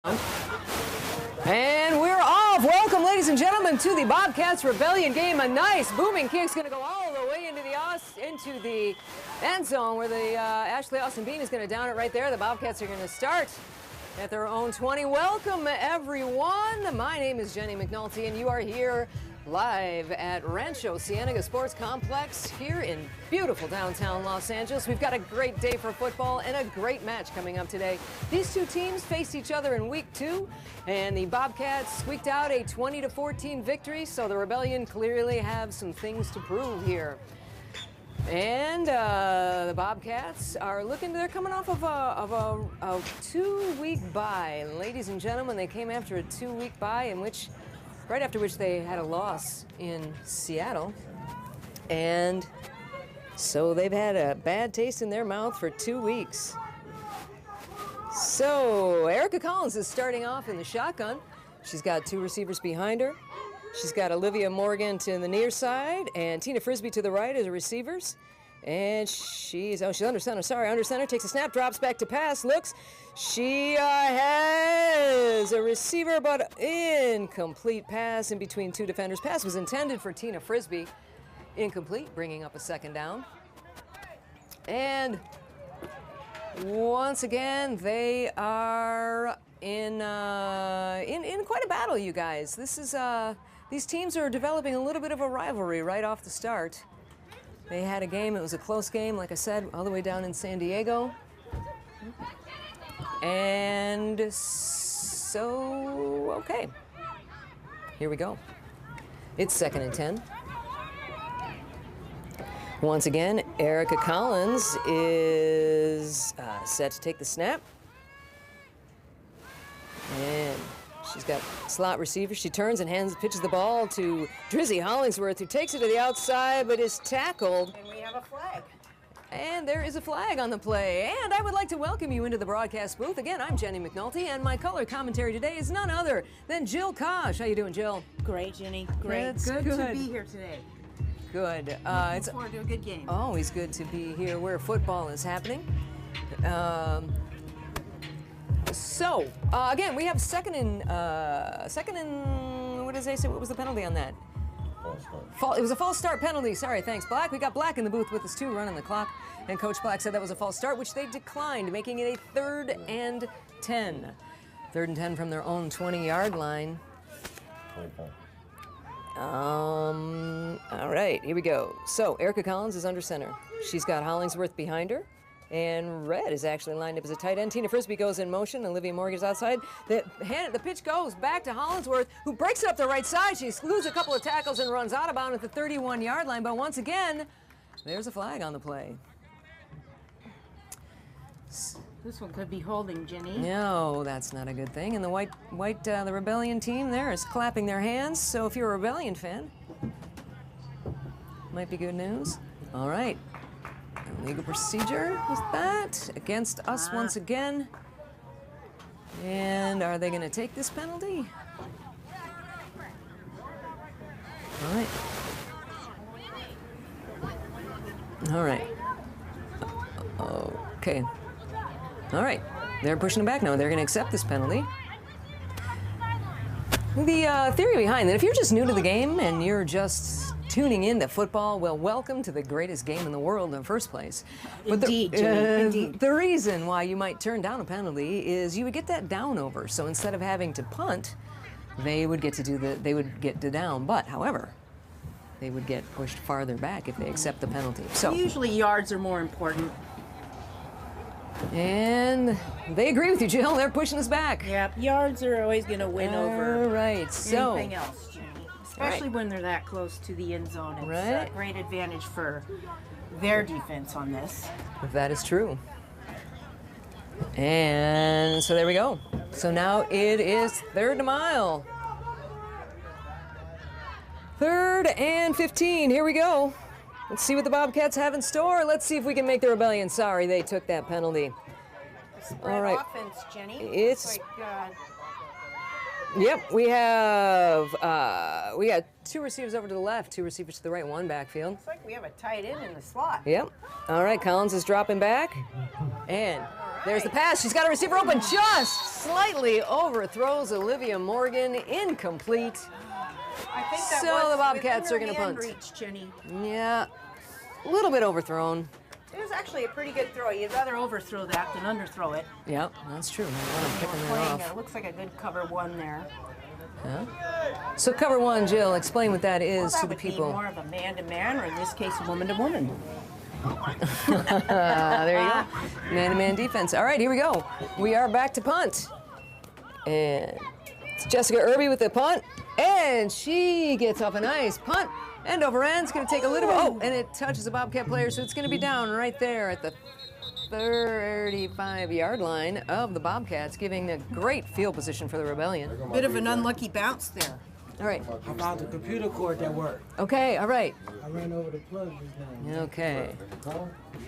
And we're off. Welcome, ladies and gentlemen, to the Bobcats Rebellion game. A nice booming kick's going to go all the way into the end zone where the Ashley Austin Bean is going to down it right there. The Bobcats are going to start at their own 20. Welcome, everyone. My name is Jenny McNulty, and you are here live at Rancho Cienega Sports Complex here in beautiful downtown Los Angeles. We've got a great day for football and a great match coming up today. These two teams faced each other in week 2, and the Bobcats squeaked out a 20-14 victory, so the Rebellion clearly have some things to prove here. And the Bobcats are they're coming off of a 2-week bye. Ladies and gentlemen, they came after a 2-week bye right after which they had a loss in Seattle. And so they've had a bad taste in their mouth for 2 weeks. So Erica Collins is starting off in the shotgun. She's got 2 receivers behind her. She's got Olivia Morgan to the near side and Tina Frisbee to the right as the receivers. And she's under center. Sorry, under center. Takes a snap, drops back to pass, looks. She has a receiver, but incomplete pass in between 2 defenders. Pass was intended for Tina Frisbee. Incomplete, bringing up a 2nd down. And once again, they are in quite a battle, you guys. These teams are developing a little bit of a rivalry right off the start. They had a game, it was a close game, like I said, all the way down in San Diego. And so, okay, here we go. It's 2nd and 10. Once again, Erica Collins is set to take the snap. And she's got slot receiver. She turns and pitches the ball to Drizzy Hollingsworth, who takes it to the outside, but is tackled. And we have a flag. And there is a flag on the play. And I would like to welcome you into the broadcast booth. Again, I'm Jenny McNulty, and my color commentary today is none other than Jill Kosh. How you doing, Jill? Great, Jenny. Great. That's good to be here today. Good. Looking forward to a good game. Always good to be here where football is happening. So, again, we have second and, what did they say? What was the penalty on that? False start. It was a false start penalty. Sorry, thanks, Black. We got Black in the booth with us, too, running the clock. And Coach Black said that was a false start, which they declined, making it a 3rd and 10. 3rd and 10 from their own 20-yard line. 25. All right, here we go. So, Erica Collins is under center. She's got Hollingsworth behind her. And Red is actually lined up as a tight end. Tina Frisbee goes in motion. Olivia Morgan is outside. The pitch goes back to Hollingsworth, who breaks it up the right side. She loses a couple of tackles and runs out of bounds at the 31-yard line. But once again, there's a flag on the play. This one could be holding, Jenny. No, that's not a good thing. And the Rebellion team there is clapping their hands. So if you're a Rebellion fan, might be good news. All right. Legal procedure was that against us once again. And are they going to take this penalty? All right. All right. Okay. All right. They're pushing it back now. They're going to accept this penalty. The theory behind that, if you're just new to the game and you're just tuning in to football, well, welcome to the greatest game in the world in the first place. But Indeed, Jenny, indeed. The reason why you might turn down a penalty is you would get that down over. So instead of having to punt, they would get to down. But, however, they would get pushed farther back if they accept the penalty. So Usually yards are more important. And they agree with you, Jill. They're pushing us back. Yep, yards are always going to win over right, so anything else, Jenny. Especially when they're that close to the end zone. It's a great advantage for their defense on this. That is true. And so there we go. So now it is 3rd and mile. 3rd and 15. Here we go. Let's see what the Bobcats have in store. Let's see if we can make the Rebellion sorry they took that penalty. Spread All right. offense, Jenny. It's like, yep, we got 2 receivers over to the left, 2 receivers to the right, 1 backfield. Looks like we have a tight end in the slot. Yep. All right, Collins is dropping back. And All There's the pass. She's got a receiver open. Just slightly overthrows Olivia Morgan. Incomplete. I think that So was the Bobcats within are going to her hand punt. reach, Jenny. Yeah, a little bit overthrown. It was actually a pretty good throw. You'd rather overthrow that than underthrow it. Yep, that's true. I'm picking that Playing off. it looks like a good cover one there. Yeah. So cover one, Jill, explain what that is Well, to that the would be people. more of a man-to-man, or in this case, a woman-to-woman. There you go. Man-to-man defense. All right, here we go. We are back to punt. And it's Jessica Irby with the punt. And she gets off a nice punt. End over end. It's going to take a little bit. Oh, and it touches a Bobcat player, so it's going to be down right there at the 35-yard line of the Bobcats, giving a great field position for the Rebellion. Bit of an unlucky bounce there. All right. How about the computer cord that worked? Okay, all right. I ran over the plug just now. Okay.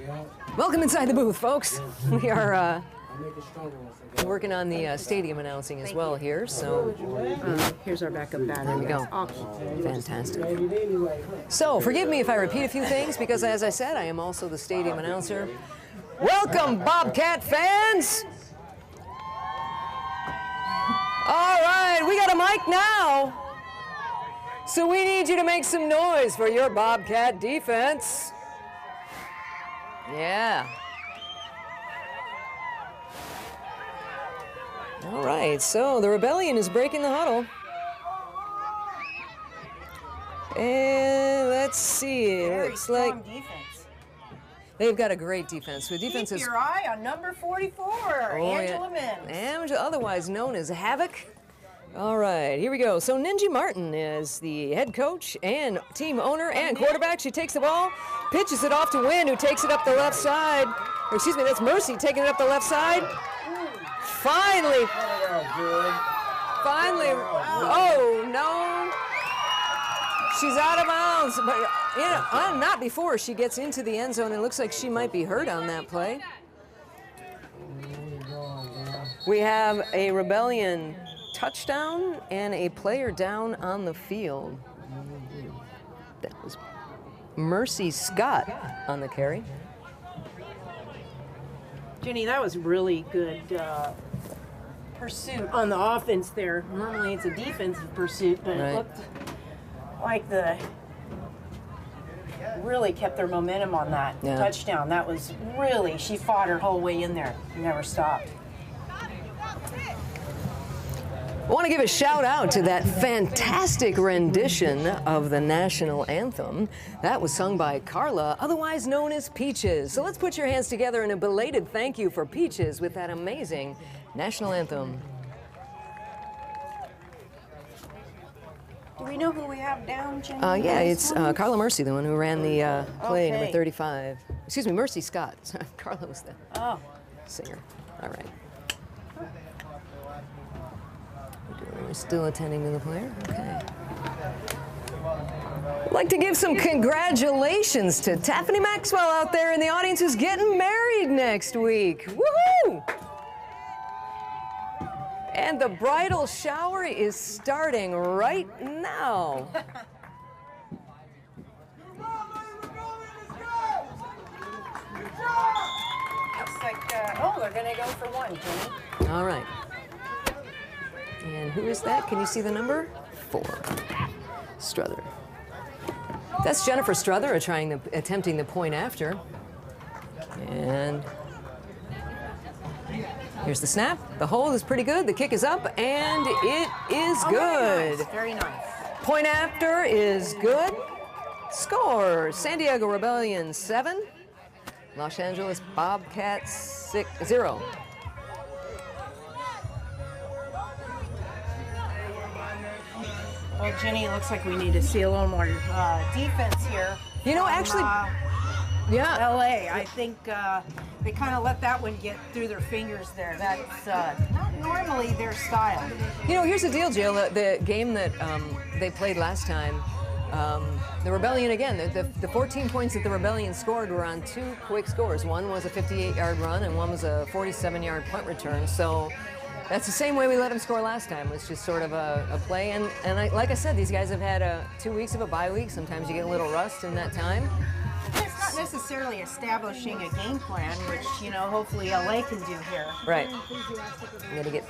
Yeah. Welcome inside the booth, folks. We are I'll make it stronger once I get working on the stadium announcing as well here, so Here's our backup battery. there we go. Awesome. Fantastic. it anyway. So forgive me if I repeat a few things, because as I said, I am also the stadium announcer. Welcome, Bobcat fans! All right, we got a mic now. So we need you to make some noise for your Bobcat defense. Yeah. All right, so the Rebellion is breaking the huddle. And let's see, it Very looks like strong defense. they've got a great defense. The defense Keep is your eye on number 44, Angela Mims. Angela, otherwise known as Havoc. All right, here we go. So Ninja Martin is the head coach and team owner and quarterback. She takes the ball, pitches it off to Wynn, who takes it up the left side. Or excuse me, that's Mercy taking it up the left side. Finally, oh no. She's out of bounds, but not before she gets into the end zone. It looks like she might be hurt on that play. We have a Rebellion touchdown and a player down on the field. That was Mercy Scott on the carry. Jenny, that was really good pursuit on the offense there. Normally it's a defensive pursuit, but Right. it looked like the really kept their momentum on that touchdown. That was really, she fought her whole way in there, never stopped. I want to give a shout out to that fantastic rendition of the national anthem. That was sung by Carla, otherwise known as Peaches. So let's put your hands together in a belated thank you for Peaches with that amazing national anthem. Do we know who we have down, Jenny? Yeah, it's Carla Mercy, the one who ran the play, number Okay. 35. Excuse me, Mercy Scott. Carla was the Oh. singer. All right. We're still attending to the player? Okay. I'd like to give some congratulations to Taffany Maxwell out there in the audience who's getting married next week. Woohoo! And the bridal shower is starting right now. Looks like, they're going to go for one, Jenny. All right. And who is that? Can you see the number? 4. Struther. That's Jennifer Struther attempting the point after. And here's the snap. The hold is pretty good. The kick is up, and it is good. Very nice. Point after is good. Score, San Diego Rebellion 7, Los Angeles Bobcats 0. Well, Jenny, it looks like we need to see a little more defense here. You know, from, actually, yeah. LA. I think they kind of let that one get through their fingers there. That's not normally their style. You know, here's the deal, Jill. The game that they played last time, the Rebellion, again, the 14 points that the Rebellion scored were on 2 quick scores. One was a 58-yard run, and one was a 47-yard punt return. So that's the same way we let them score last time. It was just sort of a play. And like I said, these guys have had 2 weeks of a bye week. Sometimes you get a little rust in that time. It's not Not necessarily establishing a game plan, which, you know, hopefully LA can do here. Right. I'm going to get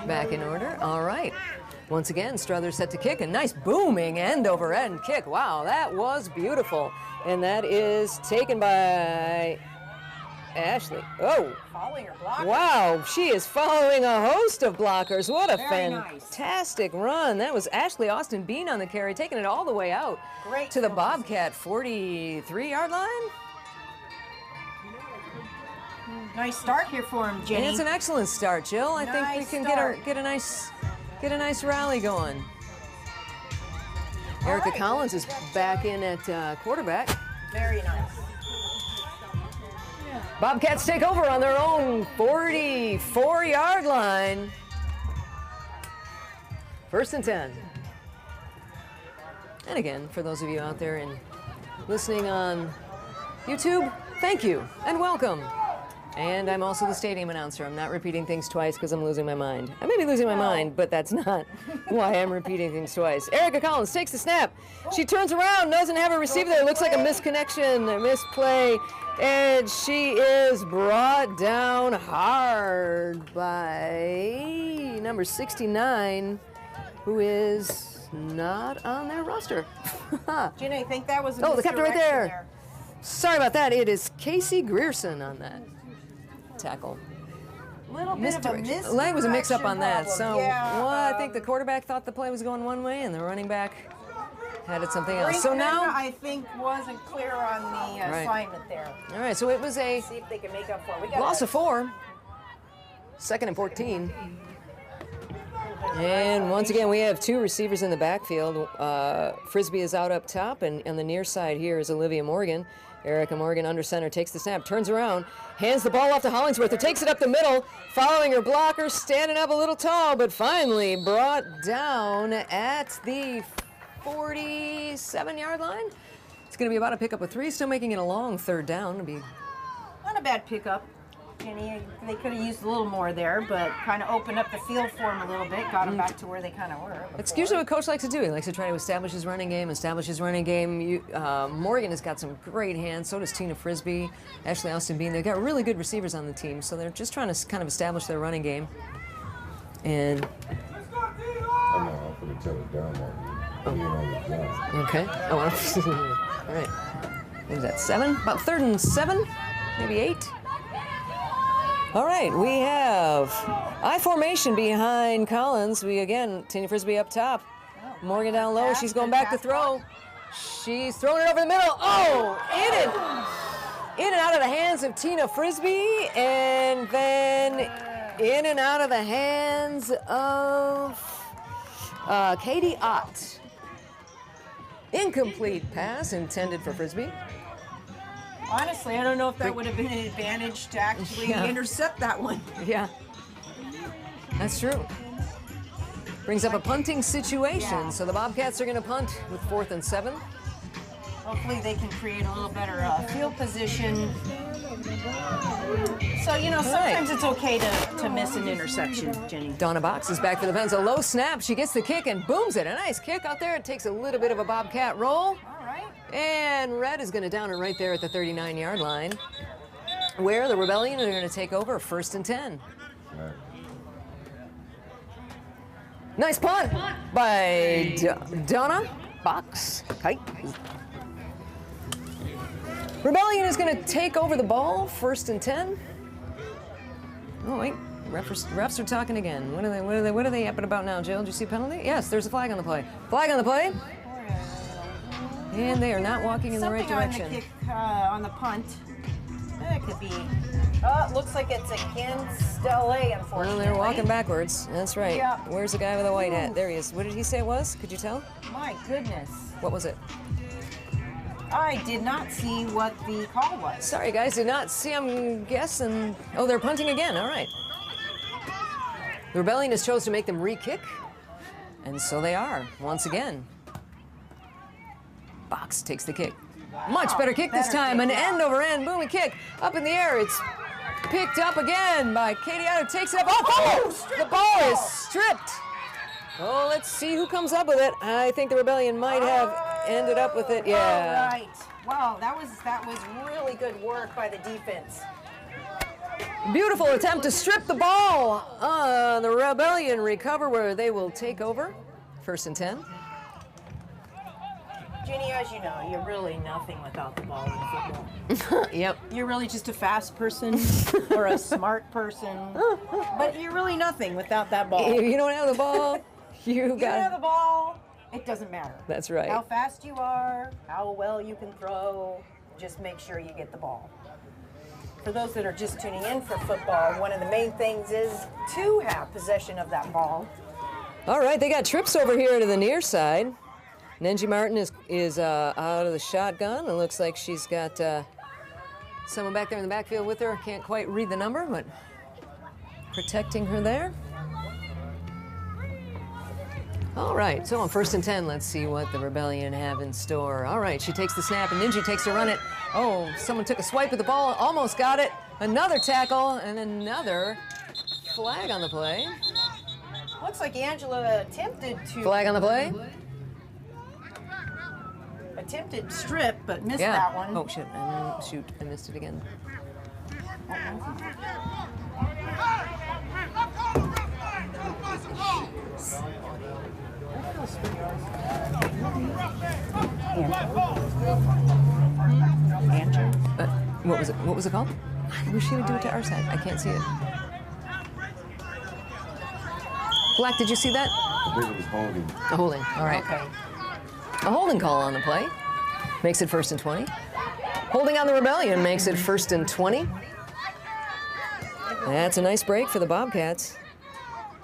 back in order. All right. Once again, Struthers set to kick. A nice booming end-over-end kick. Wow, that was beautiful. And that is taken by Ashley. Oh. Following her blocker. Wow, she is following a host of blockers. What a Very nice. fantastic run. That was Ashley Austin Bean on the carry, taking it all the way out Great to the focus. Bobcat 43-yard line. Nice start here for him, Jenny. And it's an excellent start, Jill. I think we Nice can start. get a nice rally going. Erica right. Collins is back in at quarterback. Very nice. Bobcats take over on their own 44-yard line. First and 10. And again, for those of you out there and listening on YouTube, thank you and welcome. And I'm also the stadium announcer. I'm not repeating things twice because I'm losing my mind. I may be losing my mind, but that's not why I'm repeating things twice. Erica Collins takes the snap. She turns around, doesn't have a receiver there. It looks like a misconnection, a misplay. And she is brought down hard by number 69, who is not on their roster. Jenny, I think that was a Oh, the captain right misdirection there. Sorry about that. It is Casey Grierson on that tackle. Little bit of a Misdirection. The leg was a mix-up on that. problem. So, Yeah, well, I think the quarterback thought the play was going one way, and the running back had it something else. So Brinkman, now, I think, wasn't clear on the Right. assignment there. all right. So it was a See if they can make up for it. We got loss of 4. Second and 14. And once again, we have 2 receivers in the backfield. Frisbee is out up top, and on the near side here is Olivia Morgan. Erica Morgan under center takes the snap, turns around, hands the ball off to Hollingsworth, who takes it up the middle, following her blocker, standing up a little tall, but finally brought down at the 47-yard line. It's going to be about a pickup of 3, still making it a long third down. It'll be Not a bad pickup. Jenny, they could have used a little more there, but kind of opened up the field for them a little bit, got them back to where they kind of were. It's before. usually what Coach likes to do. He likes to try to establish his running game. Morgan has got some great hands. So does Tina Frisbee, Ashley Austin Bean. They've got really good receivers on the team, so they're just trying to kind of establish their running game. And I'm not going to tell it down on you. okay. Oh, all right. What is that? 7? About 3rd and 7, maybe 8. All right, we have I formation behind Collins. We again, Tina Frisbee up top. Morgan down low. She's going back to throw. She's throwing it over the middle. Oh, in and out of the hands of Tina Frisbee, and then in and out of the hands of Katie Ott. Incomplete pass intended for Frisbee. Honestly, I don't know if that would have been an advantage to actually intercept that one. Yeah, that's true. Brings up a punting situation, so the Bobcats are going to punt with 4th and 7. Hopefully they can create a little better field position. So, you know, sometimes it's okay to miss an interception, Jenny. Donna Box is back for the Pens. A low snap. She gets the kick and booms it. A nice kick out there. It takes a little bit of a Bobcat roll. All right. And Red is going to down it right there at the 39-yard line, where the Rebellion are going to take over 1st and 10. Nice punt by Donna Box. Kite. Rebellion is going to take over the ball, 1st and 10. Oh wait, refs are talking again. What are they yapping about now, Jill? Did you see a penalty? Yes, there's a flag on the play. Flag on the play. And they are not walking in the right direction. On the kick, on the punt. That could be. Oh, it looks like it's against LA, unfortunately. Well, they're walking backwards. That's right. Yeah. Where's the guy with the white hat? There he is. What did he say it was? Could you tell? My goodness. What was it? I did not see what the call was. Sorry, guys, did not see. I'm guessing. Oh, they're punting again. All right. The Rebellion has chose to make them re-kick, and so they are once again. Box takes the kick. Much better kick this time. An end-over-end booming kick up in the air. It's picked up again by Katie Out, who takes it up. Oh, the ball is stripped. Oh, let's see who comes up with it. I think the Rebellion might have ended up with it. Yeah. All right. Wow, that was really good work by the defense. Beautiful attempt to strip the ball. The Rebellion recover where they will take over. 1st and 10. Jenny, as you know, you're really nothing without the ball in football. Yep. You're really just a fast person or a smart person, but you're really nothing without that ball. If you don't have the ball, you You got. have the ball, it doesn't matter. That's right. How fast you are, how well you can throw, just make sure you get the ball. For those that are just tuning in for football, one of the main things is to have possession of that ball. All right, they got trips over here to the near side. Nenji Martin is out of the shotgun. It looks like she's got someone back there in the backfield with her. Can't quite read the number, but protecting her there. All right, so on 1st and 10, let's see what the Rebellion have in store. All right, she takes the snap, and Ninja takes to run it. Oh, someone took a swipe at the ball, almost got it. Another tackle, and another flag on the play. Looks like Angela attempted to... Flag on the play? Attempted strip, but missed Yeah. that one. Oh, shit, shoot, I missed it again. What was it? What was it called? I wish she would do it to our side. I can't see it. Black, did you see that? I think it was holding. A holding. All right. Okay. A holding call on the play. Makes it 1st and 20. Holding on the Rebellion makes it 1st and 20. That's a nice break for the Bobcats.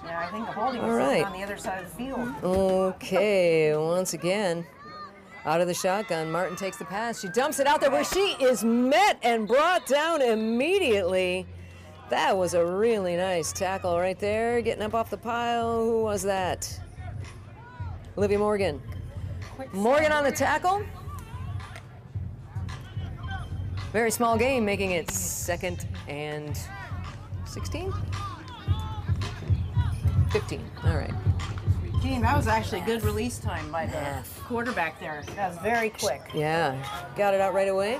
Yeah, I think the holding was All right. on the other side of the field. Okay, once again, out of the shotgun, Martin takes the pass. She dumps it out there where she is met and brought down immediately. That was a really nice tackle right there. Getting up off the pile. Who was that? Olivia Morgan. Morgan on the tackle. Very small game, making it 2nd and 16? 15, all right. Gene, that was actually a good release time by the quarterback there. That was very quick. Yeah, got it out right away.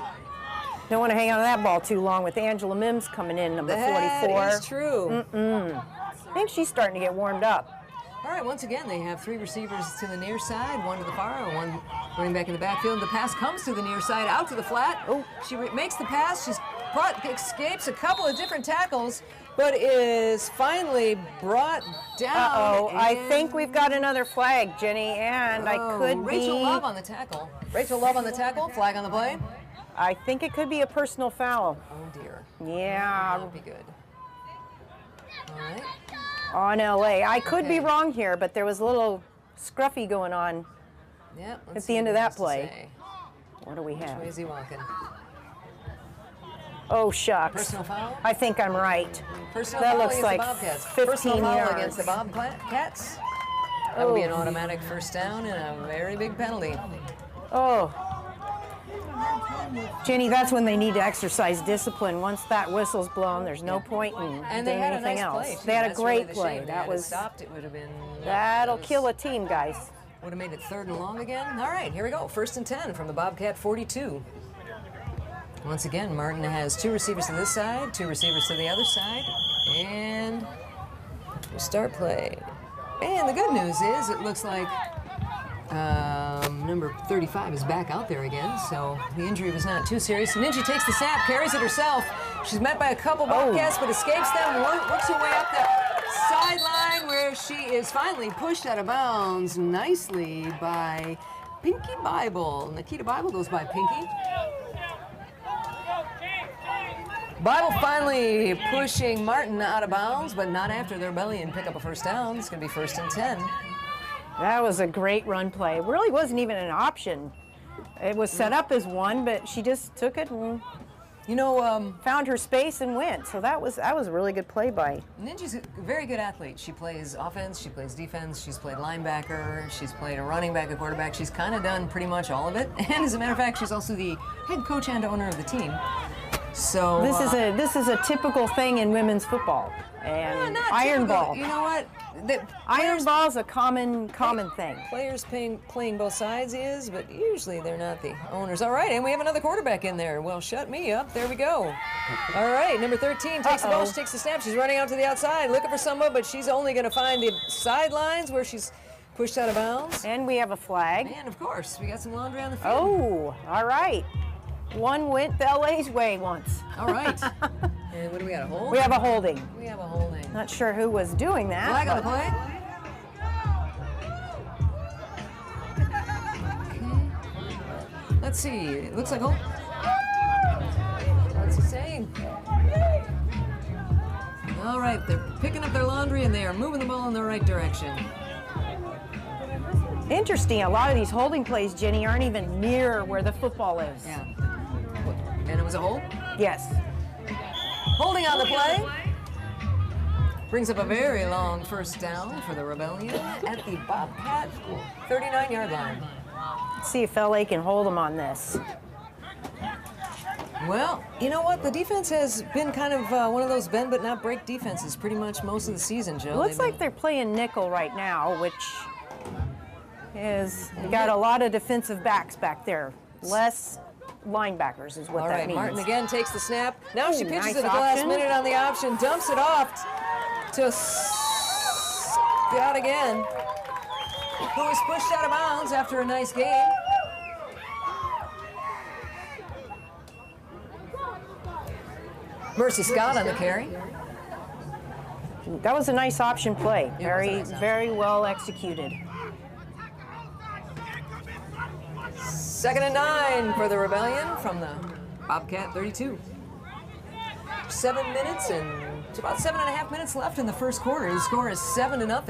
Don't want to hang on to that ball too long with Angela Mims coming in, number 44. That is true. I think she's starting to get warmed up. All right, once again, they have 3 receivers to the near side, 1 to the far, and 1 running back in the backfield. The pass comes to the near side, out to the flat. Oh, she makes the pass. She's escapes a couple of different tackles, but is finally brought down. Uh-oh, I think we've got another flag, Jenny, and I could Rachel Love on the tackle. Rachel Love on the tackle, flag on the play. I think it could be a personal foul. Oh, dear. Yeah. That would be good. All right. On LA. I could be wrong here, but there was a little scruffy going on Yeah, at the end of that play. What do we Which way have? is he walking? Oh, shucks. Personal foul? I think I'm right. Personal That foul looks against like the Bobcats. 15 Personal foul yards. against the Bobcats. That would be an automatic 1st down and a very big penalty. Oh. Jenny, that's when they need to exercise discipline. Once that whistle's blown, there's no point in And they doing had a anything nice else. play, too. They had a That's really great the play. shame. They That had it was stopped. It would have been. that'll kill a team, guys. Would have made it 3rd and long again. All right, here we go. 1st and 10 from the Bobcat 42. Once again, Martin has 2 receivers to this side, 2 receivers to the other side, and we start play. And the good news is it looks like number 35 is back out there again, so the injury was not too serious. Ninja takes the snap, carries it herself. She's met by a couple Bobcats, but escapes them, works her way up the sideline where she is finally pushed out of bounds nicely by Pinky Bible. Nikita Bible goes by Pinky. Bible finally pushing Martin out of bounds, but not after the Rebellion pick up a 1st down. It's going to be 1st and 10. That was a great run play. It really wasn't even an option. It was set up as one, but she just took it and found her space and went. So that was a really good play by. Ninja's a very good athlete. She plays offense, she plays defense, she's played linebacker, she's played a running back, a quarterback. She's kind of done pretty much all of it. And as a matter of fact, she's also the head coach and owner of the team. So this is a typical thing in women's football and not iron typical. ball. You know what? Iron ball is a common thing. Players playing both sides is, but usually they're not the owners. All right, and we have another quarterback in there. Well, shut me up. There we go. All right, number 13 takes the ball. She takes the snap. She's running out to the outside, looking for someone, but she's only going to find the sidelines where she's pushed out of bounds. And we have a flag. And of course, we got some laundry on the field. Oh, all right. One went the LA's way once. All right. And what do we got? A hold? We have a holding. We have a holding. Not sure who was doing that. Flag on the play. Okay. Let's see. It looks like hold. What's he saying? All right, they're picking up their laundry and they are moving the ball in the right direction. Interesting. A lot of these holding plays, Jenny, aren't even near where the football is. Yeah. And it was a hold? Yes. Holding on the play. Brings up a very long first down for the Rebellion at the Bobcat 39-yard line. Let's see if LA can hold them on this. Well, you know what? The defense has been kind of one of those bend but not break defenses pretty much most of the season, Joe. Looks like they're playing nickel right now, which is, you got a lot of defensive backs back there. Less linebackers is what All that right, means. Martin again takes the snap. Now she Ooh, pitches nice it at the last option. minute on the option, dumps it off to Scott again, who was pushed out of bounds after a nice game. Mercy Scott on the carry. That was a nice option play. Yeah, it was a nice option. Very well executed. 2nd and 9 for the Rebellion from the Bobcat 32. 7 minutes and about 7.5 minutes left in the first quarter. The score is 7-0.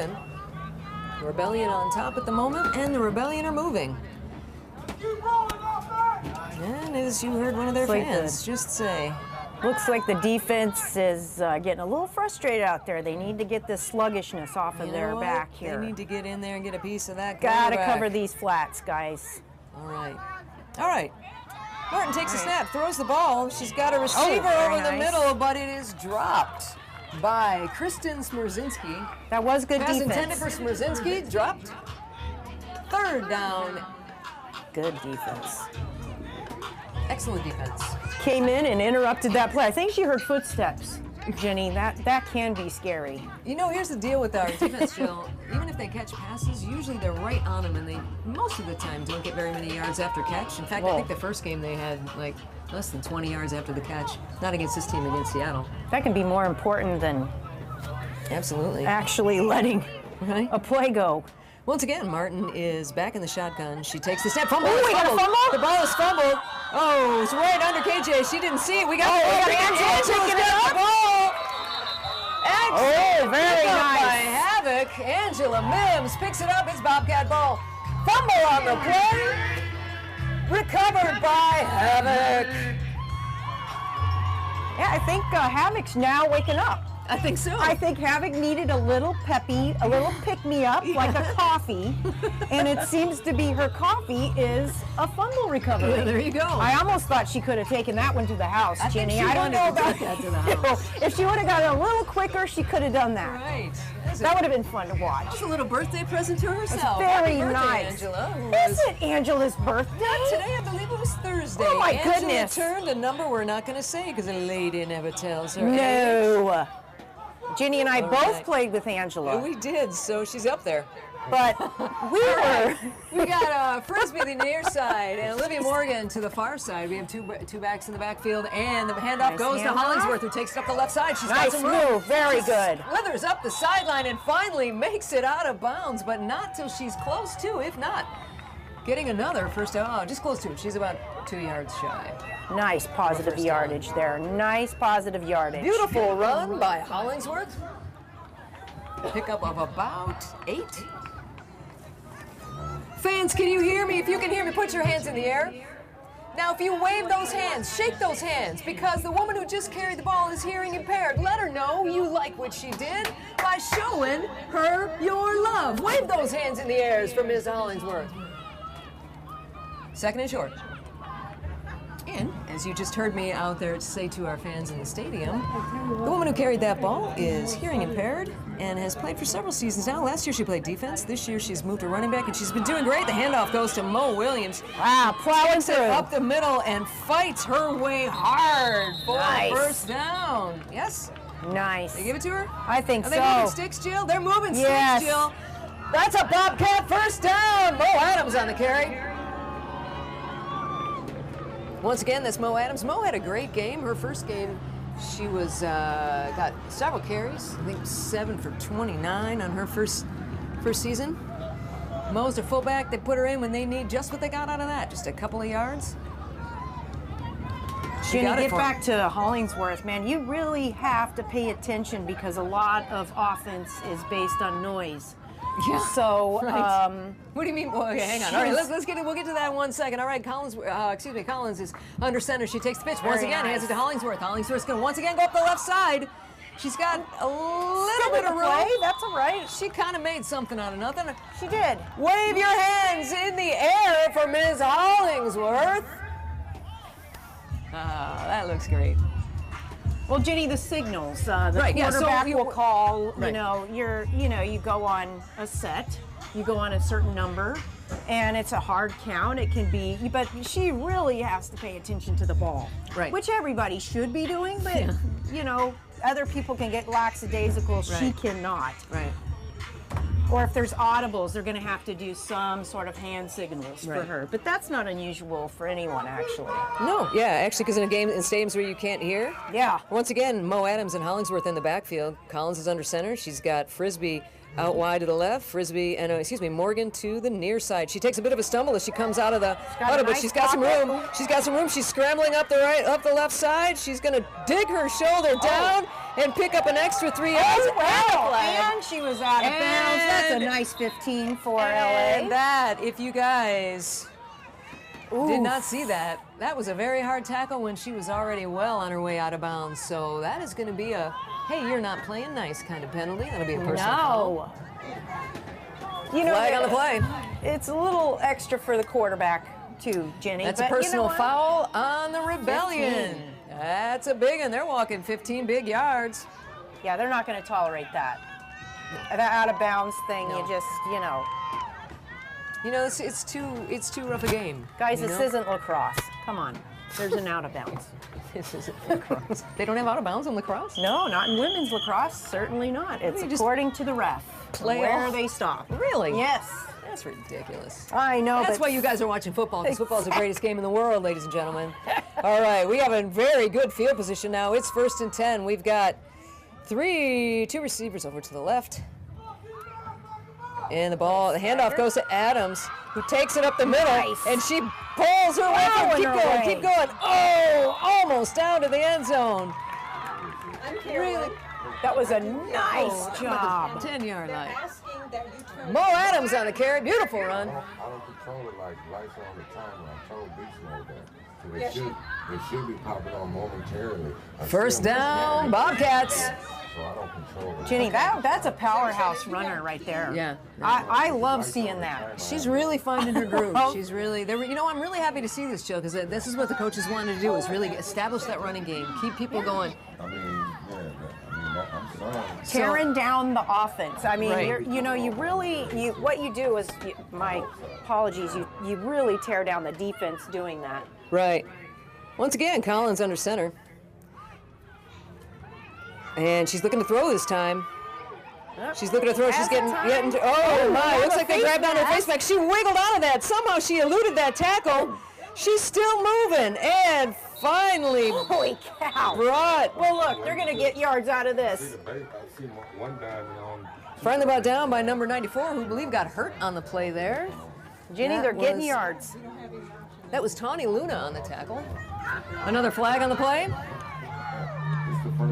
The Rebellion on top at the moment, and the Rebellion are moving. And as you heard one of their It's like fans just say, Looks like the defense is getting a little frustrated out there. They need to get this sluggishness off of you their know what? back here. They need to get in there and get a piece of that. Gotta quarterback. cover these flats, guys. All right. All right. Martin takes a snap, throws the ball. She's got a receiver very over the nice. middle, but it is dropped by Kristen Smierzinski. That was good Pass intended defense. for Smierzinski, dropped. 3rd down. Good defense. Excellent defense. Came in and interrupted that play. I think she heard footsteps, Jenny. That can be scary. You know, here's the deal with our defense, Jill. Even if they catch passes, usually they're right on them, and they most of the time don't get very many yards after catch. In fact, I think the first game they had like less than 20 yards after the catch. Not against this team, against Seattle. That can be more important than Absolutely. actually letting Right? a play go. Once again, Martin is back in the shotgun. She takes the snap. Fumble. Ooh, It's we got a fumbled. fumble? The ball is fumbled. Oh, it's right under KJ. She didn't see it. We got Oh, we got Angela Angela's picking it got up. the ball. Excellent very pick up nice. by Havoc. Angela Mims picks it up. It's Bobcat ball. Fumble on the play. Recovered by Havoc. Yeah, I think Havoc's now waking up. I think so. I think Havoc needed a little peppy, a little pick-me-up, like a coffee. And it seems to be her coffee is a fumble recovery. Yeah, there you go. I almost thought she could have taken that one to the house, I think Jenny. she I don't wanted know to about take that to the house. If she would have got it a little quicker, she could have done that. Right. That would have been fun to watch. That's a little birthday present to herself. Very Happy birthday, nice. Angela. who Is was- it Angela's birthday? Today, I believe it was Thursday. Oh, my Angela goodness. turned a number we're not going to say because a lady never tells her age. No. Jenny and I All both right. played with Angela, We did, so she's up there. but we were. We got Frisbee the near side and Olivia Morgan to the far side. We have two backs in the backfield, and the handoff Nice goes to handoff. Hollingsworth, who takes it up the left side. She's got Nice some room. move, very good. Slithers up the sideline and finally makes it out of bounds, but not till she's close to, if not getting another first down. Oh, just close to it. She's about 2 yards shy. Nice positive First yardage there. Nice positive yardage. Beautiful run by Hollingsworth. Pickup of about 8. Fans, can you hear me? If you can hear me, put your hands in the air. Now, if you wave those hands, shake those hands, because the woman who just carried the ball is hearing impaired. Let her know you like what she did by showing her your love. Wave those hands in the air for Ms. Hollingsworth. 2nd and short. And as you just heard me out there say to our fans in the stadium, the woman who carried that ball is hearing impaired and has played for several seasons now. Last year she played defense. This year she's moved to running back, and she's been doing great. The handoff goes to Mo Williams. Wow, plowing through. Up the middle and fights her way hard for Nice. a first down. Yes? Nice. They give it to her? I think Are so. they moving sticks, Jill? They're moving Yes. sticks, Jill. That's a Bobcat first down. Mo Adams on the carry. Once again, that's Mo Adams. Mo had a great game. Her first game, she was got several carries. I think 7 for 29 on her first season. Mo's their fullback. They put her in when they need just what they got out of that, just a couple of yards. Jenny, got it get for back to Hollingsworth, man. You really have to pay attention because a lot of offense is based on noise. Yeah. So, Right. What do you mean? Well, okay, hang on. All right, she's- let's get it. We'll get to that in 1 second. All right, Collins is under center. She takes the pitch once Very again. Hands it to nice. Hollingsworth. Hollingsworth's going to once again go up the left side. She's got a little bit of room. play. That's all right. She kind of made something out of nothing. She did. Wave your hands in the air for Ms. Hollingsworth. That looks great. Well, Jenny, the signals, the Right, yeah, so quarterback you- will call. Right. You go on a set, you go on a certain number, and it's a hard count. It can be, but she really has to pay attention to the ball, Right. which everybody should be doing. But other people can get lackadaisical. She Right. cannot. Right. Or if there's audibles, they're going to have to do some sort of hand signals for Right. her. But that's not unusual for anyone, actually. No, yeah, actually, because in stadiums where you can't hear. Yeah. Once again, Mo Adams and Hollingsworth in the backfield. Collins is under center. She's got Frisbee out wide to the left. Morgan to the near side. She takes a bit of a stumble as she comes out of the got a but nice she's got some pocket. room. She's got some room. She's scrambling up the left side. She's going to dig her shoulder down and pick up an extra 3 yards. Oh, and a wow. flag. And she was out of bounds. That's a And- nice 15 for And LA. that, if you guys did Oof. not see that, that was a very hard tackle when she was already well on her way out of bounds. So that is going to be a, hey, you're not playing nice kind of penalty. That'll be a personal foul. No. Flag on the play. It's a little extra for the quarterback, too, Jenny. That's a but you know personal what? foul on the Rebellion. 15. That's a big one. They're walking 15 big yards. Yeah, they're not going to tolerate that. That out of bounds thing, No. you just, You know, it's too rough a game. Guys, you this know? isn't lacrosse. Come on. There's an out of bounds. This isn't lacrosse. They don't have out of bounds in lacrosse? No, not in women's lacrosse. Certainly not. It's They just according to the ref. play where off? they stop. Really? Yes. That's ridiculous. I know. That's but why you guys are watching football, because football is the greatest game in the world, ladies and gentlemen. All right, we have a very good field position now. It's 1st and 10. We've got two receivers over to the left. And the handoff goes to Adams, who takes it up the middle, Nice. and she pulls her way through. Plowing her way. Keep going. Oh, almost down to the end zone. Really? that was a nice job. 10-yard line. Mo Adams on the carry. Beautiful run. I don't control it like lights on the timer. I told Beast Mode that. So it should be popping on momentarily. First down, Bobcats. So I don't control it. Jenny, that's a powerhouse runner right there. Yeah. I love seeing that. She's really finding her groove. She's really, I'm really happy to see this, Jill, because this is what the coaches wanted to do, is really establish that running game, keep people going. I mean, I'm sorry. Tearing down the offense. I mean, Right. what you do is, my apologies, you really tear down the defense doing that. Right. Once again, Collins under center. And she's looking to throw this time. She's looking to throw. She's getting. Oh my! Looks like they grabbed on her face mask. She wiggled out of that. Somehow she eluded that tackle. She's still moving, and finally Holy cow. brought. Well, look, they're going to get yards out of this. I see one guy on. Finally brought down by number 94, who I believe got hurt on the play there. Jenny, That they're getting was- yards. That was Tawny Luna on the tackle. Another flag on the play.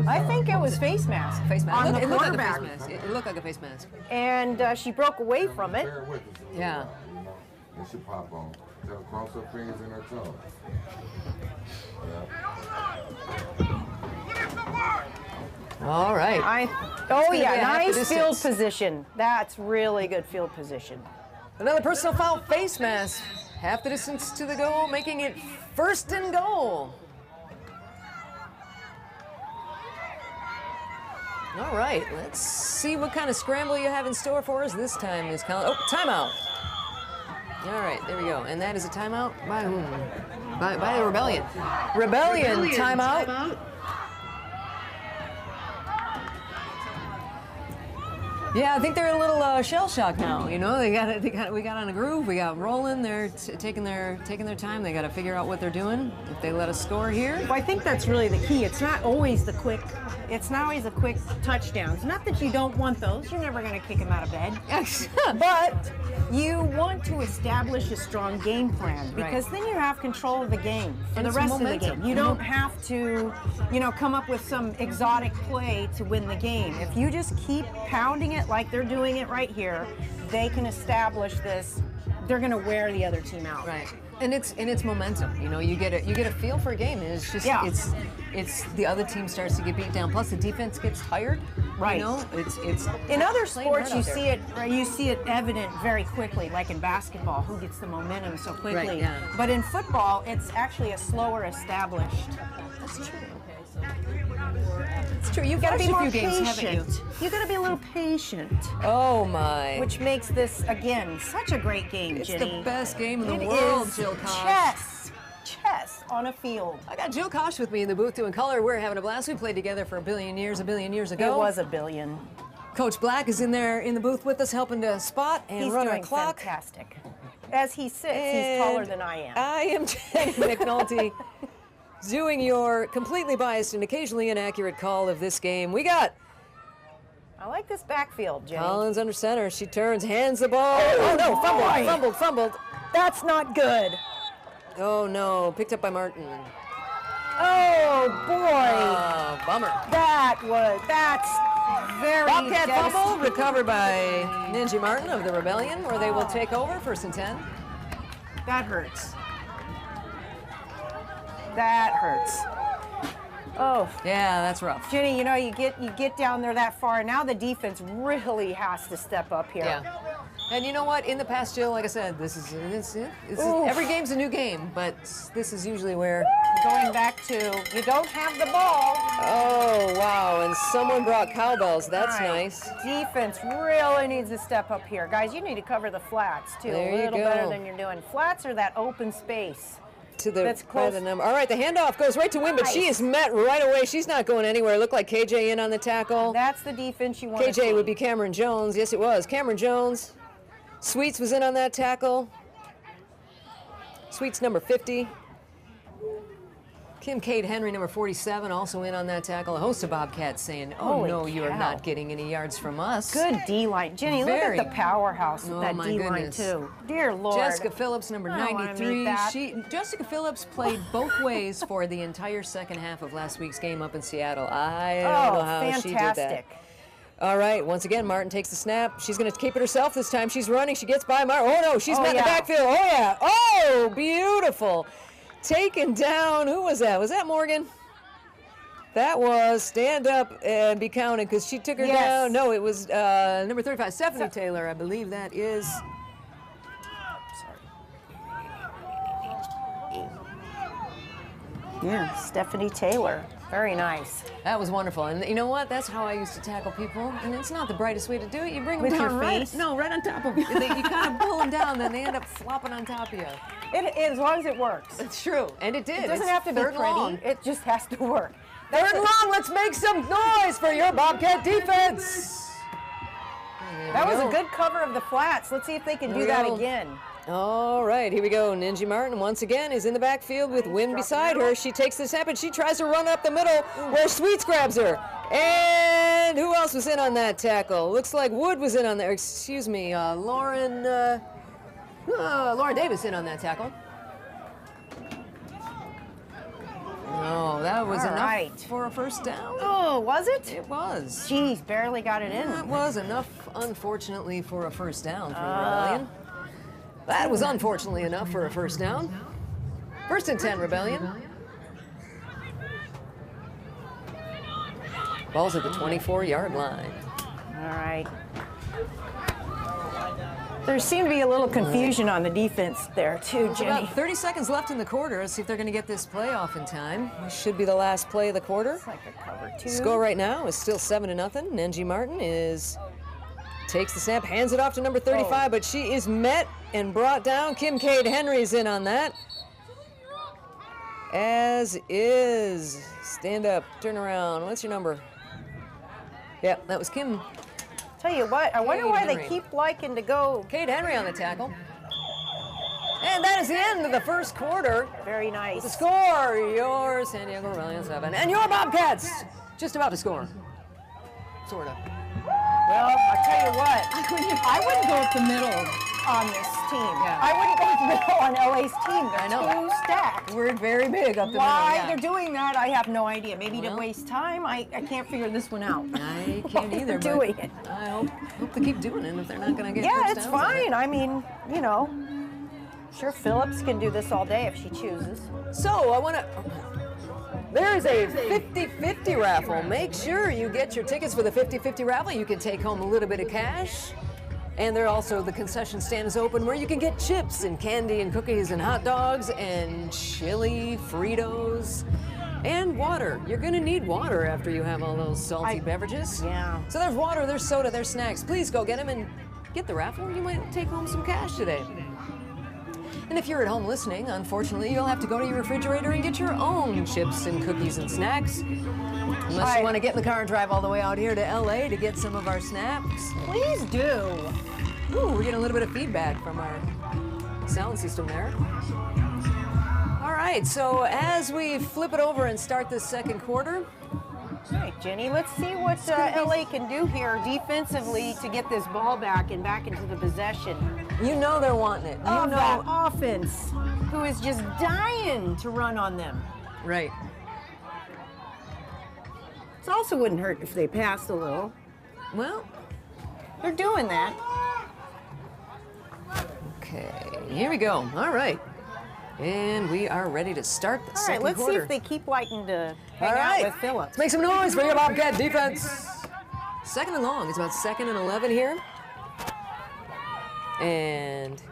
I think it was face mask. Face mask. On the It looked like a quarterback. face mask. It looked like a face mask. And she broke away from it. Bear with us a little Yeah. while, you know? It should pop on. Tell her cross her fingers and her toes. Yeah. All right. Oh gonna yeah, be a half the nice field distance. position. That's really good field position. Another personal foul, face mask. Half the distance to the goal, making it 1st and goal. All right, let's see what kind of scramble you have in store for us this time, Ms. Collins. Oh, timeout. All right, there we go. And that is a timeout by whom? By the Rebellion. Rebellion timeout. Yeah, I think they're a little shell shocked now. You know, we got on a groove. We got rolling. They're taking their time. They got to figure out what they're doing. If they let us score here, Well, I think that's really the key. It's not always the quick. It's not always a quick touchdowns. Not that you don't want those. You're never going to kick them out of bed. But you want to establish a strong game plan because then you have control of the game for the rest of the game. You don't have to, come up with some exotic play to win the game. If you just keep pounding it like they're doing it right here, they can establish this. They're going to wear the other team out. Right. And it's momentum. You get a feel for a game, and it's just it's the other team starts to get beat down. Plus the defense gets tired. Right. It's in other sports you see it evident very quickly, like in basketball, who gets the momentum so quickly. Right, yeah. But in football, it's actually a slower established. That's true. It's true. You've got to be more patient. Haven't you? You've got to be a little patient. Oh my! Which makes this again such a great game, It's Jenny. the best game in the It world, is Jill Kosh. chess on a field. I got Jill Kosh with me in the booth doing color. We're having a blast. We played together for a billion years ago. It was a billion. Coach Black is in there in the booth with us, helping to spot and He's run doing our clock. fantastic. As he sits, he's taller than I am. I am Jenny McNulty, doing your completely biased and occasionally inaccurate call of this game. We got I like this backfield, Jenny. Collins under center. She turns, hands the ball. Oh no, fumbled. That's not good. Oh no, picked up by Martin. Oh boy. Oh, bummer. That's very Bobcat fumble devastating. recovered by Ninja Martin of the Rebellion, where they will take over 1st and 10. That hurts. That hurts. Oh, Yeah, that's rough. Jenny, you get down there that far. Now the defense really has to step up here. Yeah. And you know what? In the past, Jill, like I said, this is every game's a new game, but this is usually where. Going back to you don't have the ball. Oh wow! And someone brought cowbells. That's All right. nice. Defense really needs to step up here, guys. You need to cover the flats too There a you little go. better than you're doing. Flats are that open space. To the That's by close. the number. All right, the handoff goes right to Win, but she is met right away. She's not going anywhere. Looked like KJ in on the tackle. That's the defense you want to see. KJ would be Cameron Jones. Yes, it was. Cameron Jones. Sweets was in on that tackle. Sweets number 50. Kim Cade Henry, number 47, also in on that tackle. A host of Bobcats saying, oh Holy no, you are cow. not getting any yards from us. Good D-line. Jenny, Very. look at the powerhouse with Oh, that my D-line goodness. too. Dear Lord. Jessica Phillips, number I wanna 93. meet that. Jessica Phillips played both ways for the entire second half of last week's game up in Seattle. I don't know how she did that. fantastic. All right, once again, Martin takes the snap. She's going to keep it herself this time. She's running. She gets by Martin. Oh, no, she's met in the yeah. backfield. Oh, yeah. Oh, beautiful. Taken down. Who was that? Was that Morgan? That was stand up and be counted because she took her Yes. down. No, it was number 35, Stephanie Taylor. I believe that is. Yeah, Stephanie Taylor. Very nice. That was wonderful. And you know what? That's how I used to tackle people. And it's not the brightest way to do it. You bring them With down your right. face? No, right on top of you. You kind of pull them down, then they end up flopping on top of you. As long as it works. It's true. And it did. It doesn't It's have to be third pretty. long. It just has to work. Third long, let's make some noise for your Bobcat defense. That was a good cover of the flats. Let's see if they can do that again. All right, here we go. Ninja Martin once again is in the backfield with Wynn beside her. She takes the snap and she tries to run up the middle where Sweets grabs her. And who else was in on that tackle? Looks like Wood was in on there. Excuse me, Lauren Davis in on that tackle. No, that was All enough right. for a first down. Oh, was it? It was. Jeez, barely got it in. That was enough, unfortunately, for a first down for the Rebellion. That was unfortunately enough for a first down. 1st and 10, Rebellion. Ball's at the 24-yard line. All right. There seemed to be a little confusion on the defense there too, There's Jenny. about 30 seconds left in the quarter. Let's see if they're going to get this play off in time. This should be the last play of the quarter. It's like a cover two. Score right now is still 7-0. Nenji Martin takes the snap, hands it off to number 35, but she is met and brought down. Kim Cade Henry's in on that. As is. Stand up, turn around. What's your number? Yep, that was Kim. Tell you what, I wonder why Henry. they keep liking to go. Cade Henry on the tackle. And that is the end of the first quarter. Very nice. The score, your San Diego Rebellion 7. And your Bobcats just about to score. Sort of. Well, I tell you what, I wouldn't go up the middle on this team. Yeah. I wouldn't go up the middle on LA's team. They're I know. too stacked. We're very big up the Why middle. they're doing that, I have no idea. Maybe to Well. waste time. I can't figure this one out. I Why can't either. they're but doing it. I hope they keep doing it if they're not going to get Yeah, first it's downs on it. fine. I mean, you know, sure Phillips can do this all day if she chooses. So I want to. There is a 50-50 raffle. Make sure you get your tickets for the 50-50 raffle. You can take home a little bit of cash. And there also, the concession stand is open where you can get chips and candy and cookies and hot dogs and chili, Fritos, and water. You're going to need water after you have all those salty beverages. Yeah. So there's water, there's soda, there's snacks. Please go get them and get the raffle. You might take home some cash today. And if you're at home listening, unfortunately, you'll have to go to your refrigerator and get your own chips and cookies and snacks. Unless you want to get in the car and drive all the way out here to LA to get some of our snacks. Please do. Ooh, we're getting a little bit of feedback from our sound system there. All right, so as we flip it over and start this second quarter. All right, Jenny, let's see what LA can do here defensively to get this ball back and back into the possession. You know they're wanting it. You Of know. that offense, who is just dying to run on them. Right. It also wouldn't hurt if they passed a little. Well, They're doing that. okay, here we go. All right. And we are ready to start the All right, second let's quarter. see if they keep liking to hang All right. out with Phillips. Let's make some noise for your Bobcat defense. Second and long. It's about 2nd and 11 here. And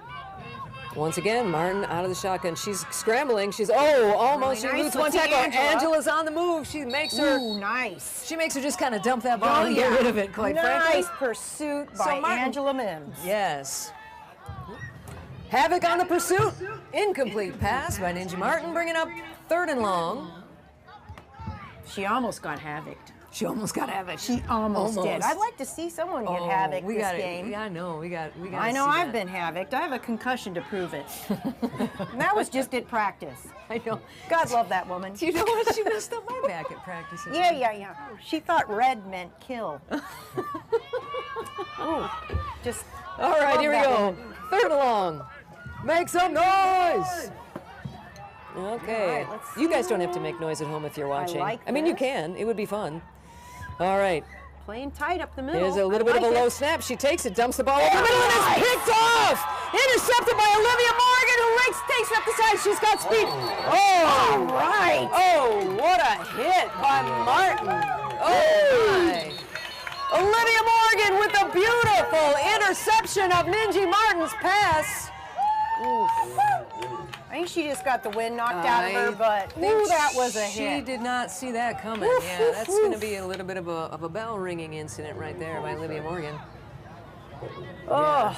once again, Martin out of the shotgun. She's scrambling. She's almost. Really She nice. loses one Let's see tackle. Angela. Angela's on the move. She makes her. Ooh, nice. She makes her just kind of dump that ball and get rid of it. Quite frankly. Nice pursuit So by Martin- Angela Mims. Yes. Havoc on the pursuit. Incomplete pass by Ninja Martin, bringing up 3rd and long. She almost got havocked. She almost got Havoc. She almost did. Almost. I'd like to see someone get Oh, havoc we this got game. it. Yeah, I know. We got. I know I've been havocked. I have a concussion to prove it. And that was just at practice. I know. God love that woman. Do you know what? She messed up my back at practice. Yeah. She thought red meant kill. Ooh, just. All right, love here we that go. woman. 3rd and long. Make some noise. Okay. All right, let's You guys see. don't have to make noise at home if you're watching. like mean, you this. can. It would be fun. All right. Playing tight up the middle. There's a little bit of a low snap. She takes it, dumps the ball over the middle, and it's picked off. Intercepted by Olivia Morgan, who takes it up the side. She's got speed. Oh, right. Oh, what a hit by Martin. Oh, my. Olivia Morgan with a beautiful interception of Ninji Martin's pass. I think she just got the wind knocked out of her, but ooh, that was a She hit. did not see that coming. Woof, Yeah, woof, that's woof. going to be a little bit of a bell ringing incident right there by Olivia Morgan. Oh,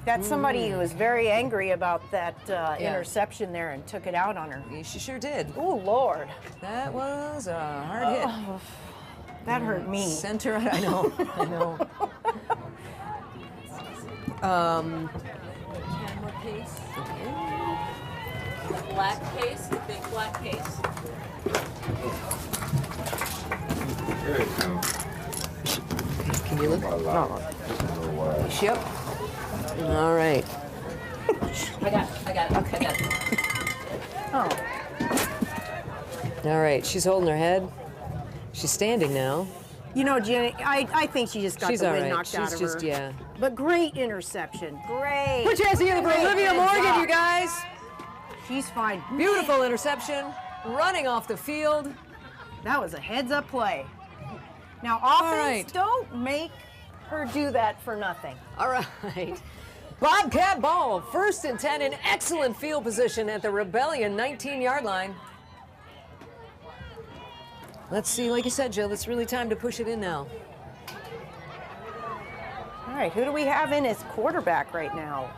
that's somebody who was very angry about that interception there and took it out on her. She sure did. Oh, Lord. That was a hard hit. That hurt me. Center, I know, I know. Camera case. Black case, big black case. There it comes. Can you look? My life. Yep. All right. I got it. Okay. I got it. Oh, All right, she's holding her head. She's standing now. you know, Jenny, I think she just got She's the all wind right. knocked out She's of just, her. yeah. But great interception. Great. Put your hands together for Great Olivia heads Morgan, up. you guys. She's fine. Beautiful interception, running off the field. That was a heads-up play. Now, offense, right. don't make her do that for nothing. All right. Bobcat ball, 1st and 10 in excellent field position at the Rebellion 19-yard line. Let's see, like you said, Jill, it's really time to push it in now. All right, who do we have in as quarterback right now?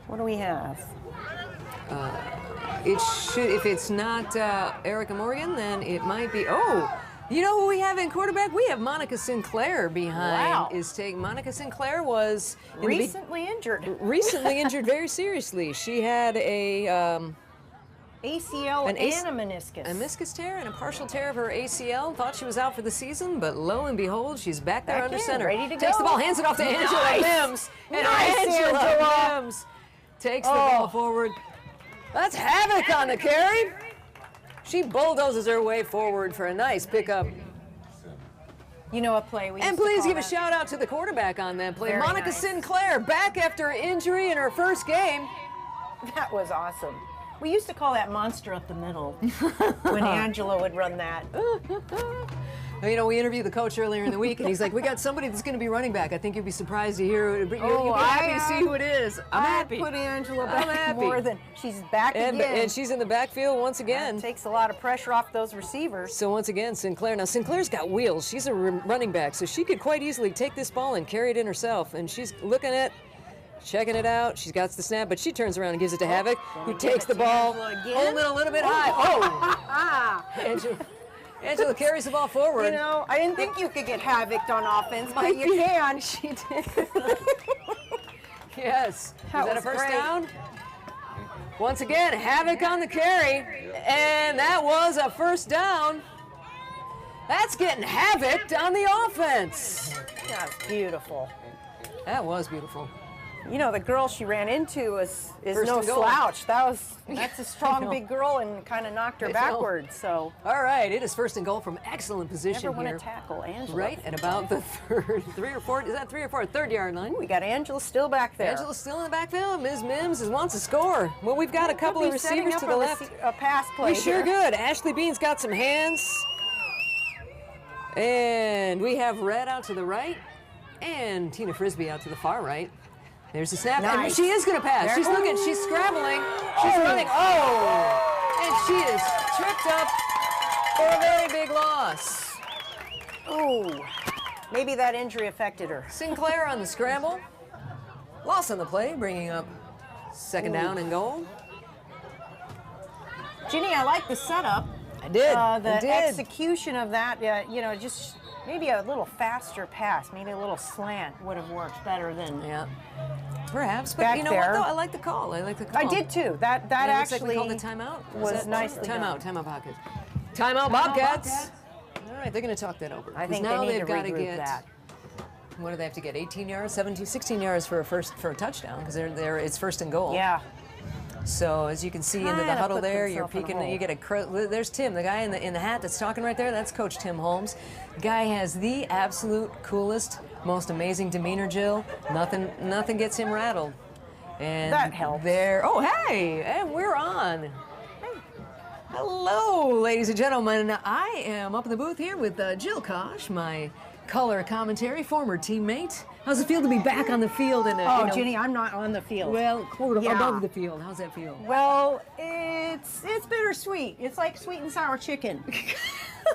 What do we have? It should, if it's not Erica Morgan, then it might be, oh, you know who we have in quarterback? We have Monica Sinclair behind. Wow. Monica Sinclair was Recently injured. Recently injured very seriously. She had a ACL and a meniscus. A meniscus tear and a partial tear of her ACL. Thought she was out for the season, but lo and behold, she's back there under center. Ready to Takes go. the ball, hands it off to Angela Mims. And Nice, Angela Angela. Mims takes the ball forward. That's havoc on the carry. She bulldozes her way forward for a nice pickup. You know a play we And used to please call give a that? shout out to the quarterback on that play. Very Monica nice. Sinclair, back after injury in her first game. That was awesome. We used to call that monster up the middle when Angela would run that. You know, we interviewed the coach earlier in the week, and he's like, we got somebody that's going to be running back. I think you'd be surprised to hear. You'll be happy to see who it is. I'm happy. Put Angela I'm back happy. more than she's back again. And she's in the backfield once again. That takes a lot of pressure off those receivers. So once again, Sinclair. Now, Sinclair's got wheels. She's a running back, so she could quite easily take this ball and carry it in herself. And she's looking at, checking it out. She's got the snap, but she turns around and gives it to Havoc, who takes the ball, holding it a little bit high. Oh! Angela carries the ball forward. You know, I didn't think you could get havoc on offense, but you can. She did. Yes. That Is that a was first great. down? Once again, Havoc on the carry. And that was a first down. That's getting havoc on the offense. That's beautiful. That was beautiful. You know, the girl she ran into is First no and goal. slouch. That's a strong know. big girl and kind of knocked her I know. backwards. So All right, it is first and goal from excellent position never want here. to tackle Angela. Right at about the third yard line. We got Angela still back there. Angela's still in the backfield. Ms. Mims wants to score. Well, we've got a couple of Could be setting receivers up to the left. A pass play. We sure here. good. Ashley Bean's got some hands. And we have Red out to the right. And Tina Frisbee out to the far right. There's the snap. And Nice. she is going to pass. There- She's looking. She's scrambling. She's running. Oh! And she is tripped up for a very big loss. Ooh, maybe that injury affected her. Sinclair on the scramble. Loss on the play, bringing up second down and goal. Ginny, I like the setup. I did. The I did. execution of that, you know, just maybe a little faster pass, maybe a little slant would have worked better than. Yeah. Perhaps, but Back you know there. what though? I like the call. I like the call. I did too. That And it looks actually like we called a timeout. was nicely done. Timeout Bobcats. Timeout Bobcats. All right, they're going to talk that over. I 'Cause think now they need they've to got to regroup get. that. What do they have to get? 18 yards, 17, 16 yards for a touchdown because it's first and goal. Yeah. So as you can see into the Kinda huddle put there, you're themselves in a peeking. hole. You get there's Tim, the guy in the hat that's talking right there. That's Coach Tim Holmes. Guy has the absolute coolest, most amazing demeanor, Jill. Nothing gets him rattled. And That helps. There. Oh, hey, and we're on. Hello, ladies and gentlemen. I am up in the booth here with Jill Kosh, my color commentary, former teammate. How's it feel to be back on the field? Oh, Ginny, I'm not on the field. Well, quote Yeah. above the field. How's that feel? Well, it's bittersweet. It's like sweet and sour chicken.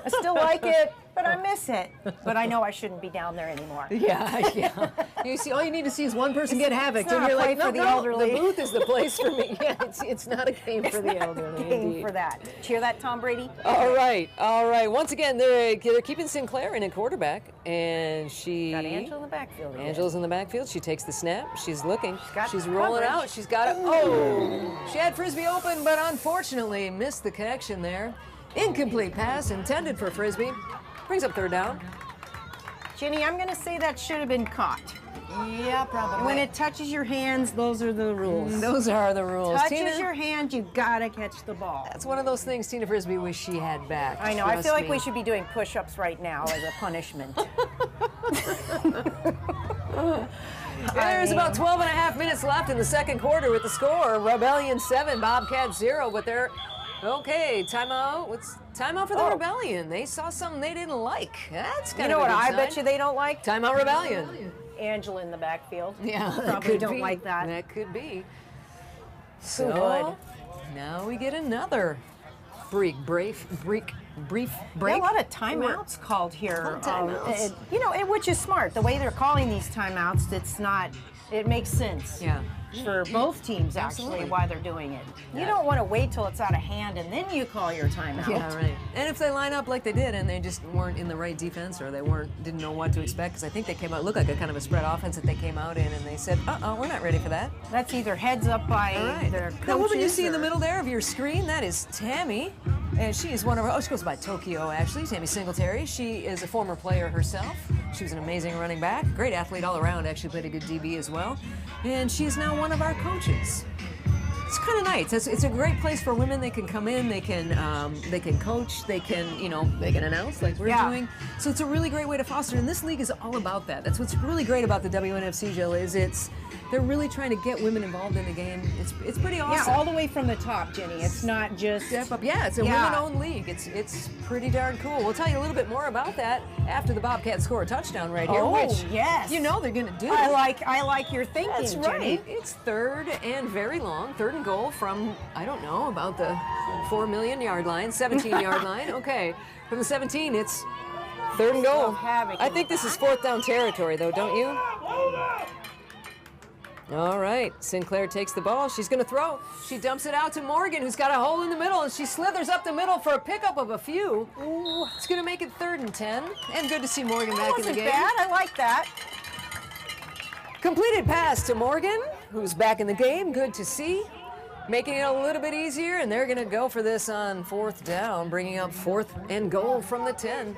I still like it, but I miss it. But I know I shouldn't be down there anymore. Yeah. You see, all you need to see is one person get havoc, it's and not you're a like, play for no, the elderly." the booth is the place for me. Yeah, it's not a game for the elderly. Game Indeed. for that. Cheer that, Tom Brady. All right. Once again, they're keeping Sinclair in at quarterback, and she. Got Angela in the backfield. again. Angela's in the backfield. She takes the snap. She's looking. got She's rolling coverage. out. She's got it. Oh! She had Frisbee open, but unfortunately missed the connection there. Incomplete pass intended for Frisbee. Brings up third down. Ginny, I'm going to say that should have been caught. Yeah, probably. When it touches your hands, those are the rules. Those are the rules. Touches Tina, your hand, you gotta catch the ball. that's one of those things Tina Frisbee wish she had back. I know. I Trust feel like me. we should be doing push-ups right now as a punishment. There's about 12 and a half minutes left in the second quarter with the score. Rebellion 7, Bobcats 0, but they're okay. Timeout. What's timeout for the Rebellion? They saw something they didn't like. That's kind You know of a what good I sign. bet you they don't like? Timeout Rebellion. Angela in the backfield. Yeah, that Probably could don't be. like that. That could be. Who So now we get another brief break. Yeah, a lot of timeouts called here. Timeouts. Which is smart. The way they're calling these timeouts, it makes sense. Yeah. For both teams, actually, Absolutely. why they're doing it. You don't want to wait till it's out of hand and then you call your timeout. Yeah, right. And if they line up like they did and they just weren't in the right defense or they didn't know what to expect, because I think they came out, looked like a kind of a spread offense that they came out in and they said, we're not ready for that. That's either heads up by All right. their coaches. That woman you see in the or- middle there of your screen, that is Tammy. And she is one of our, she goes by Tokyo actually, Tammy Singletary. She is a former player herself. She was an amazing running back, great athlete all around, actually played a good DB as well. And she's now one of our coaches. It's kind of nice. It's a great place for women. They can come in, they can coach, they can announce like we're doing. So it's a really great way to foster. And this league is all about that. That's what's really great about the WNFC, Jill, is they're really trying to get women involved in the game. It's pretty awesome. Yeah, all the way from the top, Jenny. It's not just... Step up. Yeah, it's a women-owned league. It's pretty darn cool. We'll tell you a little bit more about that after the Bobcats score a touchdown right here. Oh, which yes. you know they're going to do. I like your thinking, That's right. Jenny. It's third and very long. Third and goal from, I don't know, about the 4 million yard line, 17 yard line. Okay. From the 17, it's third and goal. havoc I in think the this is fourth down territory, though, don't you? All right, Sinclair takes the ball. She's going to throw. She dumps it out to Morgan, who's got a hole in the middle, and she slithers up the middle for a pickup of a few. Ooh. It's going to make it 3rd and 10. And good to see Morgan back in the game. Bad. I like that. Completed pass to Morgan, who's back in the game. Good to see. Making it a little bit easier, and they're going to go for this on 4th down, bringing up 4th and goal from the 10.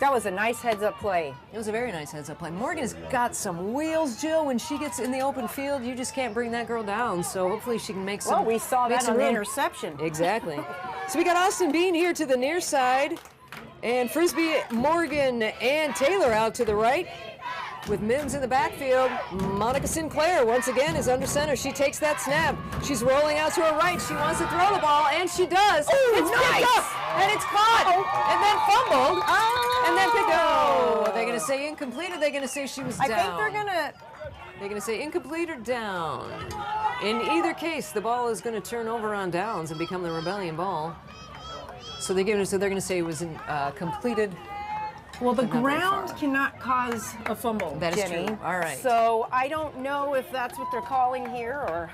That was a nice heads-up play. It was a very nice heads-up play. Morgan's got some wheels, Jill. When she gets in the open field, you just can't bring that girl down. So hopefully she can make some. Well, we saw make that some on the room. interception. Exactly. So we got Austin Bean here to the near side, and Frisbee, Morgan, and Taylor out to the right. With Mims in the backfield, Monica Sinclair once again is under center. She takes that snap. She's rolling out to her right. She wants to throw the ball, and she does. It's picked up, and it's caught, and then fumbled, and then picked up. Are they going to say incomplete, or are they going to say she was down? I think They're going to say incomplete or down. In either case, the ball is going to turn over on downs and become the Rebellion ball. So they're going to say it was completed. Well, the Not very ground far. cannot cause a fumble, That is Jenny. true. All right. So I don't know if that's what they're calling here or...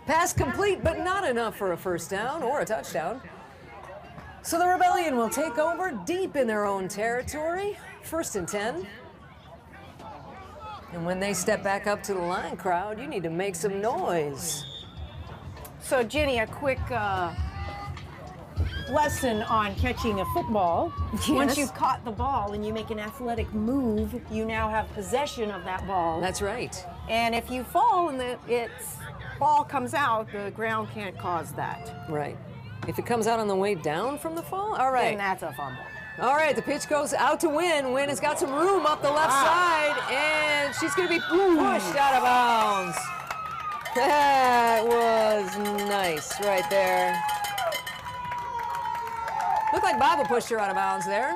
Pass complete, but not enough for a first down or a touchdown. So the Rebellion will take over deep in their own territory. 1st and 10. And when they step back up to the line, crowd, you need to make some noise. So, Jenny, a quick lesson on catching a football. Yes. Once you've caught the ball and you make an athletic move, you now have possession of that ball. That's right. And if you fall and the ball comes out, the ground can't cause that. Right. If it comes out on the way down from the fall, all right. Then that's a fumble. All right, the pitch goes out to Wynn. Wynn has got some room up the left side, and she's going to be pushed out of bounds. That was nice right there. Looked like Baba pushed her out of bounds there.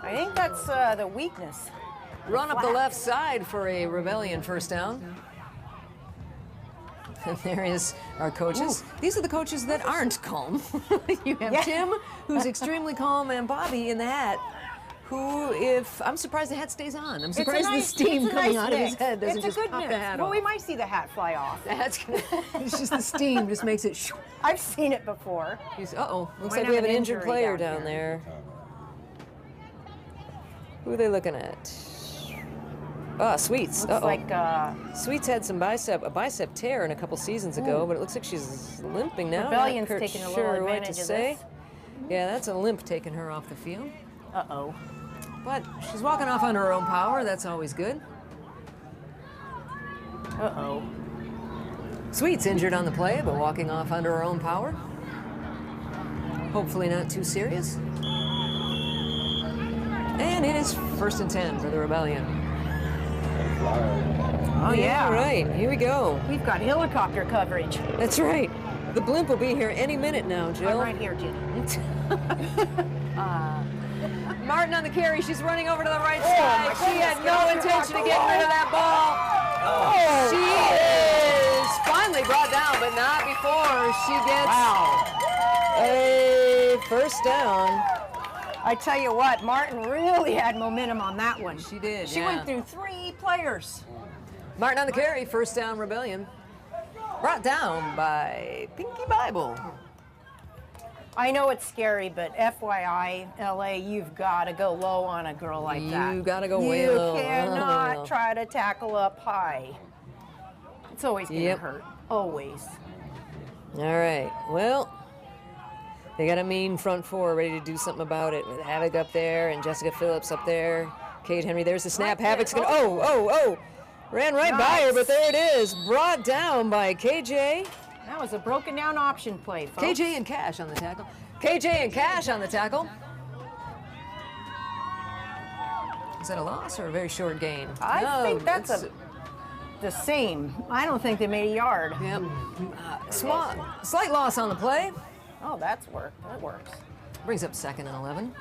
I think that's the weakness. Run up the left side for a Rebellion first down. And there is our coaches. Ooh. These are the coaches that aren't calm. You have Tim, who's extremely calm, and Bobby in the hat, who, I'm surprised the hat stays on. I'm surprised the steam coming out of his head doesn't just pop the hat Well, off. we might see the hat fly off. It's just the steam just makes it shoo. I've seen it before. Uh-oh, looks Might like we have have an an injured injury player down down there. Who are they looking at? Sweets. Looks like Sweets had a bicep tear in a couple seasons ago, but it looks like she's limping now. Rebellion's Not taking a little sure what to advantage of say. this. Yeah, that's a limp taking her off the field. Uh-oh. But she's walking off under her own power. That's always good. Uh-oh. Sweet's injured on the play, but walking off under her own power. Hopefully not too serious. And it is 1st and 10 for the Rebellion. Oh, yeah. All right, here we go. We've got helicopter coverage. That's right. The blimp will be here any minute now, Jill. I'm right here, Jenny. Martin on the carry. She's running over to the right side. She had no intention of getting rid of that ball. She is finally brought down, but not before she gets a first down. I tell you what, Martin really had momentum on that one. She did, She went through 3 players. Martin on the carry, first down Rebellion. Brought down by Pinky Bible. I know it's scary, but FYI, LA, you've got to go low on a girl like that. You got to go way low. You cannot try to tackle up high. It's always going to hurt. Always. All right, well, they got a mean front four ready to do something about it with Havoc up there and Jessica Phillips up there. Kate Henry, there's the snap. Havoc's going to, ran right by her, but there it is. Brought down by KJ. That was a broken down option play, folks. KJ and Cash on the tackle. KJ and Cash on the tackle. Is that a loss or a very short gain? I think that's the same. I don't think they made a yard. Yep. Slight loss on the play. Oh, that's worked. That works. Brings up 2nd and 11.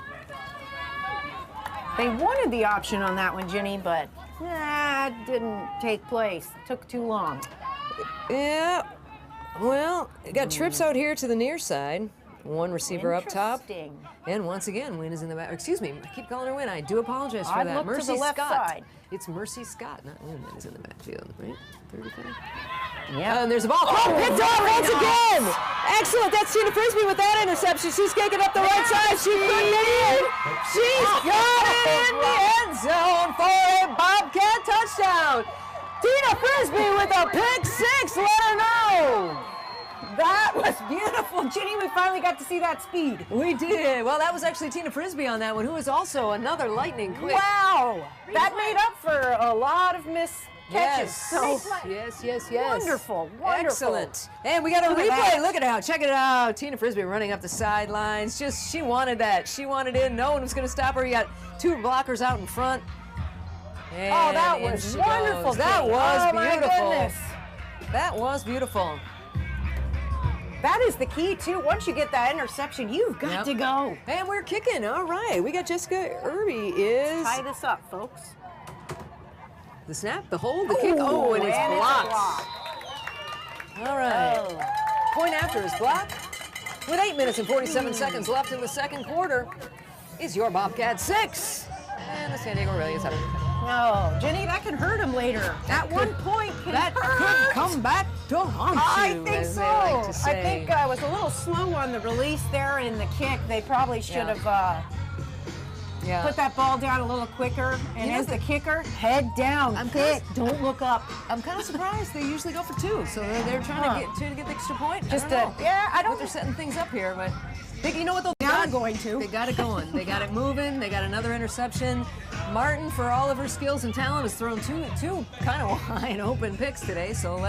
They wanted the option on that one, Jenny, but it didn't take place. It took too long. Yeah. Well, got trips out here to the near side. One receiver up top. Interesting. And once again, Wynn is in the back. Excuse me, I keep calling her Wynn. I do apologize for I'd that. look to Mercy the left Scott. side. It's Mercy Scott, not Wynn, that is in the backfield, right? 35. Yeah. And there's a ball. Picked off once again. Excellent. That's Tina Frisbee with that interception. She's kicking up the right side. She couldn't get in. She's got it in the end zone for a Bobcat touchdown. Tina Frisbee with a pick 6. Let her know. That was beautiful. Jenny, we finally got to see that speed. We did. Well, that was actually Tina Frisbee on that one, who is also another lightning quick. Wow. That made up for a lot of missed catches. Yes. So Yes. wonderful, wonderful. Excellent. And we got a replay. Look at it out. Check it out. Tina Frisbee running up the sidelines. Just, she wanted that. She wanted in. No one was going to stop her. You got 2 blockers out in front. And that was wonderful. Goes. That was beautiful. My goodness. That was beautiful. That is the key, too. Once you get that interception, you've got to go. And we're kicking. All right. We got Jessica Irby is... Tie this up, folks. The snap, the hold, the kick. Oh, and it's blocked. All right. Point after is blocked. With 8 minutes and 47 seconds left in the second quarter, is your Bobcat 6. And the San Diego Rebellion 7. No, Jenny, that can hurt him later. At one point, that could come back to haunt you, I think as so. they like to say. I think I was a little slow on the release there in the kick. They probably should have put that ball down a little quicker. And as the kicker, head down, kick, don't look up. I'm kind of surprised. They usually go for 2, so they're trying to get the extra point. Just I don't know what they're setting things up here, but you know what they'll They're going to. They got it going. They got it moving. They got another interception. Martin, for all of her skills and talent, has thrown two kind of wide open picks today. So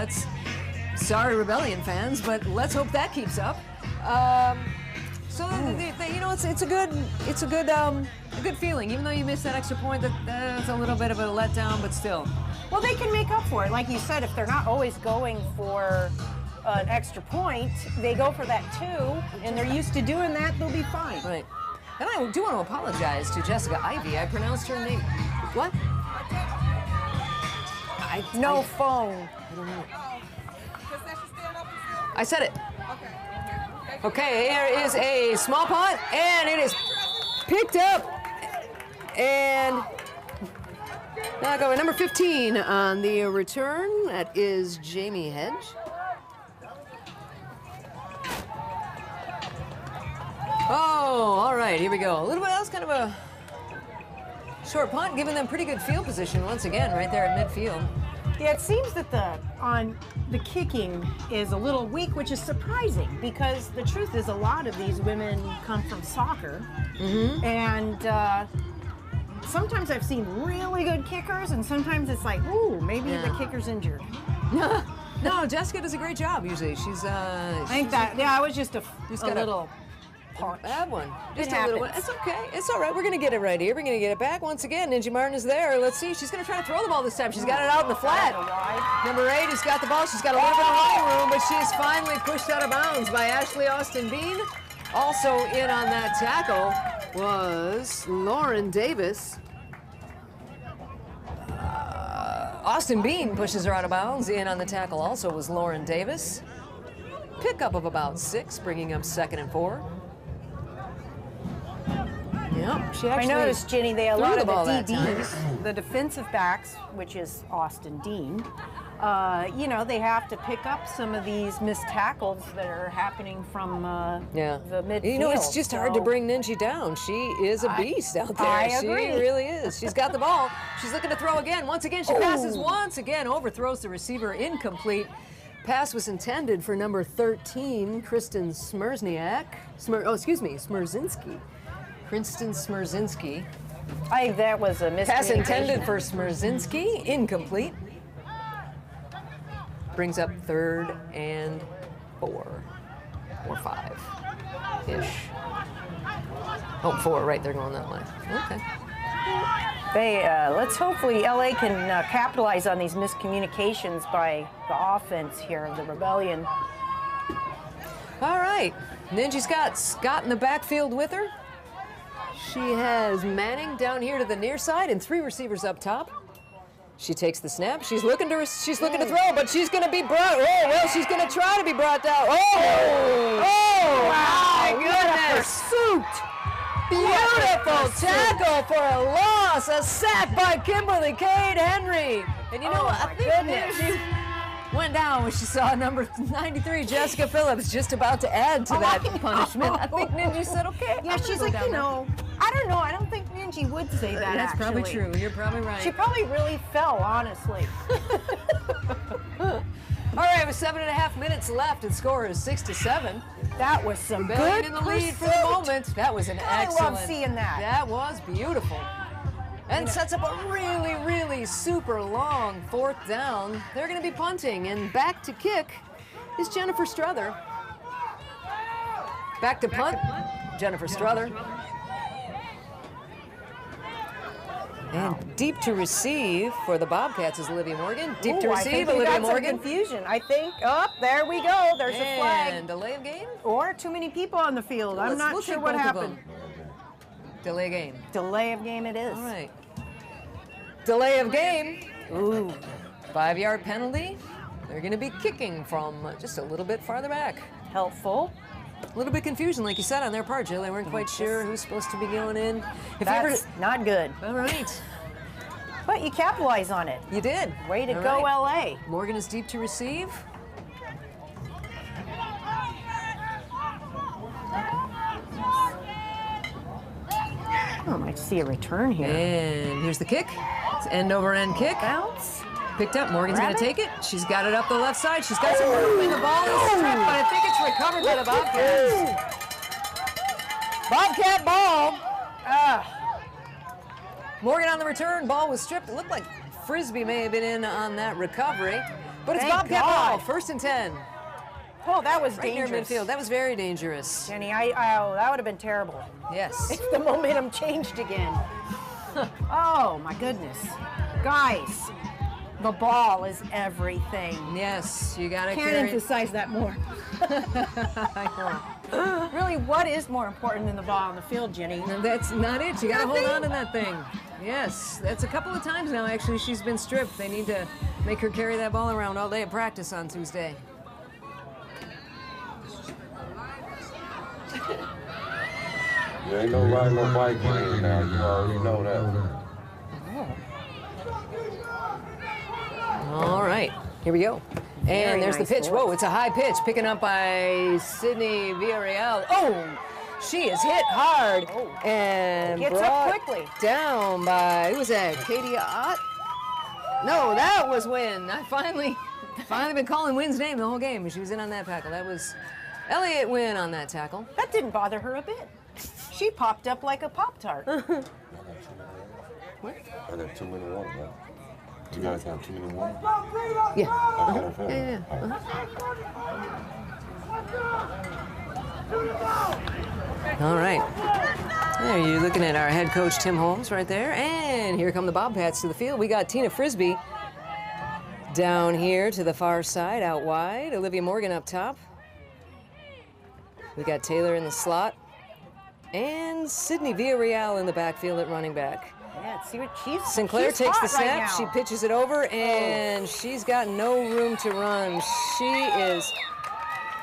sorry Rebellion fans, but let's hope that keeps up. It's a good feeling. Even though you missed that extra point, that's a little bit of a letdown, but still. Well, they can make up for it. Like you said, if they're not always going for an extra point, they go for that 2, and they're used to doing that, they'll be fine. Right. And I do want to apologize to Jessica Ivy. I pronounced her name. What? No phone. I don't know. I said it. Okay, here is a small punt, and it is picked up. And now go number 15 on the return. That is Jamie Hedge. Oh, all right, here we go. A little bit, that was kind of a short punt, giving them pretty good field position once again, right there at midfield. Yeah, it seems that the kicking is a little weak, which is surprising because the truth is a lot of these women come from soccer, and sometimes I've seen really good kickers, and sometimes it's like, ooh, maybe the kicker's injured. No, Jessica does a great job usually. I think it was just a little bad one. Just a little one. It's okay. It's all right. We're going to get it right here. We're going to get it back once again. Ninja Martin is there. Let's see. She's going to try to throw the ball this time. She's got it out in the flat. Number 8 has got the ball. She's got a little bit of running room, but she's finally pushed out of bounds by Ashley Austin Bean. Also in on that tackle was Lauren Davis. Austin Bean pushes her out of bounds. In on the tackle also was Lauren Davis. Pickup of about 6, bringing up 2nd and 4. Yep, she actually I noticed, Ginny, they a threw lot the of the ball that time. DBs, the defensive backs, which is Austin Dean. You know, they have to pick up some of these missed tackles that are happening from the midfield. You know, it's just hard to So- bring Ninji down. She is a beast out there. I She agree. really is. She's got the ball. She's looking to throw again. Once again, she passes once again, overthrows the receiver, incomplete. Pass was intended for number 13, Kristen Smerzniak. Smerzinski. Kristen Smerzinski. I think that was a miscommunication. Pass intended for Smerzinski, incomplete. Brings up 3rd and 4 or 5-ish. Oh, 4, right, they're going that way. Okay. Let's hopefully LA can capitalize on these miscommunications by the offense here of the Rebellion. All right, Ninji's got Scott in the backfield with her. She has Manning down here to the near side and 3 receivers up top. She takes the snap. She's looking to throw, but she's going to be brought. Oh well, she's going to try to be brought down. Oh! Wow! My goodness! Pursuit! Beautiful tackle for a loss. A sack by Kimberly Cade Henry. And you know what? I think Ninji went down when she saw number 93, Jessica Phillips, just about to add to that punishment. I think Ninji said, okay. Yeah, she's like, you know, I don't know. I don't think Ninji would say that. That's probably actually. true. You're probably right. She probably really fell, honestly. All right, with 7.5 minutes left, and score is 6-7. That was some Rebellion good in the lead for the pursuit. moment. That was an I excellent. love seeing that. That was beautiful. And sets up a really, really super long 4th down. They're going to be punting, and back to kick is Jennifer Struther. Back to punt, Jennifer Struther. And deep to receive for the Bobcats is Olivia Morgan. Deep to Ooh, I receive, think we Olivia got some Morgan. confusion. I think, oh, there we go. There's a flag. And delay of game? Or too many people on the field. I'm not We'll sure take what both of happened. them. Delay of game. Delay of game it is. All right. Delay of game. Ooh. 5-yard penalty. They're going to be kicking from just a little bit farther back. Helpful. A little bit confusion, like you said, on their part, Jill. They weren't quite sure who's supposed to be going in. That's not good. All right. But you capitalize on it. You did. Way to All go, right. LA. Morgan is deep to receive. Oh, I might see a return here. And here's the kick. It's end over end kick. Bounce. Picked up. Morgan's going Grab to it. take it. She's got it up the left side. She's got some room, and the ball is stripped, but I think it's recovered by the Bobcats. Bobcat ball. Morgan on the return. Ball was stripped. It looked like Frisbee may have been in on that recovery, but it's Thank Bobcat God. ball. 1st and 10. Oh, that was Right near dangerous. midfield. That was very dangerous. Jenny, that would have been terrible. Yes. If the momentum changed again. Oh, my goodness. Guys, the ball is everything. Yes, you got to Can't carry. emphasize that more. Really, what is more important than the ball on the field, Jenny? No, that's not it. You got to hold on to that thing. Yes, that's a couple of times now. Actually, she's been stripped. They need to make her carry that ball around all day at practice on Tuesday. There ain't no ride, no bike in now. You already know that. All right, here we go. And Very there's nice the pitch. voice. Whoa, it's a high pitch. Picking up by Sydney Villarreal. Oh, she is hit hard and Gets up brought quickly. down by, who was that, Katie Ott? No, that was Wynn. I finally been calling Wynn's name the whole game, and she was in on that tackle. That was Elliott Wynn on that tackle. That didn't bother her a bit. She popped up like a Pop-Tart. I got 2 minute water, man. You guys have 2 minute water? Yeah. Okay. All right. There you're looking at our head coach, Tim Holmes, right there. And here come the Bobcats to the field. We got Tina Frisbee down here to the far side, out wide. Olivia Morgan up top. We got Taylor in the slot. And Sydney Villarreal in the backfield at running back. Yeah, see what she's Sinclair she's takes the hot right snap, now. she pitches it over, and she's got no room to run. She is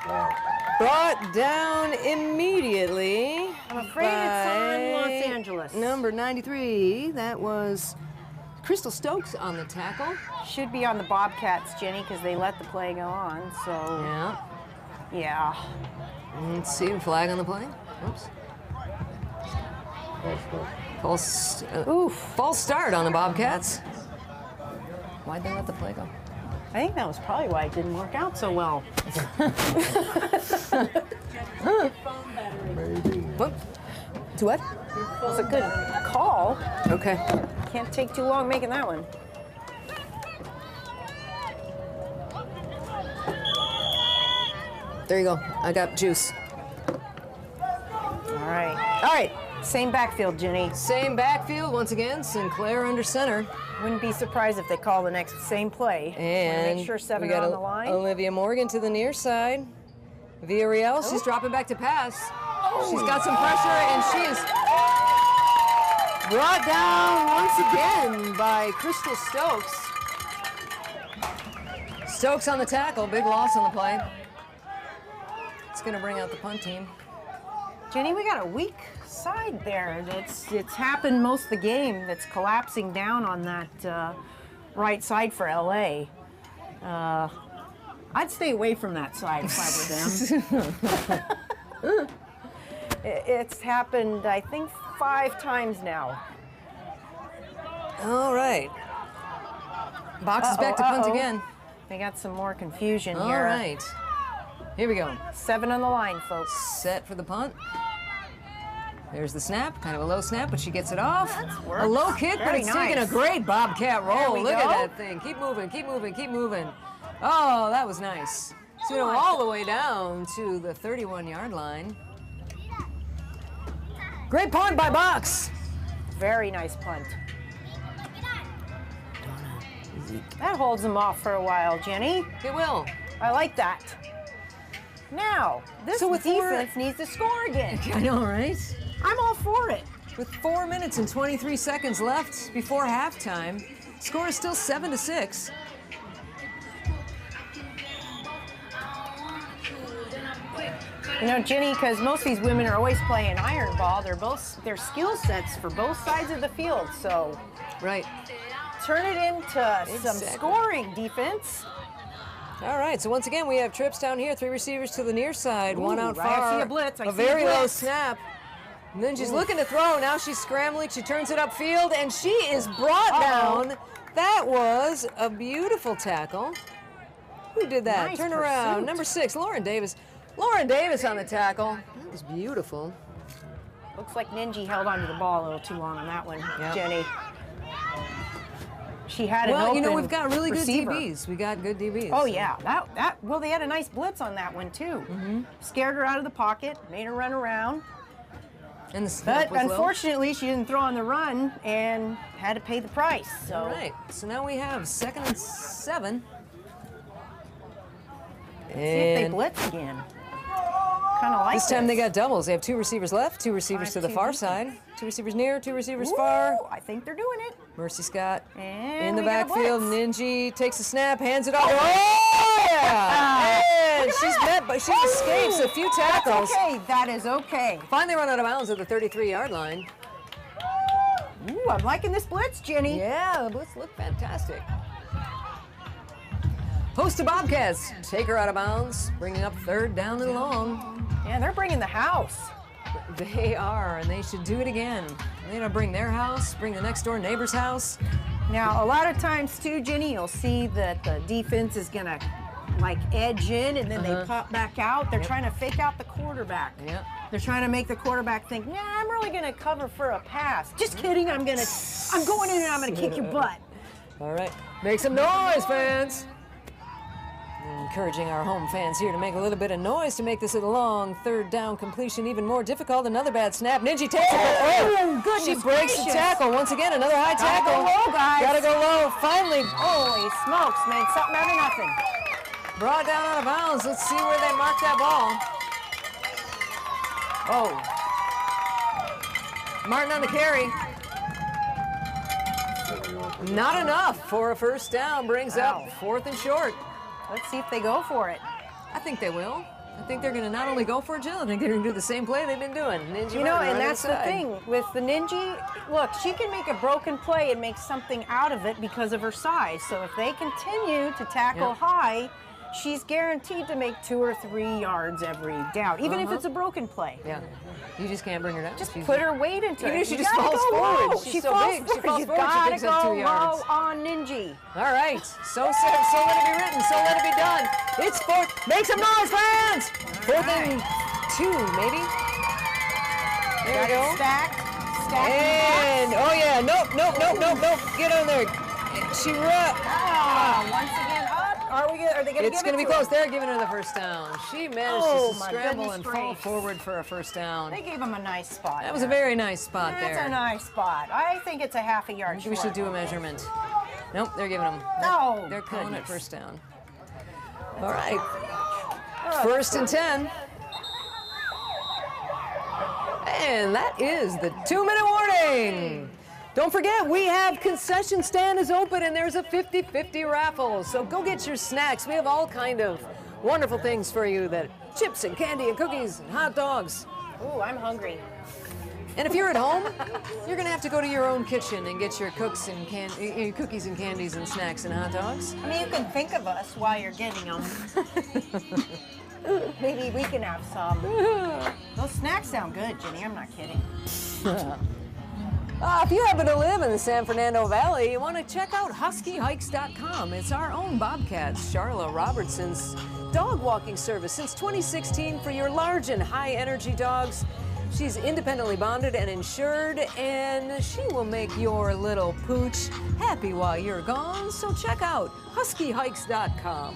brought down immediately. I'm afraid it's on Los by Angeles. Number 93, that was Crystal Stokes on the tackle. Should be on the Bobcats, Jenny, because they let the play go on. So Yeah. yeah. Let's see, flag on the play. Oops. False start on the Bobcats. Why'd they let the play go? I think that was probably why it didn't work out so well. Maybe. Whoop. To what? It was a good call. Okay. Can't take too long making that one. There you go. I got juice. All right. All right. Same backfield, Jenny. Same backfield once again. Sinclair under center. Wouldn't be surprised if they call the next same play. Wanna And make sure seven we are got on the line. Olivia Morgan to the near side. Villarreal, she's dropping back to pass. She's got some pressure, and she is brought down once again by Crystal Stokes. Stokes on the tackle, big loss on the play. It's going to bring out the punt team. Jenny, we got a weak side there. It's happened most of the game. That's collapsing down on that right side for LA. I'd stay away from that side if I were them. It's happened, I think, 5 times now. All right. Box is back to punt again. They got some more confusion All here. right. Here we go. 7 on the line, folks. Set for the punt. There's the snap, kind of a low snap, but she gets it off. works. A low kick, but Very it's taking a nice. great Bobcat roll. we Look at go. that thing. Keep moving, keep moving, keep moving. Oh, that was nice. It's going to go all the way down to the 31-yard line. Great punt by Box. Very nice punt. That holds them off for a while, Jenny. It will. I like that. Now, this So with defense needs to score again. I know, right? I'm all for it. With 4 minutes and 23 seconds left before halftime, score is still 7-6. You know, Jenny, because most of these women are always playing iron ball. They're skill sets for both sides of the field. So Right. turn it into some Exactly. scoring defense. All right, so once again, we have trips down here, 3 receivers to the near side, one Ooh, out I far. see a blitz, I see a very low blitz. snap. And then she's looking to throw. Now she's scrambling. She turns it upfield, and she is brought down. That was a beautiful tackle. Who did that? Nice Turn around. pursuit. Number 6, Lauren Davis. Lauren Davis on the tackle. That was beautiful. Looks like Ninji held onto the ball a little too long on that one, Yep. Jenny. She had an Well, open you know, we've got really receiver. good DBs. We got good DBs. Oh yeah, well they had a nice blitz on that one too. Scared her out of the pocket, made her run around. And the snap But was low. unfortunately, she didn't throw on the run and had to pay the price. So All right, so now we have 2nd and 7. see if they And blitz again. Kind of like this time they got doubles. They have 2 receivers left, 2 receivers to the 5-2 far defense. side, 2 receivers near, 2 receivers Ooh, far. I think they're doing it. Mercy Scott And in the we got a backfield. blitz. Ninji takes a snap, hands it off. Oh yeah! And Look at she's that. met, but she escapes a few tackles. That's okay. That is okay. Finally run out of bounds at the 33-yard line. Ooh, I'm liking this blitz, Jenny. Yeah, the blitz looked fantastic. Host to Bobcats. Take her out of bounds, bringing up 3rd down and long. Yeah, they're bringing the house. They are, and they should do it again. They're gonna bring their house, bring the next door neighbor's house. Now, a lot of times too, Jenny, you'll see that the defense is gonna like edge in and then they pop back out. They're trying to fake out the quarterback. Yep. They're trying to make the quarterback think, nah, I'm really gonna cover for a pass. Just kidding, I'm going in and I'm gonna kick your butt. All right, make some noise, fans. Encouraging our home fans here to make a little bit of noise to make this a long 3rd down completion even more difficult. Another bad snap. Ninji takes it. Oh, goodness she breaks the gracious. tackle. Once again, another high tackle. Gotta go low, guys. Gotta go low. Finally Holy smokes, man, something out of nothing. brought down out of bounds. Let's see where they mark that ball. Oh, Martin on the carry. Not enough for a first down. Brings up 4th and short. Let's see if they go for it. I think they will. I think they're going to not only go for it, Jill, I think they're going to do the same play they've been doing. Ninja You know, Martin and right that's the inside. thing with the Ninja. Look, she can make a broken play and make something out of it because of her size. So if they continue to tackle high, she's guaranteed to make 2 or 3 yards every down, even if it's a broken play. Yeah. You just can't bring her down. Just put her weight into Even it. if she You just gotta falls go forward. low. She's She so falls big. She forward. falls You forward. She gotta picks up go 2 yards. low on Ninja. All right. So said, so let it be written, so let it be done. It's 4th. Make some noise, fans! 4th and 2, maybe? There we go. Stacked. And, oh yeah, nope. Get on there. She Once again up. Are they going to It's going to be close. They're giving her the first down. She managed to my scramble goodness and fall gracious. forward for a first down. They gave him a nice spot. That was a very nice spot That's there. a nice spot. I think it's a half a yard Maybe we should do a measurement. Nope, they're giving them. Oh, They're calling it goodness. first down. All right. 1st and 10. And that is the 2-minute warning. Don't forget, we have concession stand is open and there's a 50-50 raffle. So go get your snacks. We have all kind of wonderful things for you, that chips and candy and cookies and hot dogs. Ooh, I'm hungry. And if you're at home, you're gonna have to go to your own kitchen and get your cookies and candies and snacks and hot dogs. I mean, you can think of us while you're getting them. Maybe we can have some. Those snacks sound good, Jenny. I'm not kidding. If you happen to live in the San Fernando Valley, you want to check out huskyhikes.com. It's our own Bobcats, Charla Robertson's dog walking service since 2016 for your large and high energy dogs. She's independently bonded and insured, and she will make your little pooch happy while you're gone. So check out huskyhikes.com.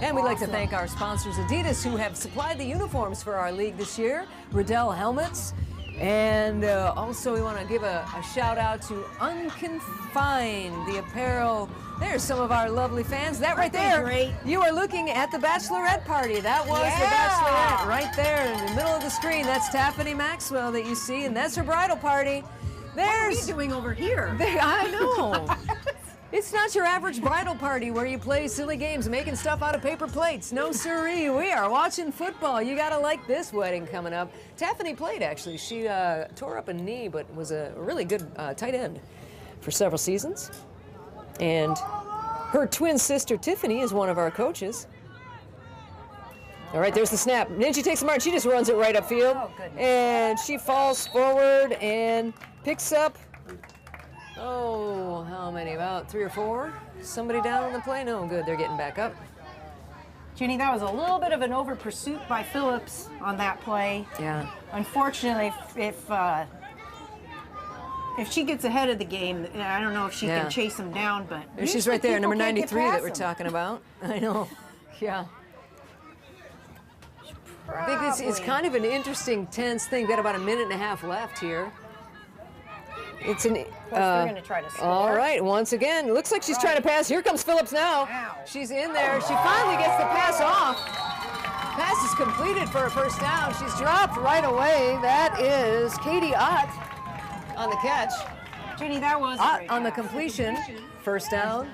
And we'd like to thank our sponsors, Adidas, who have supplied the uniforms for our league this year, Riddell helmets. And also we want to give a shout out to Unconfined, the apparel. There's some of our lovely fans. That right there, great? you are looking at the bachelorette party. That was the bachelorette right there in the middle of the screen. That's Taffany Maxwell that you see, and that's her bridal party. What are we There's, doing over here? I know. It's not your average bridal party where you play silly games making stuff out of paper plates. No siree, we are watching football. You gotta like this wedding coming up. Taffany played, actually. She tore up a knee, but was a really good tight end for several seasons. And her twin sister, Tiffany, is one of our coaches. All right, there's the snap. Ninja takes the mark. She just runs it right upfield. Oh, goodness. And she falls forward and picks up, oh, how many? About 3 or 4? Somebody down on the play? No, good. They're getting back up. Jenny, that was a little bit of an over pursuit by Phillips on that play. Yeah. Unfortunately, if she gets ahead of the game, I don't know if she Yeah. can chase him down, but She's usually right there, people number can't get 93 that past we're him. talking about. I know. Yeah. I think it's Probably. kind of an interesting, tense thing. Got about a minute and a half left here. It's an. they're gonna try to score. All right, once again, it looks like she's trying to pass. Here comes Phillips now. Wow. She's in there. She finally gets the pass off. Pass is completed for a first down. She's dropped right away. That is Katie Ott on the catch. Jenny, that was a Ott great on the pass. completion. First down.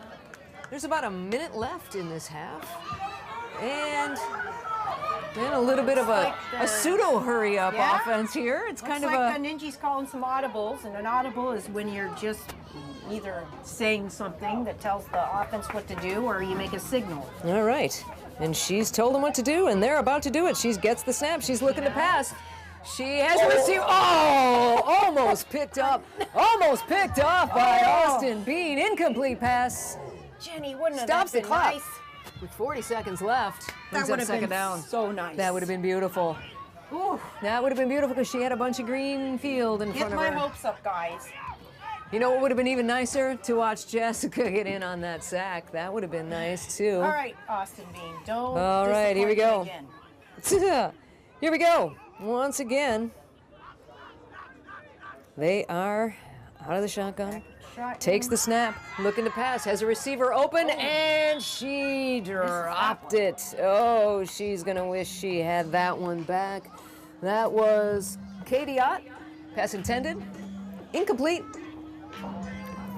There's about a minute left in this half. And then a little bit of a pseudo hurry up Yeah. offense here. It's Looks kind of like a. Ninja's calling some audibles, and an audible is when you're just either saying something that tells the offense what to do, or you make a signal. All right. And she's told them what to do, and they're about to do it. She gets the snap. She's looking to pass. She has a receiver. Oh, almost picked up. Almost picked off by Austin Bean. Incomplete pass. Jenny, wouldn't have Stops that the been clock. nice? With 40 seconds left. That Brings would up have second been down. so nice. That would have been beautiful. Ooh, That would have been beautiful because she had a bunch of green field in get front of my her. hopes up, guys. You know what would have been even nicer? To watch Jessica get in on that sack. That would have been nice too. All right, Austin Bean, don't. All right, here we go. disappoint me again. Here we go. Once again, they are out of the shotgun. Shotgun. Takes the snap, looking to pass, has a receiver open, and she dropped it. Oh, she's gonna wish she had that one back. That was Katie Ott Pass intended. Incomplete.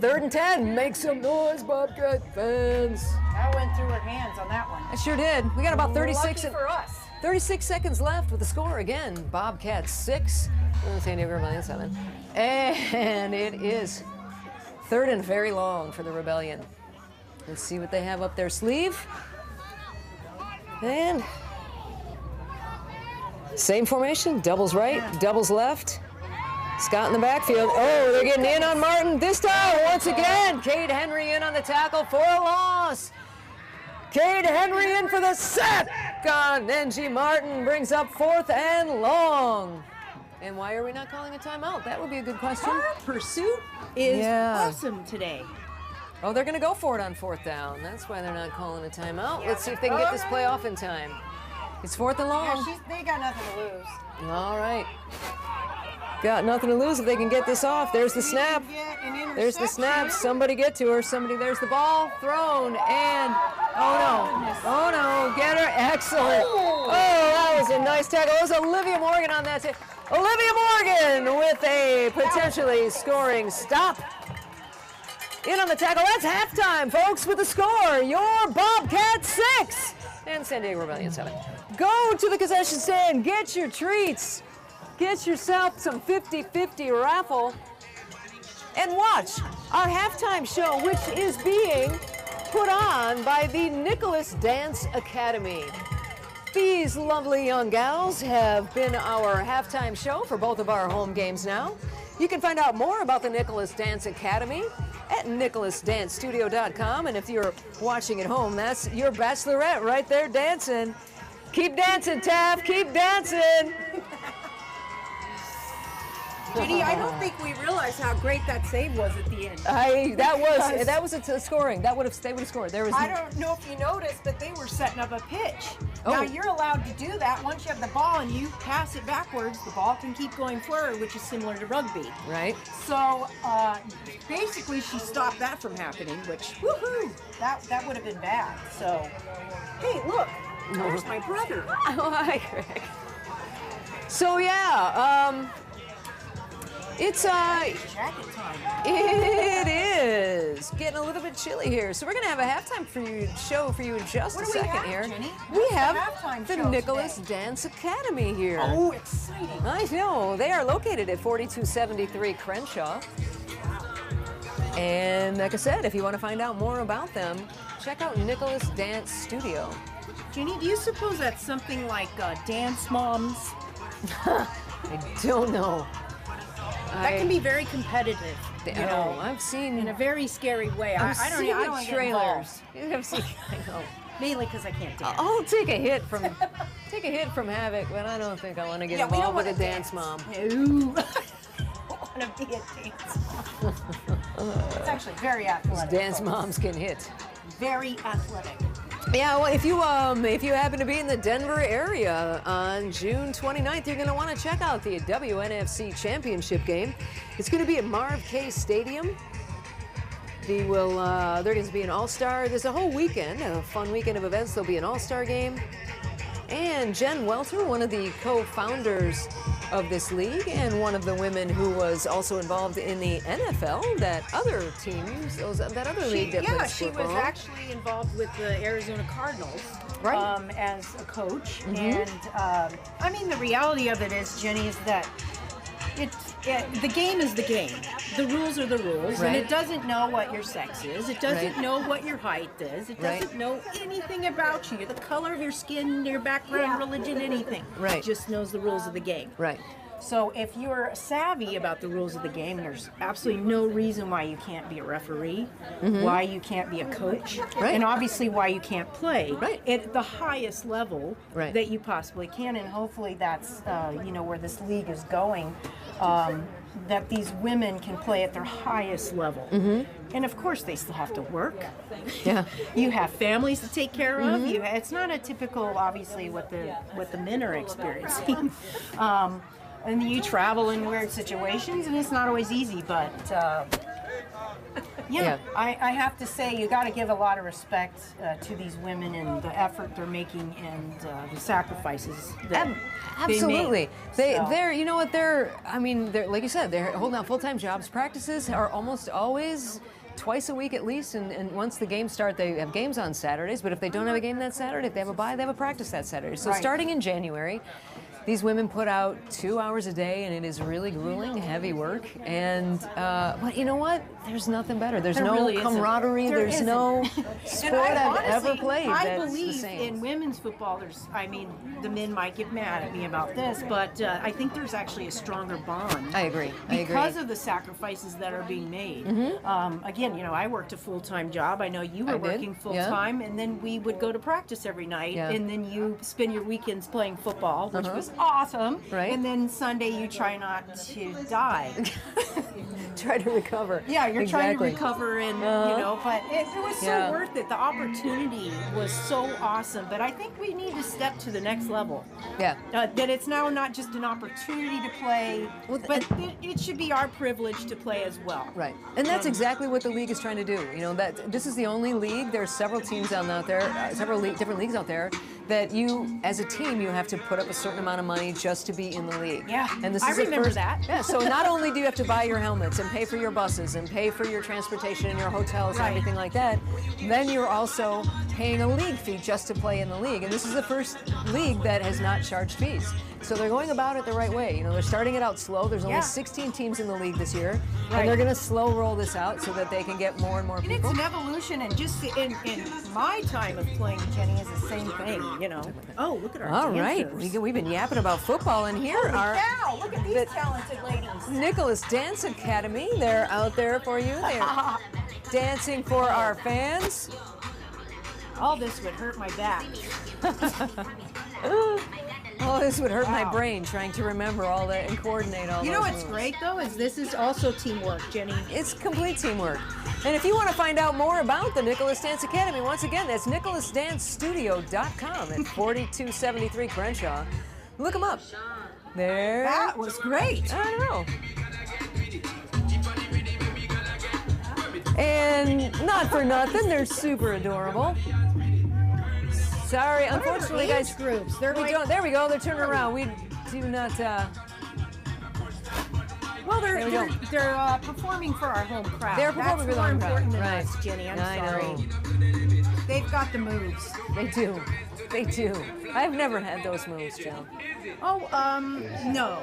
3rd and 10. Make some noise, Bobcat fans. That went through her hands on that one. I sure did. We got about 36 Lucky for us. 36 seconds left with the score again. Bobcats 6, San Diego Rebellion 7. And it is 3rd and very long for the Rebellion. Let's see what they have up their sleeve. And same formation, doubles right, doubles left. Scott in the backfield. Oh, they're getting in on Martin. This time, once again, Cade Henry in on the tackle for a loss. Cade Henry in for the sack on NG Martin. Brings up 4th and long. And why are we not calling a timeout? That would be a good question. Our pursuit is awesome today. Oh, they're going to go for it on 4th down. That's why they're not calling a timeout. Let's see if they can get this play off in time. It's 4th and long. Yeah, they got nothing to lose. All right. Got nothing to lose if they can get this off. There's the snap. There's the snap. Somebody get to her. Somebody. There's the ball thrown. And oh no, get her. Excellent. Oh, that was a nice tackle. It was Olivia Morgan on that. Olivia Morgan with a potentially scoring stop. In on the tackle. That's halftime, folks, with the score. Your Bobcats 6 and San Diego Rebellion 7. Go to the concession stand. Get your treats. Get yourself some 50-50 raffle and watch our halftime show, which is being put on by the Nicholas Dance Academy. These lovely young gals have been our halftime show for both of our home games now. You can find out more about the Nicholas Dance Academy at nicholasdancestudio.com. And if you're watching at home, that's your bachelorette right there dancing. Keep dancing, Taff, keep dancing. Jenny, I don't think we realized how great that save was at the end. That was a scoring. They would have scored. I don't know if you noticed, but they were setting up a pitch. Oh. Now you're allowed to do that once you have the ball and you pass it backwards. The ball can keep going forward, which is similar to rugby. Right. So basically, she stopped that from happening, which woohoo! That would have been bad. So hey, look, there's my brother. Oh, hi, Greg. So yeah. It's jacket time. It is getting a little bit chilly here, so we're gonna have a halftime show for you in just a second here. Jenny? We What's have halftime the show Nicholas today? Dance Academy here. Oh, exciting! I know they are located at 4273 Crenshaw. And like I said, if you want to find out more about them, check out Nicholas Dance Studio. Jenny, do you suppose that's something like Dance Moms? I don't know. That can be very competitive. You know, I've seen in a very scary way. I don't seen know. the trailers. I've seen, I know. Mainly because I can't dance. I'll take a hit from Havoc, but I don't think I want to get we don't involved with a wanna dance mom. No. I don't want to be a dance mom. It's actually very athletic. Dance moms can hit. Very athletic. Yeah, well, if you happen to be in the Denver area on June 29th, you're going to want to check out the WNFC Championship game. It's going to be at Marv K Stadium. There going to be an all-star. There's a whole weekend, a fun weekend of events. There'll be an all-star game. And Jen Welter, one of the co-founders of this league and one of the women who was also involved in the NFL, that other league that plays she football. was actually involved with the Arizona Cardinals, Right. as a coach. And I mean, the reality of it is, Jenny, is that the game is the game. The rules are the rules, Right. and it doesn't know what your sex is. It doesn't Right. know what your height is. It doesn't know anything about you, the color of your skin, your background, religion, anything. Right. It just knows the rules of the game. Right. So if you're savvy about the rules of the game, there's absolutely no reason why you can't be a referee, why you can't be a coach, Right. and obviously why you can't play Right. at the highest level Right. that you possibly can. And hopefully that's where this league is going, that these women can play at their highest level. And of course they still have to work. Yeah. You have families to take care of. It's not a typical, obviously, what the men are experiencing. And you travel in weird situations, and it's not always easy, but Yeah, I have to say, you got to give a lot of respect to these women and the effort they're making and the sacrifices that Absolutely. they make. They're, you know what, I mean, they're, like you said, they're holding out full-time jobs. Practices are almost always twice a week at least, and once the games start, they have games on Saturdays, but if they don't have a game that Saturday, if they have a bye, they have a practice that Saturday. So starting in January, these women put out 2 hours a day, and it is really grueling, heavy work. And but you know what? There's nothing better. There's no really camaraderie. There's no sport I've ever played I that's believe the same. in women's football. I mean, the men might get mad at me about this, but I think there's actually a stronger bond. I agree. Because of the sacrifices that are being made. Again, you know, I worked a full-time job. I know you were working full-time, and then we would go to practice every night, and then you spend your weekends playing football, which was awesome. Right. And then Sunday you try not to die. Try to recover. Yeah, you're trying to recover, and you know, but it was so worth it. The opportunity was so awesome. But I think we need to step to the next level. Yeah. That it's now not just an opportunity to play, but it should be our privilege to play as well. Right, and that's exactly what the league is trying to do. You know, that this is the only league. There's several teams out there, several different leagues out there, that you, as a team, you have to put up a certain amount of money just to be in the league. Yeah, and this I is remember that. Yeah, so not only do you have to buy your helmets and pay for your buses and pay for your transportation and your hotels and everything like that, then you're also paying a league fee just to play in the league. And this is the first league that has not charged fees. So they're going about it the right way. You know, they're starting it out slow. There's only 16 teams in the league this year, and they're going to slow roll this out so that they can get more and more people. And it's an evolution, and just in my time of playing, Jenny, is the same thing. You know. Oh, look at our All dancers. right, we've been yapping about football, and here Holy are cow, look at these talented ladies. Nicholas Dance Academy. They're out there for you. They're dancing for our fans. All this would hurt my back. Oh, this would hurt my brain trying to remember all that and coordinate all You those know what's moves. great, though, is this is also teamwork, Jenny. It's complete teamwork. And if you want to find out more about the Nicholas Dance Academy, once again, that's nicholasdancestudio.com at 4273 Crenshaw. Look them up. There. That was great. I know. And not for nothing, they're super adorable. Sorry, unfortunately, guys. Groups. They're We like, don't. There we go. They're turning around. We do not. well, There we go. they're performing for our home crowd. They're performing for the home That's crowd. more important than Right. us, Jenny. I'm I sorry. know. They've got the moves. They do. They do. I've never had those moves, Jill. Oh, no.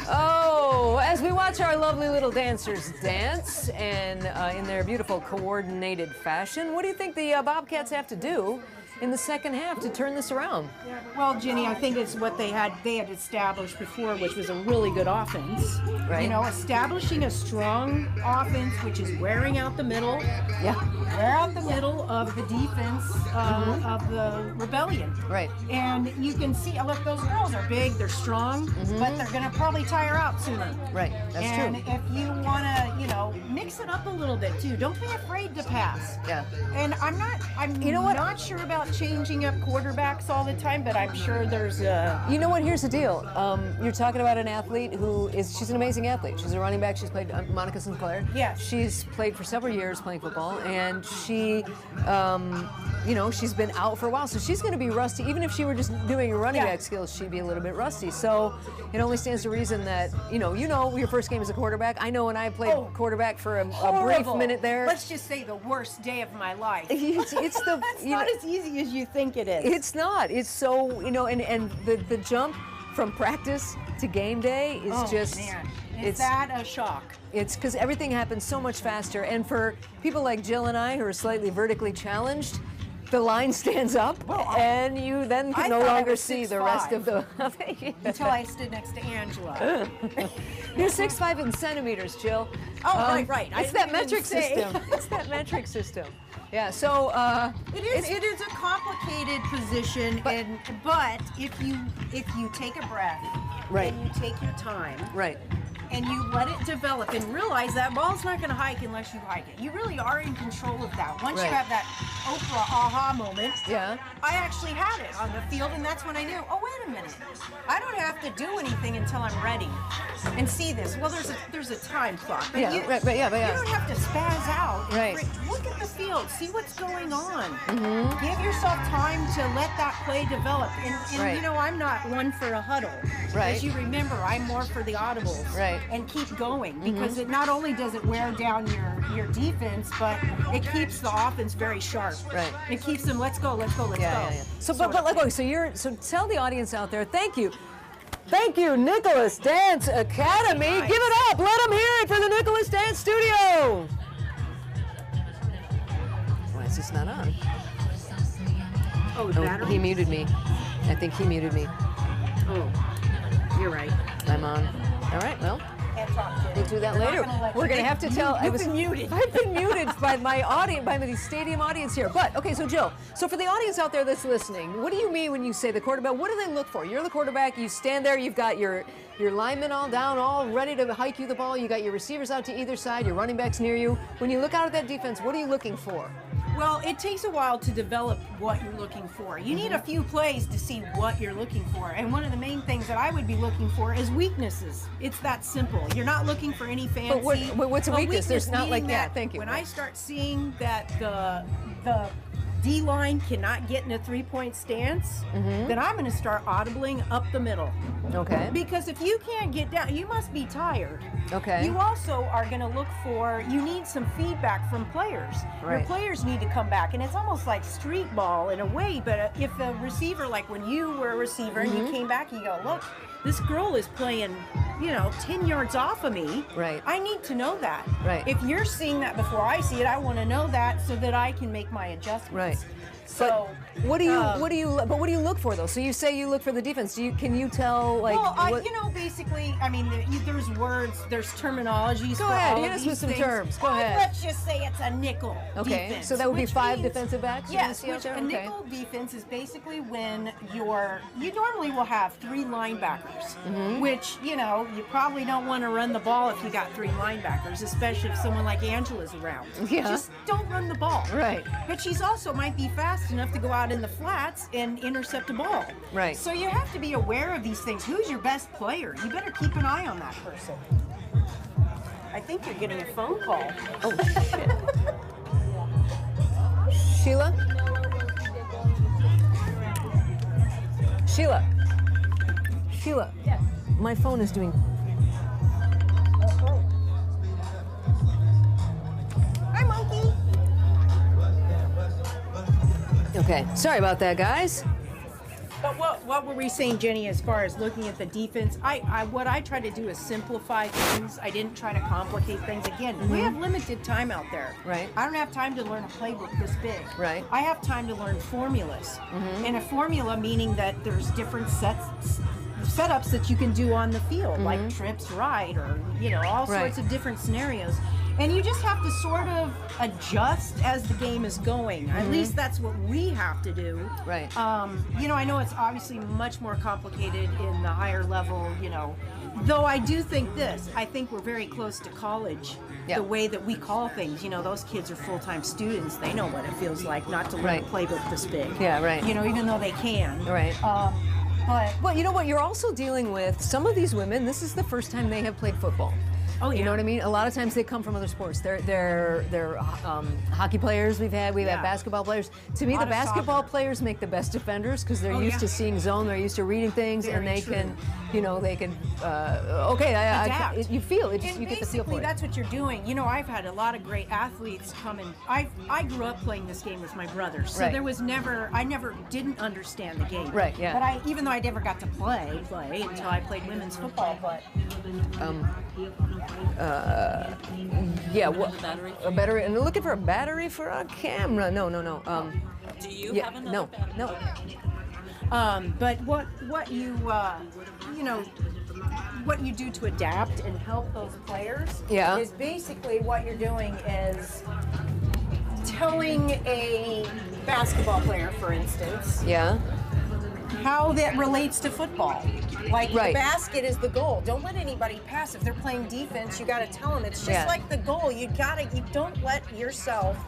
Oh, as we watch our lovely little dancers dance and in their beautiful coordinated fashion, what do you think the Bobcats have to do in the second half to turn this around? Well, Jenny, I think it's what they had established before, which was a really good offense. Right. You know, establishing a strong offense, which is wearing out the middle. Yeah. Wear out the middle of the defense of the rebellion. Right. And you can see, look, those girls are big, they're strong, but they're going to probably tire out sooner. Right. That's and true. if you want to, you know, mix it up a little bit too. Don't be afraid to pass. Yeah. And I'm You know what? not sure about changing up quarterbacks all the time, but I'm sure there's a... You know what? Here's the deal. You're talking about an athlete she's an amazing athlete. She's a running back. She's played Monica Sinclair. Yeah. She's played for several years playing football, and she, you know, she's been out for a while, so she's going to be rusty. Even if she were just doing her running back skills, she'd be a little bit rusty. So it only stands to reason that, you know your first game as a quarterback. I know when I played quarterback for a brief minute there. Let's just say the worst day of my life. It's the It's not as easy as you think it is. It's not. It's so, you know, and the jump from practice to game day is just... Man. Is that a shock? It's because everything happens so much faster. And for people like Jill and I who are slightly vertically challenged, the line stands up, and you then can no longer see the rest of the... Until I stood next to Angela. You're 6'5" in centimeters, Jill. Oh, right. It's that metric system. It's that metric system. Yeah, so... It is a complicated position, but if you take a breath, Right. and you take your time, Right. and you let it develop and realize that ball's not going to hike unless you hike it. You really are in control of that. Once you have that Oprah aha moment, I actually had it on the field, and that's when I knew, oh, wait a minute. I don't have to do anything until I'm ready. And see this. Well, there's a time clock. But you don't have to spaz out. Look at the field. See what's going on. Give yourself time to let that play develop. And you know, I'm not one for a huddle. As you remember, I'm more for the audibles. And keep going, because it not only does it wear down your defense, but it keeps the offense very sharp. It keeps them, let's go. So, so tell the audience out there, thank you. Thank you, Nicholas Dance Academy. Nice. Give it up. Let them hear it for the Nicholas Dance Studio. Why is this not on? Oh, battery? He muted me. I think he muted me. Oh, you're right. I'm on. All right, well. We'll do that later. We're going to have to tell. You've been muted. I've been muted by my audience, by the stadium audience here. But, okay, so Jill, so for the audience out there that's listening, what do you mean when you say the quarterback? What do they look for? You're the quarterback. You stand there. You've got your linemen all down, all ready to hike you the ball. You got your receivers out to either side, your running backs near you. When you look out at that defense, what are you looking for? Well, it takes a while to develop what you're looking for. You need a few plays to see what you're looking for. And one of the main things that I would be looking for is weaknesses. It's that simple. You're not looking for any fancy. But what's a weakness? There's not like that. Thank you. When I start seeing that the D-line cannot get in a three-point stance, then I'm going to start audibling up the middle. Okay. Because if you can't get down, you must be tired. Okay. You also are going to look for, you need some feedback from players. Your players need to come back, and it's almost like street ball in a way, but if the receiver, like when you were a receiver and you came back, you go, look, this girl is playing, 10 yards off of me. I need to know that. If you're seeing that before I see it, I want to know that so that I can make my adjustments. So what do you look for though? So you say you look for the defense. Can you tell like? Well, basically, I mean, there's words, there's terminologies. Go ahead, hit us with some terms. Go ahead. Let's just say it's a nickel defense. So that would be 5 defensive backs. Yes, a nickel defense is basically when you normally will have 3 linebackers, which you probably don't want to run the ball if you got 3 linebackers, especially if someone like Angela's around. Just don't run the ball. But she's also might be fast enough to go out in the flats and intercept a ball. So you have to be aware of these things. Who's your best player? You better keep an eye on that person. I think you're getting a phone call. Oh, shit. Sheila? Sheila? Yes. My phone is doing... Hi, monkey. Okay, sorry about that, guys. But what were we saying, Jenny, as far as looking at the defense? What I try to do is simplify things. I didn't try to complicate things. Again, we have limited time out there. I don't have time to learn a playbook this big. I have time to learn formulas. And a formula meaning that there's different setups that you can do on the field, like trips right, or all sorts of different scenarios. And you just have to sort of adjust as the game is going. At least that's what we have to do. I know it's obviously much more complicated in the higher level, though I do think this. I think we're very close to college. The way that we call things, those kids are full-time students. They know what it feels like not to learn a playbook this big. Even though they can. But well, you know what? You're also dealing with some of these women. This is the first time they have played football. Oh, yeah. You know what I mean? A lot of times they come from other sports. They're hockey players we've had basketball players. To me, the basketball players make the best defenders because they're used to seeing zone, they're used to reading things, and they can, adapt. You feel it, and you get the feel for it. That's what you're doing. I've had a lot of great athletes come in. I grew up playing this game with my brother, so there was I never didn't understand the game. But even though I never got to play until I played women's football, but. A battery. And they're looking for a battery for a camera. No. Do you have another battery? No. But what you what you do to adapt and help those players is basically what you're doing is telling a basketball player, for instance, how that relates to football. Like Right. the basket is the goal. Don't let anybody pass. If they're playing defense, you got to tell them it's just Yeah. like the goal. You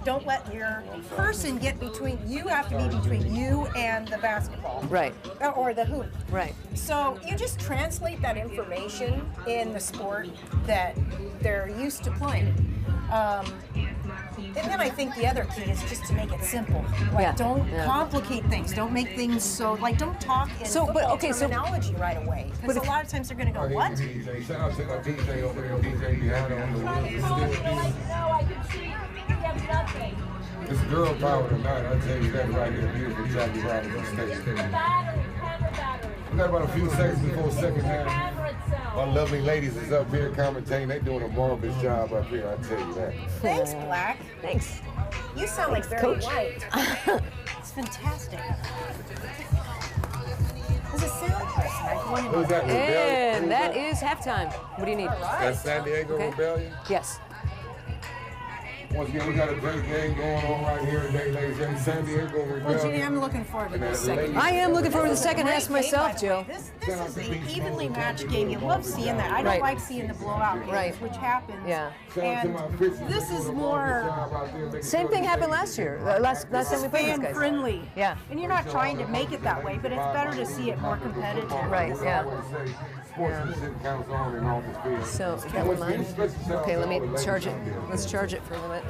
don't let your person get between. You have to be between you and the basketball. Right. Or the hoop. Right. So you just translate that information in the sport that they're used to playing. And then I think the other key is just to make it simple. Like, Yeah. don't Yeah. complicate things. Don't make things so, like, don't talk in football terminology right away. Because a lot of times they're going to go, what? DJ, shout out to my DJ over there, DJ behind on the wheel. No, I can see. We have nothing. It's girl power tonight, I tell you that right here. Beautiful Jackie Robinson Station. Battery, camera battery. We got about a few seconds before second half. Camera itself. My lovely ladies is up here commentating. They doing a marvelous job up here, I tell you that. Thanks, Black. Thanks. You sound like very Coach. white. It's fantastic. There's a sound person. Who's that? Rebellion? And that is halftime. What do you need? That's San Diego Okay. Rebellion. Yes. Once again, we got a great game going on right here today, ladies and gentlemen. San Diego Rebellion. Well, Ginny, I'm looking forward to this second. I am looking forward to the second half Great game, myself, by the way. Jill. This is an evenly matched game. You love seeing that. I don't Right. like seeing the blowout games, Right. which happens. Yeah. And this is more Same thing happened last year. Last time we played these fan guys. friendly. Yeah. And you're not trying to make it that way, but it's better to see it more competitive. Right. Yeah. Sportsmanship counts on and off the field. So is that one mine? Okay, let me charge it. Let's charge it for a minute.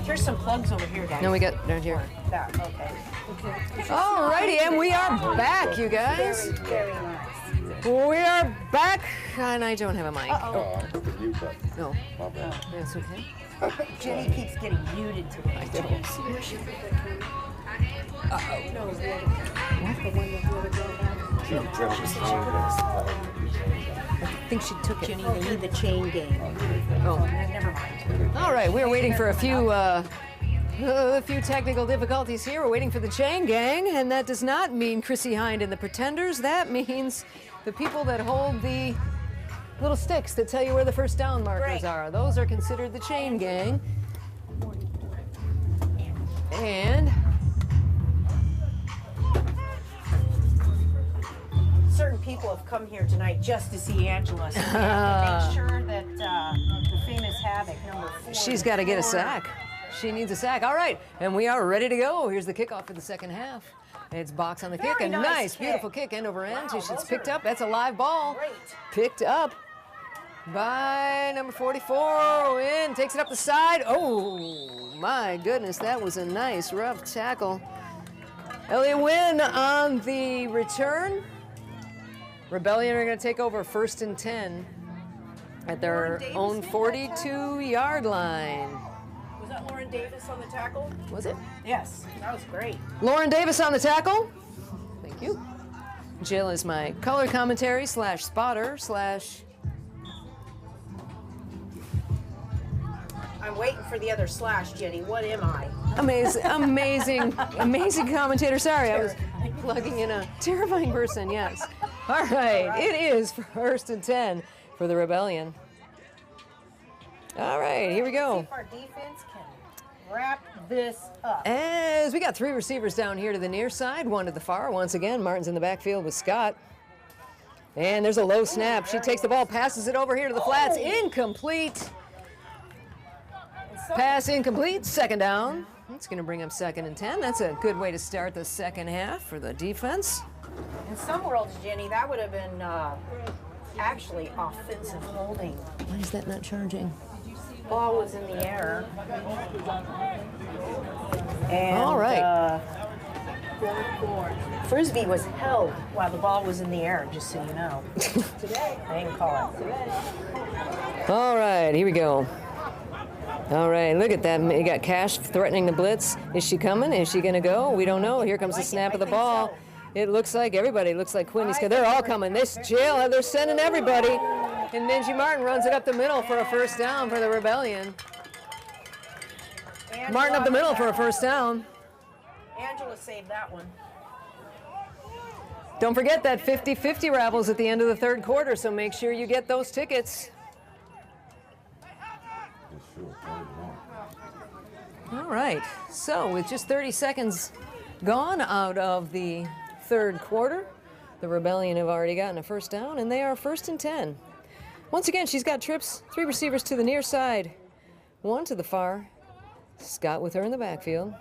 Here's some plugs over here, guys. No, we got down here. That, okay. Alrighty, and we are back, you guys. Very nice. We are back, and I don't have a mic. Oh, I took the mute button. No, My bad. that's okay. Jenny keeps getting muted today. I think she took it. Jenny, they need the chain game. Oh. Never mind. All right, we're waiting for a few technical difficulties here. We're waiting for the chain gang, and that does not mean Chrissy Hind and the Pretenders. That means the people that hold the little sticks that tell you where the first down markers Right. are. Those are considered the chain gang. And Certain people have come here tonight just to see Angela. So we have to make sure that the famous Havoc, number 4. she's got to get a sack. She needs a sack. All right, and we are ready to go. Here's the kickoff for the second half. It's Box on the kick. Very A nice nice, kick. beautiful kick end over end. Wow, It's those picked are up. That's a live ball. great. Picked up by number 44. In, takes it up the side. Oh, my goodness, that was a nice rough tackle. Elliott Wynn on the return. Rebellion are going to take over 1st and 10 at their own 42-yard line. Was that Lauren Davis on the tackle? Was it? Yes, that was great. Lauren Davis on the tackle. Thank you. Jill is my color commentary / spotter / I'm waiting for the other slash, Jenny. What am I? amazing commentator. Sorry, I was plugging in a terrifying person, yes. All right, it is 1st and 10 for the Rebellion. All right, here we See go. if our defense can wrap this up. As we got 3 receivers down here to the near side, 1 to the far. Once again, Martin's in the backfield with Scott. And there's a low snap. She takes the ball, passes it over here to the flats. Incomplete. Pass incomplete, 2nd down. It's going to bring up 2nd and 10. That's a good way to start the second half for the defense. In some worlds, Jenny, that would have been actually offensive holding. Why is that not charging? Ball was in the air. And, All right. Frisbee was held while the ball was in the air, just so you know. They didn't call it. All right, here we go. All right, look at that. You got Cash threatening the blitz. Is she coming? Is she going to go? We don't know. Here comes the snap of the ball. It looks like everybody looks like Quinny's. They're all coming. This Jill, they're sending everybody. And Minji Martin runs it up the middle for a 1st down for the Rebellion. Martin up the middle for a 1st down. Angela saved that one. Don't forget that 50-50 raffles at the end of the 3rd quarter, so make sure you get those tickets. All right, so with just 30 seconds gone out of the third quarter, the Rebellion have already gotten a first down, and they are 1st and 10. Once again, she's got trips, 3 receivers to the near side, 1 to the far. Scott with her in the backfield.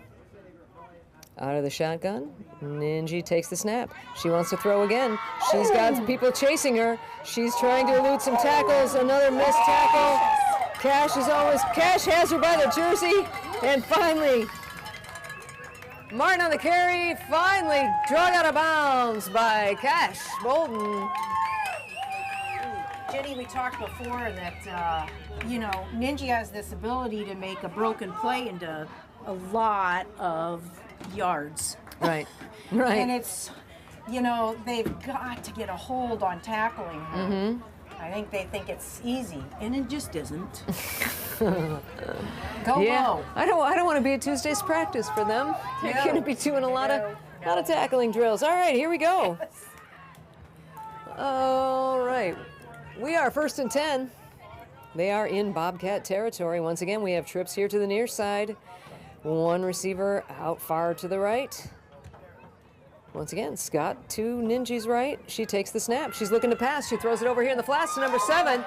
Out of the shotgun, Ninji takes the snap. She wants to throw again. She's got people chasing her. She's trying to elude some tackles. Another missed tackle. Cash has her by the jersey. And finally, Martin on the carry, finally drawn out of bounds by Cash Bolden. Jenny, we talked before that, you know, Ninja has this ability to make a broken play into a lot of yards. Right, right. And it's, you know, they've got to get a hold on tackling her. I think they think it's easy, and it just isn't. Go low. I don't want to be at Tuesday's practice for them. They're going to be doing a lot of tackling drills. All right, here we go. All right. We are 1st and 10. They are in Bobcat territory. Once again, we have trips here to the near side. 1 receiver out far to the right. Once again, Scott to Ninji's right. She takes the snap. She's looking to pass. She throws it over here in the flats to number 7.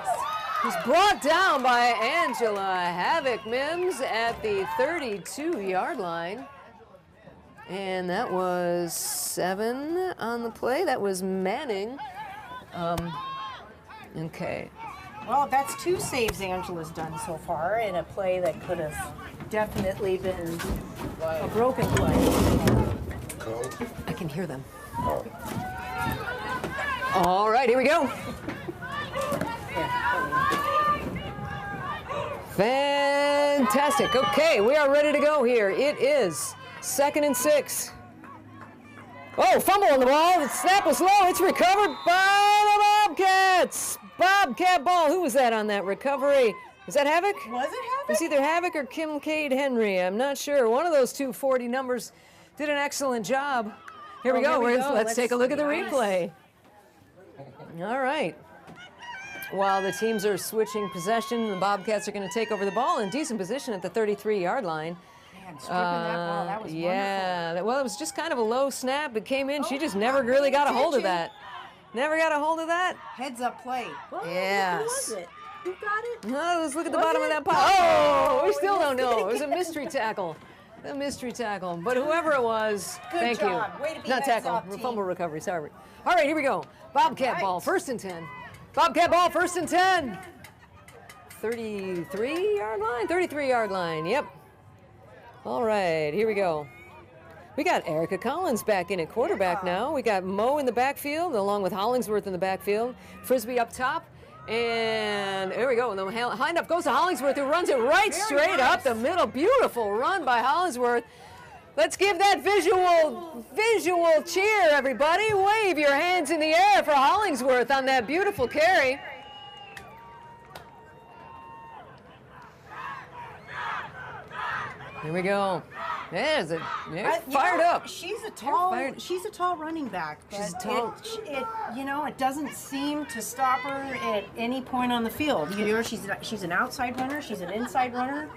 He's brought down by Angela Havoc Mims at the 32-yard line. And that was 7 on the play. That was Manning. Okay. Well, that's 2 saves Angela's done so far in a play that could have definitely been a broken play. I can hear them. All right, here we go. Fantastic. Okay, we are ready to go here. It is 2nd and 6. Oh, fumble on the ball. The snap was low. It's recovered by the Bobcats. Bobcat ball. Who was that on that recovery? Is that Havoc? Was it Havoc? It's either Havoc or Kim Cade Henry. I'm not sure. One of those 240 numbers did an excellent job. Here we go. Let's take a look at the replay. All right. While the teams are switching possession, the Bobcats are going to take over the ball in decent position at the 33-yard line. Man, stripping that ball, that was wonderful. Well, it was just kind of a low snap. It came in. She just never really got a hold of that. Never got a hold of that. Heads-up play. Yes. Who was it? Who got it? No, let's look at the bottom of that pile. Oh, we still don't know. It was a mystery tackle. A mystery tackle. But whoever it was, thank you. Way to be Not tackle, heads up, team. fumble recovery, sorry. All right, here we go. Bobcat ball, 1st and 10. Bobcat ball, 1st and 10. 33-yard line? 33-yard line, yep. All right, here we go. We got Erica Collins back in at quarterback now. We got Mo in the backfield, along with Hollingsworth in the backfield. Frisbee up top. And there we go. And the handoff goes to Hollingsworth, who runs it right straight up the middle. Beautiful run by Hollingsworth. Let's give that visual cheer, everybody. Wave your hands in the air for Hollingsworth on that beautiful carry. Here we go. They're fired up. She's a tall running back. But She's tall. It doesn't seem to stop her at any point on the field. You know, she's an outside runner. She's an inside runner.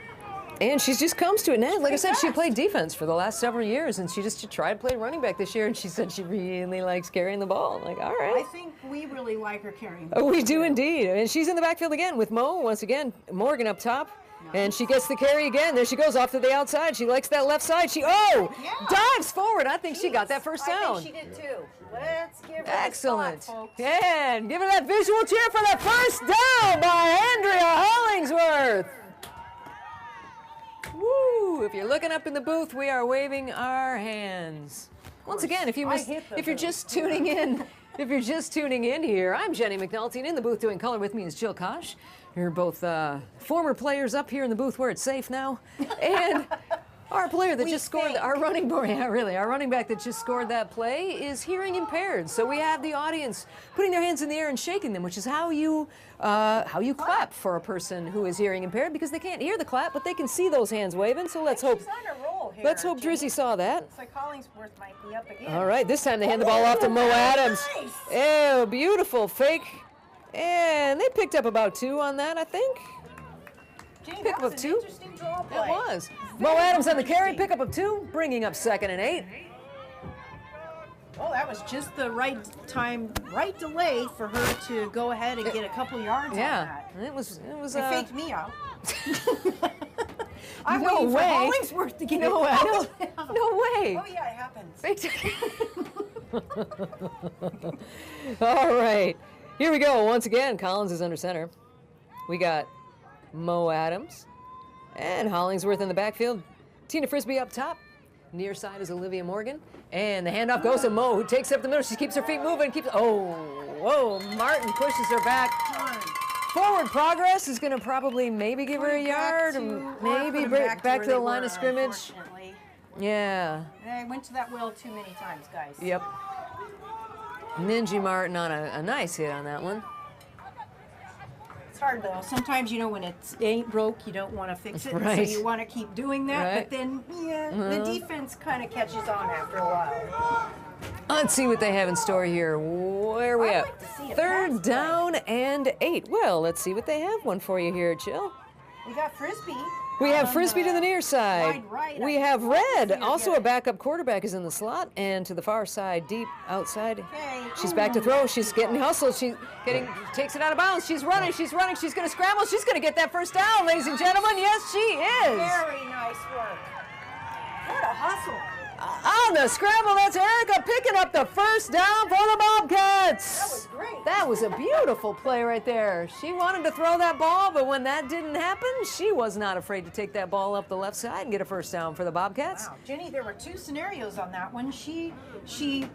And she just comes to it now. Like I said, she played defense for the last several years, and she tried playing running back this year, and she said she really likes carrying the ball. Like, all right. I think we really like her carrying the ball. We too. do indeed. And she's in the backfield again with Mo, once again. Morgan up top. And she gets the carry again. There she goes off to the outside. She likes that left side. Dives forward. I think she got that first down. I think she did too. Let's give her excellent. A spot, folks. Yeah, and give her that visual cheer for that first down by Andrea Hollingsworth. Woo! If you're looking up in the booth, we are waving our hands. Once again, if you're just tuning in here, I'm Jenny McNulty, and in the booth doing color with me is Jill Kosh. You're both former players up here in the booth where it's safe now, and our player that just scored, our running back that just scored that play is hearing impaired. So we have the audience putting their hands in the air and shaking them, which is how you clap for a person who is hearing impaired, because they can't hear the clap, but they can see those hands waving. So let's hope. Let's hope Drizzy saw that. Looks like Hollingsworth might be up again. All right, this time they hand the ball off to Mo Adams. Nice. Oh, beautiful fake. And they picked up about 2 on that, I think. Gee, Pickup that was of an 2. interesting draw It play. was. Very Mo Adams on the carry, interesting. pickup of 2, bringing up 2nd and 8. Oh, that was just the right time, right delay for her to go ahead and get a couple yards on Yeah, that. it was. They faked me out. I'm No waiting for way. Hollingsworth to get No it. way. Oh, yeah. No way. Oh, yeah, it happens. Faked it. All right, here we go. Once again, Collins is under center. We got Mo Adams and Hollingsworth in the backfield. Tina Frisbee up top. Near side is Olivia Morgan. And the handoff goes to Mo, who takes up the middle. She keeps her feet moving. Whoa, Martin pushes her back. Forward progress is going to probably maybe give her a yard, or maybe back to the line of scrimmage. Yeah. They went to that well too many times, guys. Yep. Ninja Martin on a nice hit on that one. It's hard though. Sometimes, you know, when it ain't broke, you don't want to fix it. Right. So you want to keep doing that. Right. But then, yeah, the defense kind of catches on after a while. Let's see what they have in store here. Where are we I'd at? like to see a 3rd pass play. down and 8. Well, let's see what they have one for you here, Jill. We got Frisbee. We have on Frisbee the to the near side. wide right. We I have think Red, Frisbee will also get a it. backup quarterback is in the slot, and to the far side, deep outside. Okay. She's back to throw. She's getting hustled. She takes it out of bounds. She's running. She's going to scramble. She's going to get that first down, ladies and gentlemen. Yes, she is. Very nice work. What a hustle. On the scramble, that's Erica picking up the first down for the Bobcats. That was great. That was a beautiful play right there. She wanted to throw that ball, but when that didn't happen, she was not afraid to take that ball up the left side and get a first down for the Bobcats. Wow, Jenny, there were 2 scenarios on that one. She,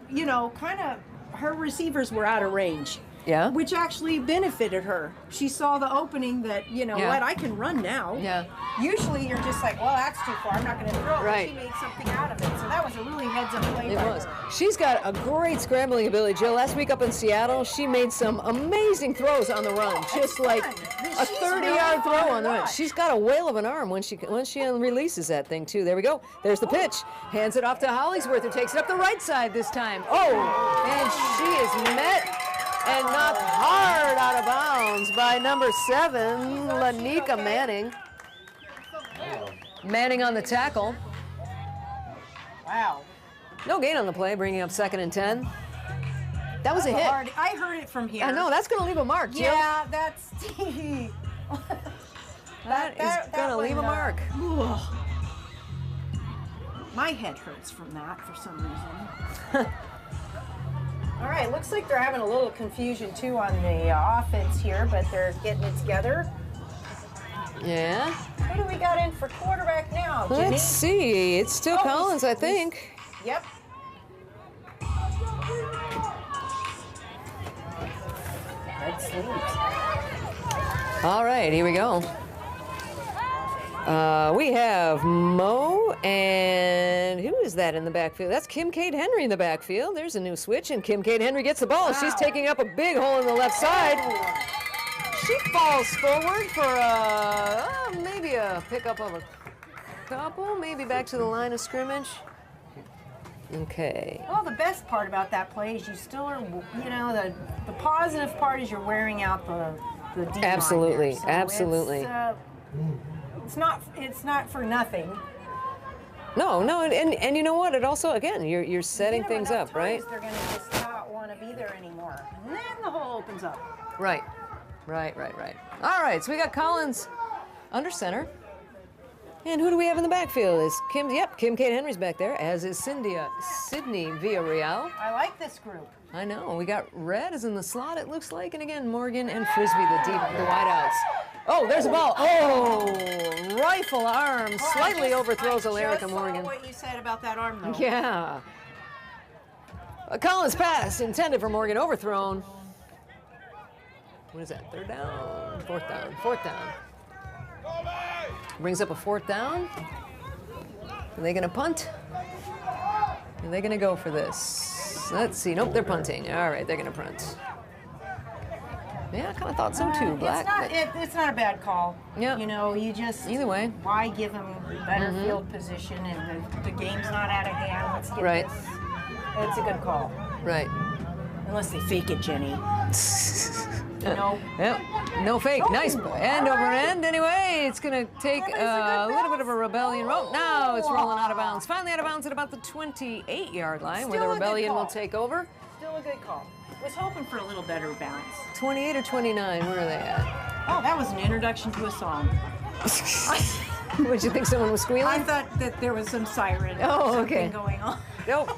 you know, kind of, her receivers were out of range. Yeah. Which actually benefited her. She saw the opening that, you know Yeah. what, I can run now. Yeah. Usually you're just like, well, that's too far. I'm not going to throw it. Right. But she made something out of it. So that was a really heads-up play It by was. her. She's got a great scrambling ability, Jill. Last week up in Seattle, she made some amazing throws on the run, just like a She's 30-yard really throw fun on the to run. watch. She's got a whale of an arm when she releases that thing too. There we go. There's the pitch. Hands it off to Hollingsworth, who takes it up the right side this time. Oh, and she is met and knocked hard out of bounds by number 7, Lanika Manning. Manning on the tackle. Wow. No gain on the play, bringing up 2nd and 10. That was a hit. I heard it from here. I know, that's going to leave a mark, Jill. Yeah, that's... That is going to leave a mark. My head hurts from that for some reason. All right, looks like they're having a little confusion too on the offense here, but they're getting it together. Yeah. Who do we got in for quarterback now, Jenny? Let's see. It's still Oh, Collins, I think. Yep. Red sleeves. All right, here we go. We have Mo and who is that in the backfield? That's Kim Kate Henry in the backfield. There's a new switch, and Kim Kate Henry gets the ball. Wow. She's taking up a big hole in the left side. She falls forward for maybe a pickup of a couple, maybe back to the line of scrimmage. Okay. Well, the best part about that play is you still are, you know, the positive part is you're wearing out the D line there. Absolutely, So absolutely. It's not for nothing. No, and you know what? It also, again, you're setting Give them things enough up, right? times, they're going to just not want to be there anymore. And then the hole opens up. Right. All right, so we got Collins under center. And who do we have in the backfield? Is Kim Kate Henry's back there, as is Sydney Villarreal. I like this group. I know. We got Red is in the slot, it looks like, and again, Morgan and Frisbee, the wideouts. Oh, there's a ball. Oh, rifle arm, slightly overthrows Alarica Morgan. What you said about that arm, though. Yeah. A Collins pass intended for Morgan, overthrown. What is that? 3rd down? 4th down. 4th down. Brings up a 4th down. Are they going to punt? Are they going to go for this? Let's see. Nope, they're punting. All right, they're going to punt. Yeah, I kind of thought so too, Black. It's not a bad call. Yeah. You know, you just... Either way. Why give them better field position and the game's not out of hand? Let's get Right. this. It's a good call. Right. Unless they fake it, Jenny. No. Yep. No fake. Nice end over end. Anyway, it's going to take a little bit of a rebellion roll. Now it's rolling out of bounds. Finally out of bounds at about the 28-yard line, where the rebellion will take over. Still a good call. Was hoping for a little better bounce. 28 or 29, where are they at? Oh, that was an introduction to a song. Would you think someone was squealing? I thought that there was some siren something going on. Nope,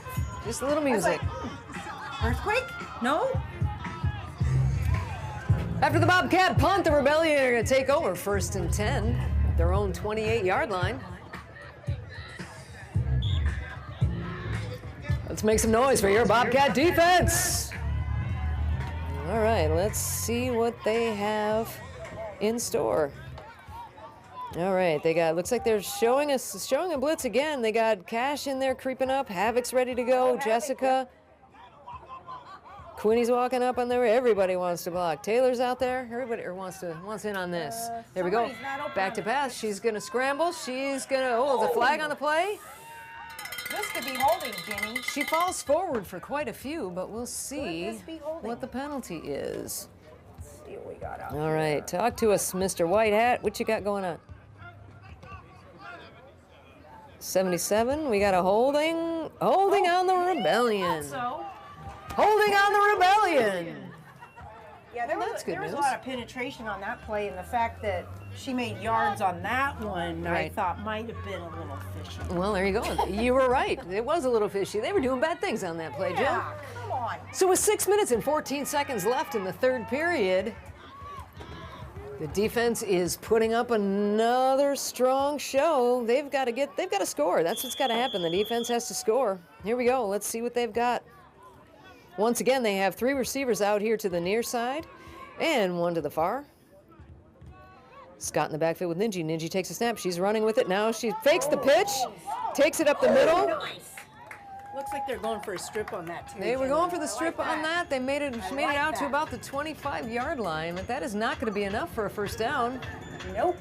just a little music. Earthquake? No? After the Bobcat punt, the Rebellion are going to take over 1st and 10 at their own 28-yard line. Let's make some noise for your Bobcat defense. All right, let's see what they have in store. All right, they got, looks like they're showing a blitz again. They got Cash in there creeping up. Havoc's ready to go. Jessica. Quinny's walking up on there. Everybody wants to block. Taylor's out there. Everybody wants in on this. There we go. Back to pass. She's going to scramble. She's going to, there's a flag on the play. This could be holding, Jenny. She falls forward for quite a few, but we'll see what the penalty is. Let's see what we got out All right, talk to us, Mr. White Hat. What you got going on? 77, we got a holding on the Rebellion. Holding on the Rebellion. Yeah, there was a lot of penetration on that play, and the fact that she made yards on that one, I thought might have been a little fishy. Well, there you go. You were right. It was a little fishy. They were doing bad things on that play, Jill. Come on. So with 6 minutes and 14 seconds left in the third period, the defense is putting up another strong show. They've got to score. That's what's got to happen. The defense has to score. Here we go. Let's see what they've got. Once again, they have 3 receivers out here to the near side and 1 to the far. Scott in the backfield with Ninji. Ninji takes a snap. She's running with it now. She fakes the pitch, takes it up the middle. Nice. Looks like they're going for a strip on that too. They were going for the strip on that. They made it out to about the 25-yard line, but that is not going to be enough for a first down. Nope.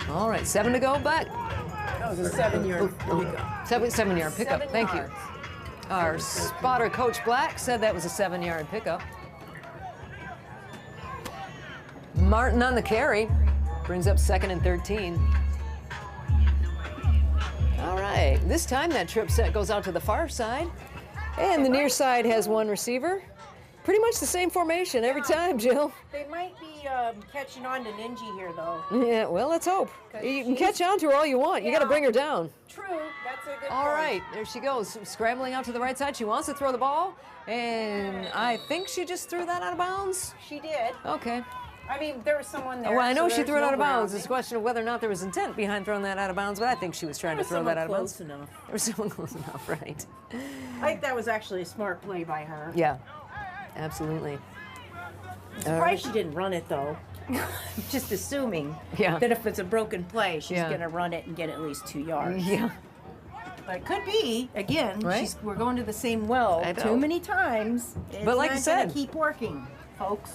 All right, 7 to go, but That was a 7-yard pickup. 7-yard pickup. Thank you. Our spotter, Coach Black, said that was a 7-yard pickup. Martin on the carry, brings up 2nd and 13. All right, this time that trip set goes out to the far side, and the near side has 1 receiver. Pretty much the same formation every time, Jill. They might be catching on to Ninji here, though. Yeah, well, let's hope. You can catch on to her all you want. You got to bring her down. True, that's a good All point. right, there she goes, scrambling out to the right side. She wants to throw the ball, and I think she just threw that out of bounds. She did. Okay. I mean, there was someone there. Well, I know so she threw it there's out of no bounds. grounding. It's a question of whether or not there was intent behind throwing that out of bounds, but I think she was trying to throw that out of bounds. Close enough. There was someone close enough, right? I think that was actually a smart play by her. Yeah, absolutely. I'm surprised she didn't run it, though. Just assuming that if it's a broken play, she's going to run it and get at least 2 yards. Yeah. But it could be, again, Right? we're going to the same well I know. too many times. It's But like not you said- gonna keep working, folks.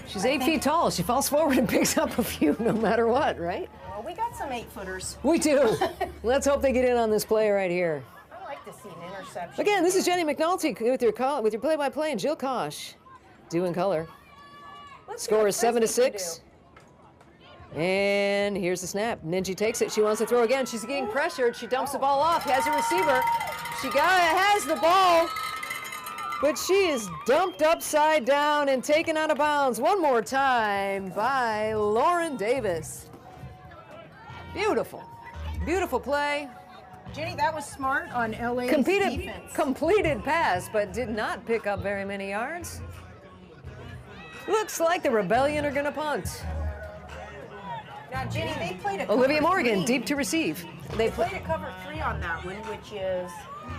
She's 8 feet tall. She falls forward and picks up a few no matter what, right? Well, we got some 8-footers. We do. Let's hope they get in on this play right here. I like to see an interception. Again, this is Jenny McNulty with your play-by-play, and Jill Kosh doing color. Let's see Score what is 7 to Frisbee can 6. And here's the snap. Ninji takes it. She wants to throw again. She's getting pressured. She dumps the ball off. Has a receiver. She has the ball, but she is dumped upside down and taken out of bounds one more time by Lauren Davis. Beautiful. Beautiful play. Jenny, that was smart on LA's defense. Completed pass, but did not pick up very many yards. Looks like the Rebellion are going to punt. Now, Jenny, they played a Olivia cover Morgan, 3. deep to receive. They played a cover 3 on that one, which is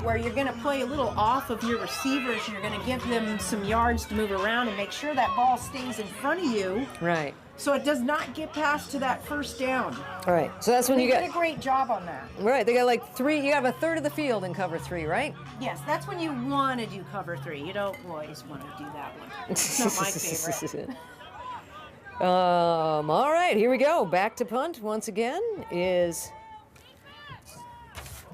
where you're going to play a little off of your receivers. You're going to give them some yards to move around and make sure that ball stays in front of you. Right. So it does not get past to that first down. All right. So that's when They you did get. a great job on that. Right. They got like 3. You have a third of the field in cover 3, right? Yes, that's when you want to do cover 3. You don't always want to do that one. It's not my favorite. All right, here we go. Back to punt once again is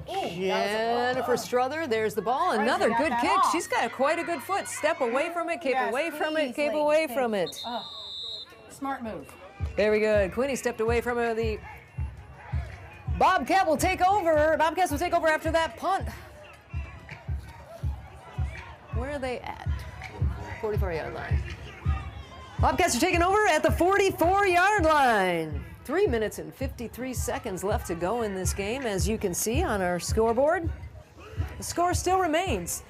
Jennifer Strother, there's the ball. Another good kick. Off. She's got quite a good foot. Step away from it, keep Yes, away from it, please, keep ladies, away please. from it. Smart move. Very good. Quinny stepped away from her. The Bobcat will take over. Bobcats will take over after that punt. Where are they at? 44-yard line. Bobcats are taking over at the 44-yard line. 3 minutes and 53 seconds left to go in this game, as you can see on our scoreboard. The score still remains.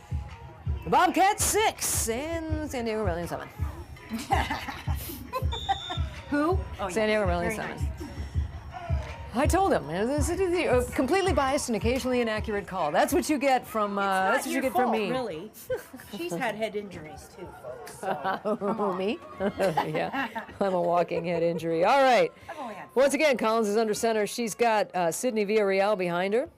The Bobcats 6 and San Diego Rebellion 7. Who? Oh, San Diego Rebellion Very 7. nice. I told him this is a completely biased and occasionally inaccurate call. That's what you get from that's what you get from me. Really. She's had head injuries too, folks. So, Oh, me? Yeah, I'm a walking head injury. All right. I've only had Once again, Collins is under center. She's got Sydney Villarreal behind her.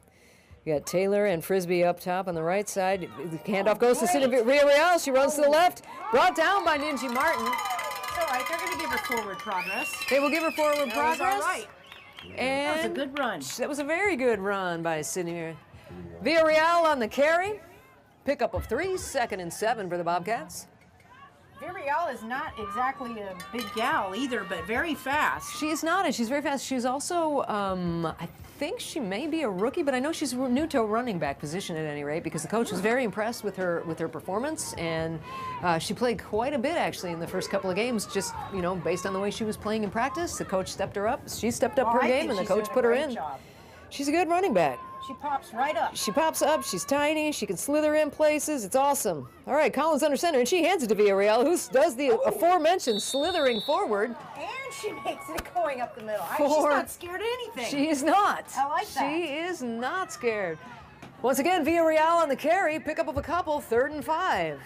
You got Taylor and Frisbee up top on the right side. The handoff goes to Sydney Villarreal. She runs to the left. Brought down by Ninji Martin. It's all right. They're going to give her forward progress. They will give her forward That progress. was all right. And That was a good run. that was a very good run by Sydney Villarreal on the carry. Pickup of 3, 2nd and 7 for the Bobcats. Villarreal is not exactly a big gal either, but very fast. She is not, and she's very fast. She's also, I think she may be a rookie, but I know she's new to a running back position at any rate, because the coach was very impressed with her performance, and she played quite a bit actually in the first couple of games. Just based on the way she was playing in practice, the coach stepped her up. She stepped up her I game, think and the she's coach doing a put her great in. job. She's a good running back. She pops right up. She pops up, she's tiny, she can slither in places, it's awesome. All right, Collins under center, and she hands it to Villarreal, who does the aforementioned slithering forward. And she makes it going up the middle. She's For- not scared of anything. She is not. I like that. She is not scared. Once again, Villarreal on the carry, pickup of a couple, 3rd and 5.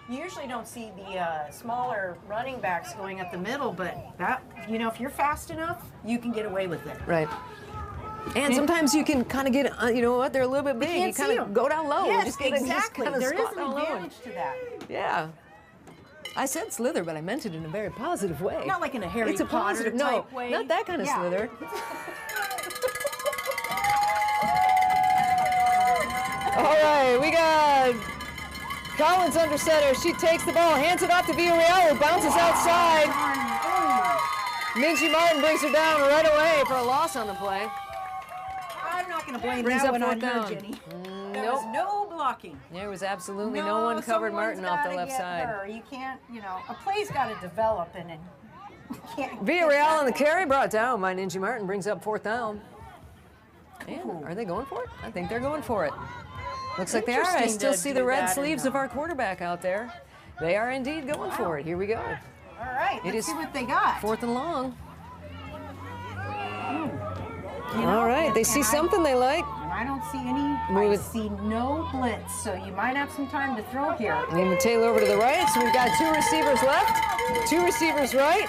You usually don't see the smaller running backs going up the middle, but that, if you're fast enough, you can get away with it. Right. And sometimes you can kind of get, you know what, they're a little bit big. You can't kind see of 'em. go down low. Yes, just exactly. kind of There is squat an down low. advantage to that. Yeah. I said slither, but I meant it in a very positive way. Not like in a Harry It's a Potter positive, type no, way. not that kind of Yeah. slither. All right, we got Collins under center. She takes the ball, hands it off to Villarreal, who bounces outside. Minchie Martin brings her down right away for a loss on the play. I'm not going to blame Brings that up one on 4th her, down. Jenny. There Nope. was no blocking. There was absolutely no one covered Martin off the someone's left gotta get side. her. You can't, a play's got to develop and you can't. Villarreal on the carry, brought down by Ninja Martin, brings up 4th down. And are they going for it? I think they're going for it. Looks like they are. I Interesting still to see do the red that sleeves and, of our quarterback out there. They are indeed going for it. Here we go. All right, It let's is see what they got. 4th and long. You know, All right, they and see something they like. I don't see any. Move I it. see no blitz, so you might have some time to throw here. Lean the tail over to the right, so we've got 2 receivers left, 2 receivers right.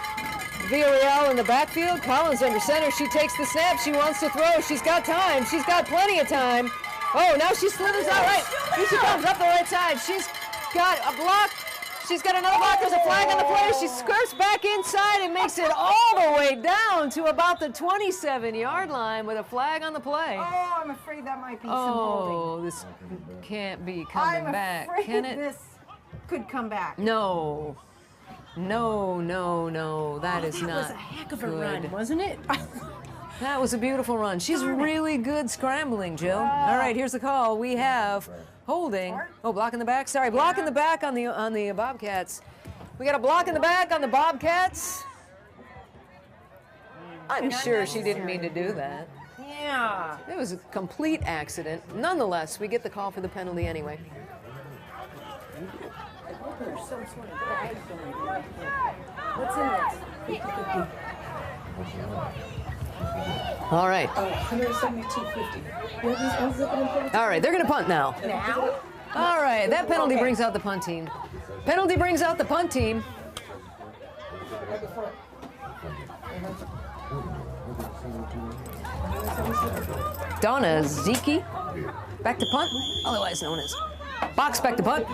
Villarreal in the backfield, Collins under center. She takes the snap, she wants to throw. She's got time, she's got plenty of time. Oh, now she slithers out right. Here she comes up the right side. She's got a block. She's got another block. There's a flag on the play. She skirts back inside and makes it all the way down to about the 27-yard line with a flag on the play. Oh, I'm afraid that might be some holding. Oh, this can't be coming I'm back, afraid can it? this could come back. No. No, no, no. That is that not was a heck of a good. run, wasn't it? That was a beautiful run. She's really good scrambling, Jill. All right, here's the call. We have holding. Oh, block in the back. Sorry, block in the back on the Bobcats. We got a block in the back on the Bobcats. I'm sure she didn't mean to do that. Yeah. It was a complete accident. Nonetheless, we get the call for the penalty anyway. There's some sort of bag going on. What's in this? All right. 172.50. All right, they're going to punt now. Now? All right, that penalty brings out the punt team. Penalty brings out the punt team. Donna Zeke, back to punt, otherwise known as box back to punt.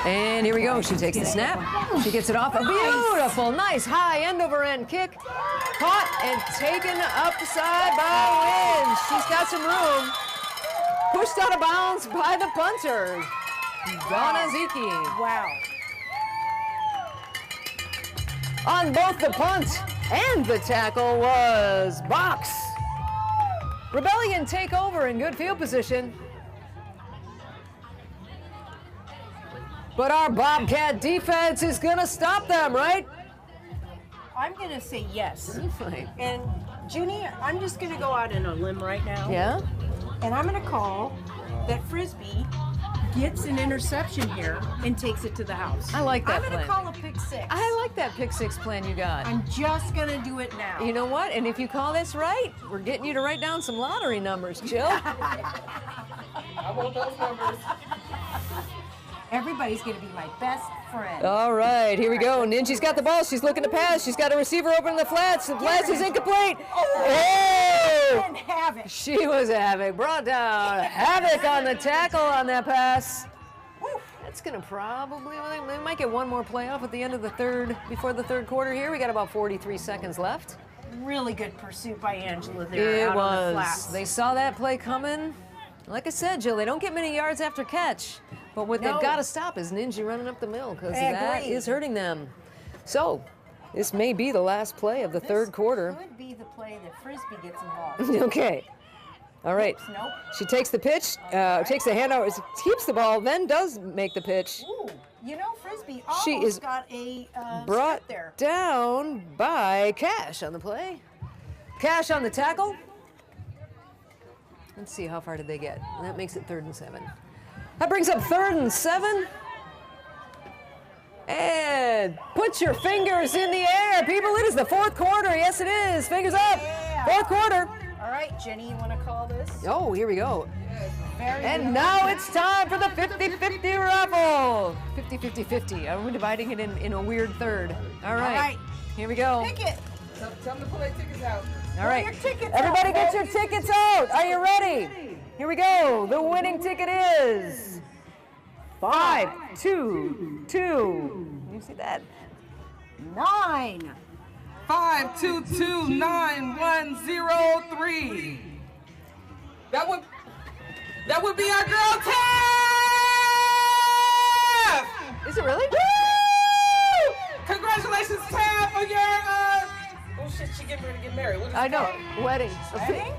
And here we go. She takes the snap. She gets it off. A beautiful, nice high end over end kick. Caught and taken upside by Wynn. She's got some room. Pushed out of bounds by the punter, Donna Ziki. Wow. On both the punt and the tackle was Box. Rebellion take over in good field position. But our Bobcat defense is going to stop them, right? I'm going to say yes. Right. And Junie, I'm just going to go out on a limb right now. Yeah? And I'm going to call that Frisbee gets an interception here and takes it to the house. I like that I'm going to plan. call a pick six. I like that pick six plan you got. I'm just going to do it now. You know what? And if you call this right, we're getting you to write down some lottery numbers, Jill. I want those numbers. Everybody's going to be my best friend. All right, here we go. Ninji's got the ball. She's looking to pass. She's got a receiver open in the flats. The flats is incomplete. Oh! And havoc. She was havoc. Brought down havoc on the tackle on that pass. That's going to probably, we might get one more play off at the end of the third, before the third quarter here. We got about 43 seconds left. Really good pursuit by Angela there. It out on the was. flats. They saw that play coming. Like I said, Jill, they don't get many yards after catch. But what No. they've got to stop is Ninja running up the middle, because I that agree. is hurting them. So, this may be the last play of the third quarter. Could be the play that Frisbee gets involved. Okay. All right. Nope. She takes the pitch, takes the handout, keeps the ball, then does make the pitch. Ooh, you know, Frisbee She almost is got a Brought step there. down by Cash on the play. Cash on the tackle. Let's see, how far did they get? That makes it 3rd and 7. That brings up 3rd and 7. And put your fingers in the air, people. It is the 4th quarter. Yes, it is. Fingers up. Yeah. 4th quarter. All right, Jenny, you want to call this? Oh, here we go. Very And good. now it's time for the 50-50 raffle. 50-50-50. I'm dividing it in a weird third. All right. right. Here we go. Pick it. Tell them to pull their tickets out. All right. your tickets Everybody out, get your tickets out. Are you ready? Here we go. The winning ticket is 522. You see that? 9. 5229103. That would be our girl Taff! Is it really? Woo! Congratulations, Taff, on your oh shit, she getting ready to get married. What is I it know. called? Wedding.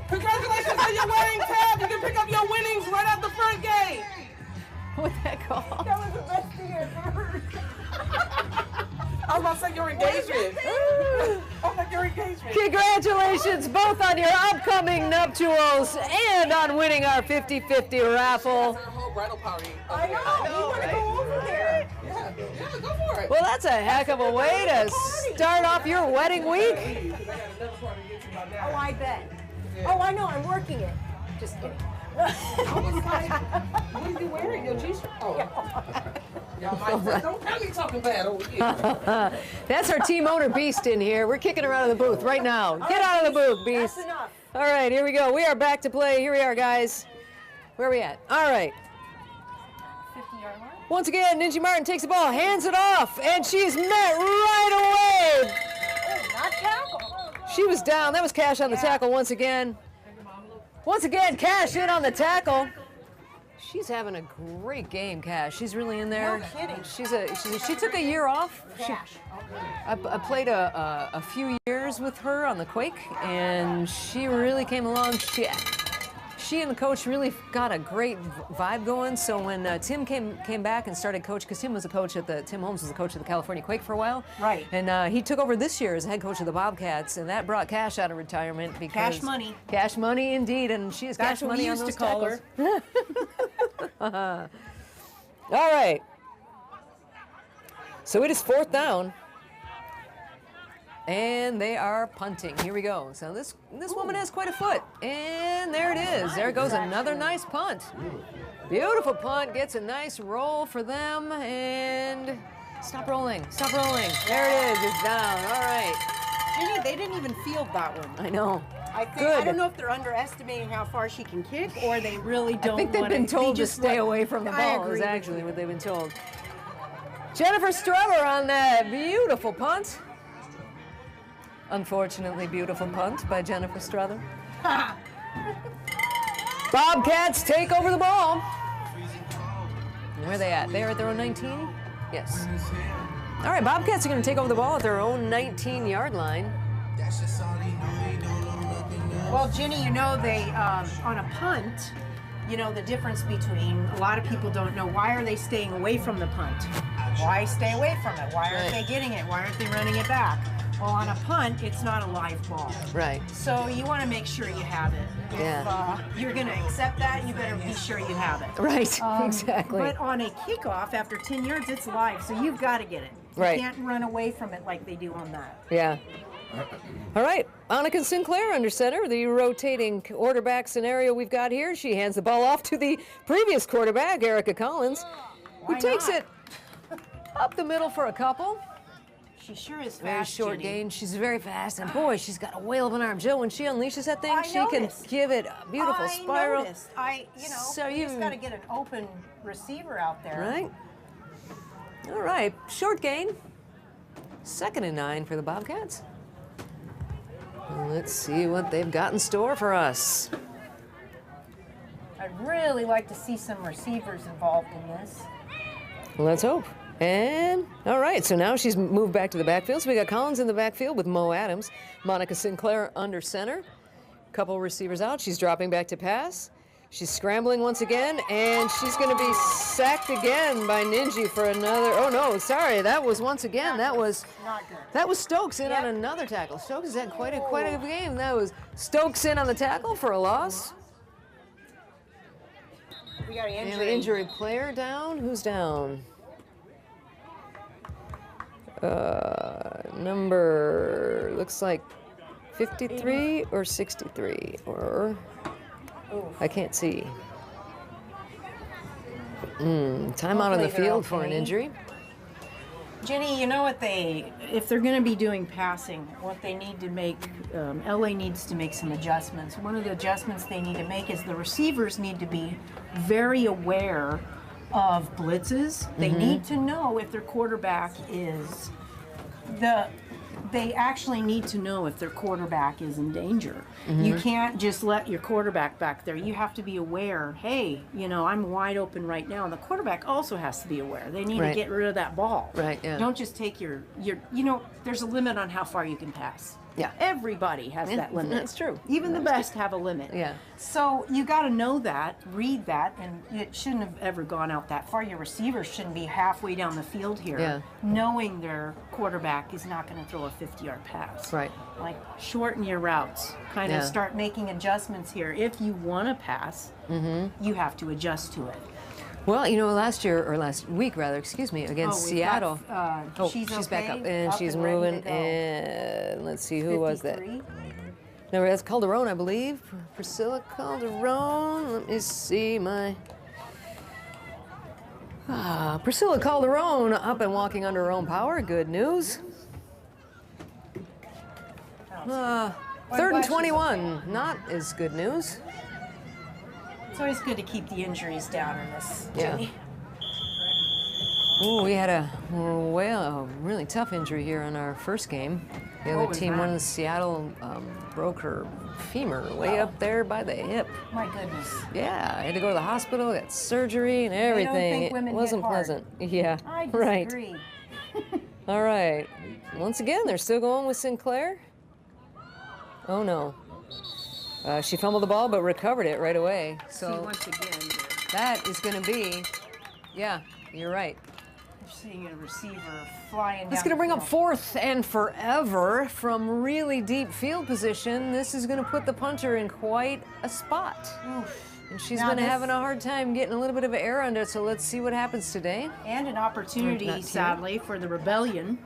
Congratulations on your wedding, Taff. You can pick up your winnings right out the front gate. What's that called? That was the best thing I've ever heard. I was about to say your engagement. I'm like your engagement. Congratulations both on your upcoming nuptials and on winning our 50-50 raffle. That's our whole bridal party. I know. You want to go over there? Yeah, go for it. Well, that's a heck of a way to start off your wedding week. I got another party to get to by now. Oh, I bet. Oh, I know. I'm working it. Just kidding. I was like, what are you wearing? Your t-shirt? Oh. Y'all might say, don't tell me talking bad over here. That's our team owner, Beast, in here. We're kicking her out of the booth right now. Get out of the booth, Beast. That's enough. All right, here we go. We are back to play. Here we are, guys. Where are we at? All right. 50-yard line. Once again, Ninja Martin takes the ball, hands it off, and she's met right away. Oh, not tackle. She was down. That was Cash on the tackle once again. Once again, Cash in on the tackle. She's having a great game, Cash. She's really in there. No kidding. She took a year off. Cash. I played a few years with her on the Quake, and she really came along. She and the coach really got a great vibe going. So when Tim came back and started coach, because Tim Holmes was the coach of the California Quake for a while. Right. And he took over this year as head coach of the Bobcats, and that brought Cash out of retirement because Cash money. Cash money indeed, and she has That's cash what we money on used those to call tackles. All right. So it is 4th down. And they are punting. Here we go. So this woman has quite a foot. And there it is. There goes another nice punt. Beautiful punt. Gets a nice roll for them. And stop rolling. Stop rolling. There it is. It's down. All right. Jenny, they didn't even field that one. I know. I think, Good. I don't know if they're underestimating how far she can kick or they really don't I think they've want been it. told They to just stay want- away from the I ball agree is with actually you. what they've been told. Jennifer Struther on that beautiful punt. Unfortunately, beautiful punt by Jennifer Struther. Bobcats take over the ball. Where are they at? They're at their own 19? Yes. All right, Bobcats are going to take over the ball at their own 19-yard line. Well, Jenny, you know, they, on a punt, you know, the difference between, a lot of people don't know, why are they staying away from the punt? Why stay away from it? Why aren't they getting it? Why aren't they running it back? Well, on a punt, it's not a live ball. Right. So you want to make sure you have it. Yeah. If you're going to accept that, you better be sure you have it. Right, exactly. But on a kickoff, after 10 yards, it's live, so you've got to get it. Right. You can't run away from it like they do on that. Yeah. All right, Annika Sinclair under center, the rotating quarterback scenario we've got here. She hands the ball off to the previous quarterback, Erica Collins, who takes it up the middle for a couple. She sure is fast. Very short Jenny. gain. She's very fast, and boy, she's got a whale of an arm. Jill, when she unleashes that thing, she can give it a beautiful spiral. Noticed. You know, So you you just got to get an open receiver out there. Right. All right, short gain. 2nd and 9 for the Bobcats. Let's see what they've got in store for us. I'd really like to see some receivers involved in this. Let's hope. And, all right, so now she's moved back to the backfield. So we got Collins in the backfield with Mo Adams. Monica Sinclair under center. Couple receivers out. She's dropping back to pass. She's scrambling once again, and she's going to be sacked again by Ninji for another. Oh, no, sorry. That was once again. That was Not good. That was Stokes in on another tackle. Stokes has had quite a game. That was Stokes in on the tackle for a loss. We got an And injury. the injury player down. Who's down? Number, looks like 53 or 63, or I can't see. Timeout on the Hopefully they're field for an okay. injury. Jenny, you know what if they're going to be doing passing, what they need to make, LA needs to make some adjustments. One of the adjustments they need to make is the receivers need to be very aware of blitzes. They need to know if their quarterback is they actually need to know if their quarterback is in danger. You can't just let your quarterback back there. You have to be aware, hey, you know, I'm wide open right now. And the quarterback also has to be aware. They need Right. to get rid of that ball. Right, yeah. Don't just take your, you know, there's a limit on how far you can pass. Yeah. Everybody has that limit. That's true. Even the best have a limit. Yeah. So you got to know that, read that, and it shouldn't have ever gone out that far. Your receivers shouldn't be halfway down the field here, Yeah. knowing their quarterback is not going to throw a 50-yard pass. Right. Like shorten your routes. Kind Yeah. of start making adjustments here. If you want to pass, you have to adjust to it. Well, you know, last week, against we've Seattle. got, she's back okay, up, and up she's and ready to moving. go. And let's see, who was that? 53. No, that's Calderon, I believe. Priscilla Calderon. Let me see my. Priscilla Calderon up and walking under her own power. Good news. 3rd and 21. Not as good news. It's always good to keep the injuries down in this, Yeah. Jenny. Oh, we had a really tough injury here in our first game. The What other was team, that? one in Seattle, broke her femur way up there by the hip. My goodness. Yeah, I had to go to the hospital, got surgery and everything. think women It hit wasn't hard. pleasant. Yeah, I right. disagree. All right. Once again, they're still going with Sinclair. Oh no. She fumbled the ball but recovered it right away. See, So once again, that is going to be, yeah, you're right. you're seeing a receiver flying It's down going to bring the up field. 4th and forever from really deep field position. This is going to put the punter in quite a spot. And she's Now been this- having a hard time getting a little bit of air under it, so let's see what happens today. And an opportunity, Not too. sadly, for the Rebellion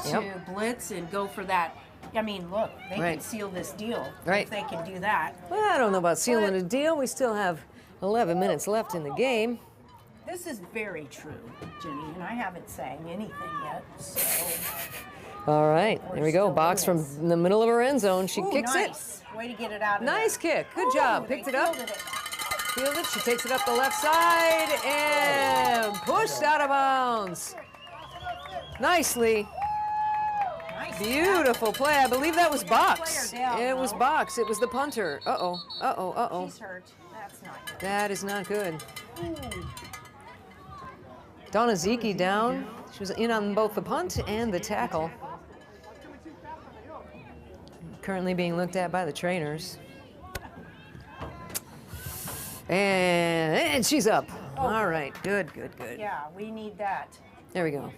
to Yep. blitz and go for that. I mean, look, they Right. can seal this deal Right. if they can do that. Well, I don't know about sealing a deal. We still have 11 minutes left in the game. This is very true, Jenny, and I haven't sang anything yet, so. All right, We're there we go. still Box in from this. the middle of her end zone. She Ooh, kicks nice. Way to get it out it. of there. Nice kick. Good Ooh, job. they Picked it up. fielded it. Fielded. She takes it up the left side and pushed out of bounds. nicely. Nice. Beautiful play. I believe that was Box. player down, It was though. Box. It was the punter. Uh-oh, uh-oh, uh-oh. She's hurt. That's not good. That is not good. Ooh. Donna Zeke down. She was in on both the punt and the tackle. Currently being looked at by the trainers. And she's up. All right, good, good, good. Yeah, we need that. There we go.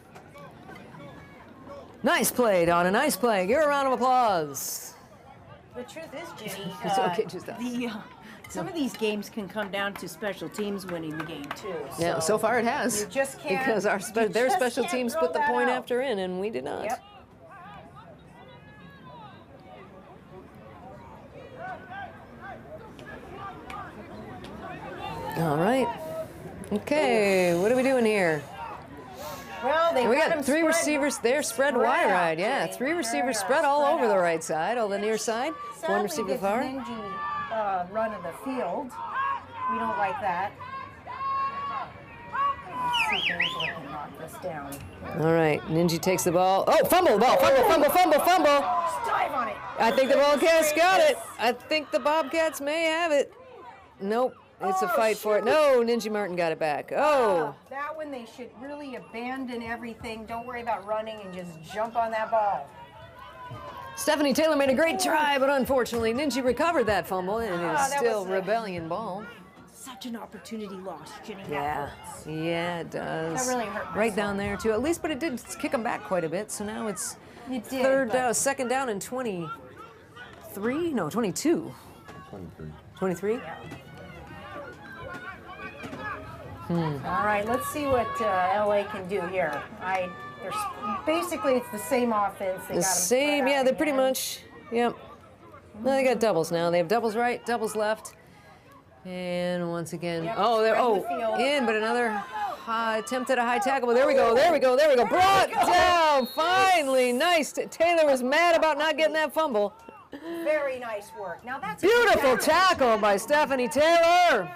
Nice play, Donna, nice play. Give her a round of applause. The truth is, Jenny, It's okay, just us. some of these games can come down to special teams winning the game too. Yeah, so far it has. You just can't. Because their just special can't teams throw put the that point out. after in, and we did not. Yep. All right. Okay, what are we doing here? Well, they We got them three spread- receivers there, spread spread wide out, right. Yeah, Jenny. three receivers They're, spread all over the out. right side, all the near side. One receiver Sadly, far. this Ninja run of the field, we don't like that. Let's see if Angela can knock this down. All right, Ninja takes the ball. Oh, fumble the ball, fumble. Just dive on it. I think the Bobcats got it. I think the Bobcats may have it. Nope, it's a Oh, fight for it. shoot. No, Ninja Martin got it back. Oh, That one they should really abandon everything. Don't worry about running and just jump on that ball. Stephanie Taylor made a great try, but unfortunately, Ninja recovered that fumble, and it is that still was a- Rebellion ball. Such an opportunity lost, Jenny. That Yeah, hurts. yeah, it does. That really hurt my Right soul. down there too. At least, but it did kick them back quite a bit. So now it's It did, third but- down, second down and 23. No, 22. 23. 23. All right, let's see what LA can do here. Basically, it's the same offense. They The got 'em same. spread Yeah, out they're pretty again. much. Yep. No, they got doubles now. They have doubles right, doubles left, and once again, Yep, oh, they're spread the field. in, but another attempt at a high tackle. But there we go. Brought down finally. Nice. Taylor was mad about not getting that fumble. Very nice work. Now that's a Beautiful good tackle by Stephanie Taylor.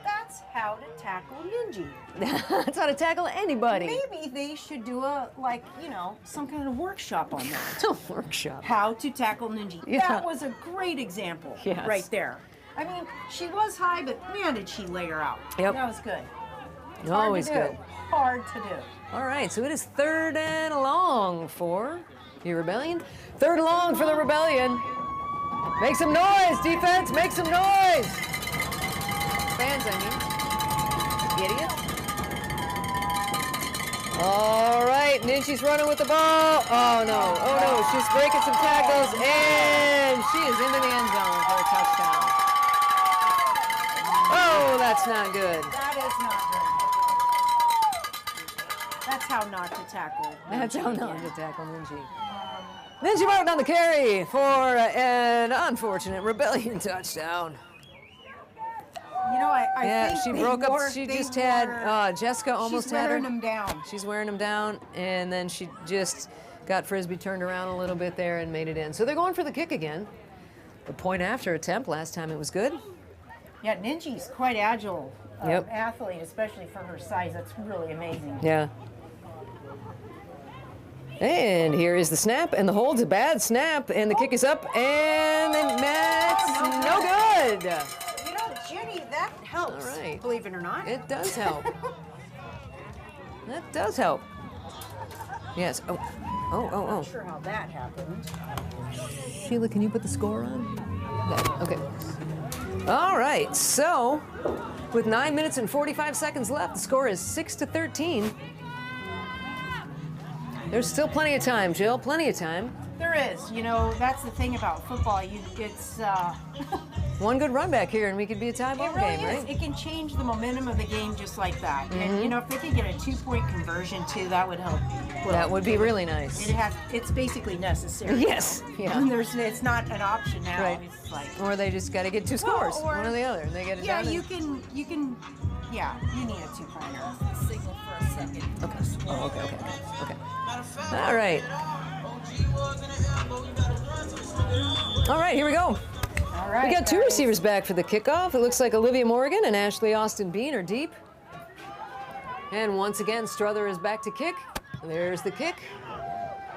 That's how to tackle Ninja. That's how to tackle anybody. Maybe they should do some kind of workshop on that. A workshop. How to tackle Ninja. Yeah. That was a great example Yes. right there. I mean, she was high, but man, did she lay her out. Yep. That was good. Always Hard to good. do. Hard to do. All right, so it is third and long for the Rebellion. Third and long for the Rebellion. Make some noise, defense. Make some noise. Fans, I mean. Idiot. All right, Ninja's running with the ball. Oh, no. Oh, no. She's breaking some tackles, and she is into the end zone for a touchdown. Oh, that's not good. That is not good. That's how not to tackle. That's how Ninja not again. to tackle Ninja. Ninja Martin on the carry for an unfortunate Rebellion touchdown. You know, I Yeah, think she they broke up. wore- She they just had wore- Jessica almost she's had her. wearing them down. She's wearing them down, and then she just got Frisbee turned around a little bit there and made it in. So they're going for the kick again. The point after attempt last time it was good. Yeah, Ninja's quite agile Yep. athlete, especially for her size. That's really amazing. Yeah. And here is the snap, and the hold's a bad snap, and the kick is up, and then that's no good. You know, Jenny, that helps. All right. Believe it or not. It does help. That does help. Yes. Oh. Not sure how that happened. Sheila, can you put the score on? Okay. All right. So, with 9 minutes and 45 seconds left, the score is 6-13. There's still plenty of time, Jill. Plenty of time. There is. You know, that's the thing about football. It's One good run back here, and we could be a tie ball it really game, is. right? It can change the momentum of the game just like that. Mm-hmm. And you know, if they could get a 2-point conversion too, that would help. Well, That would be really nice. It's basically necessary. Yes. Yeah. And it's not an option now. Right. It's like Or they just got to get two scores, or- one or the other, and they get it yeah, done. you can yeah, you need a 2-pointer. Signal for a second. Okay. Oh, okay. All right. All right, here we go. All right. We got two guys. receivers back for the kickoff. It looks like Olivia Morgan and Ashley Austin Bean are deep. And once again, Struther is back to kick. There's the kick.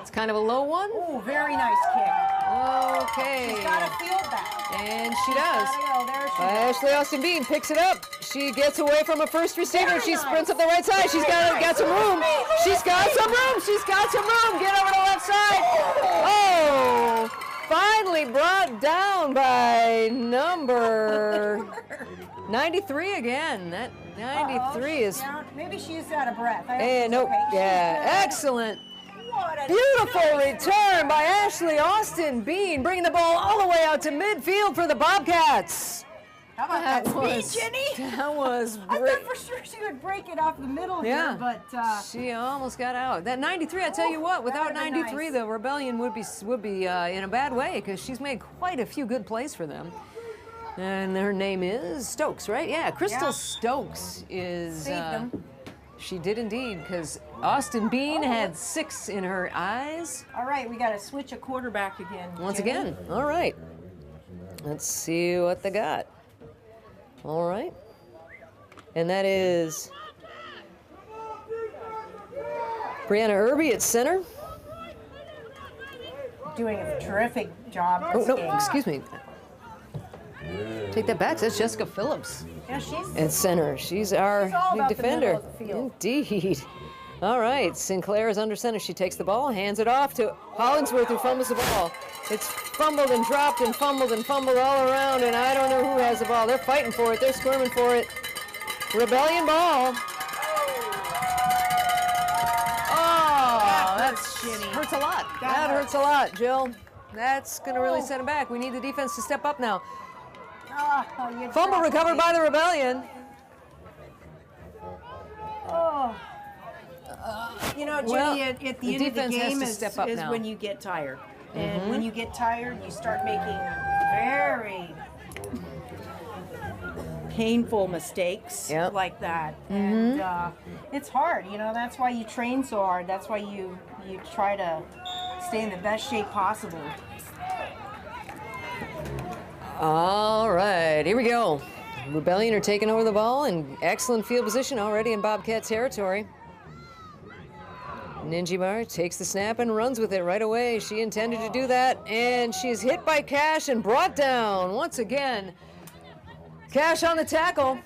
It's kind of a low one. Oh, very nice kick. Okay. She's got to field that. And she does. Gotta go. There she Ashley Austin Bean picks it up. She gets away from a first receiver. Very She nice. sprints up the right side. She's got some room. She's got some room. She's got some room. Get over to the left side. Oh, finally brought down by number 93 again. That 93 is. down. Maybe she's out of breath. I hope And she's nope. okay. She's Yeah, good. excellent. What a Beautiful return by Ashley Austin Bean, bringing the ball all the way out to midfield for the Bobcats. How about that, was, speed, Jenny? That was I great. thought for sure she would break it off the middle Yeah, here, but she almost got out. That 93, I tell you what, without that would've been 93, nice. the Rebellion would be in a bad way because she's made quite a few good plays for them. And her name is Stokes, right? Yeah, Crystal Yeah. Stokes is. saved them. She did indeed, because Austin Bean had 6 in her eyes. All right, we got to switch a quarterback again. Once Jenny. again, all right. Let's see what they got. All right. And that is Brianna Irby at center. Doing a terrific job. Oh, this no, game. excuse me. Take that back. That's Jessica Phillips Yeah, she's at center. She's our She's all big about the defender. middle of the field. Indeed. All right, Sinclair is under center. She takes the ball, hands it off to Hollingsworth, who fumbles the ball. It's fumbled and dropped and fumbled all around, and I don't know who has the ball. They're fighting for it. They're squirming for it. Rebellion ball. Oh, that hurts a lot. That hurts a lot, Jill. That's going to really set them back. We need the defense to step up now. Oh, you Fumble dropped recovered it. by the Rebellion. Oh. You know, Jenny, Well, at the the end of the defense has game to step up is now. when you get tired. And when you get tired, you start making very painful mistakes Yep. like that. And it's hard, you know, that's why you train so hard. That's why you try to stay in the best shape possible. All right, here we go. Rebellion are taking over the ball in excellent field position already in Bobcat territory. Ninjimar takes the snap and runs with it right away. She intended to do that, and she's hit by Cash and brought down once again. Cash on the tackle.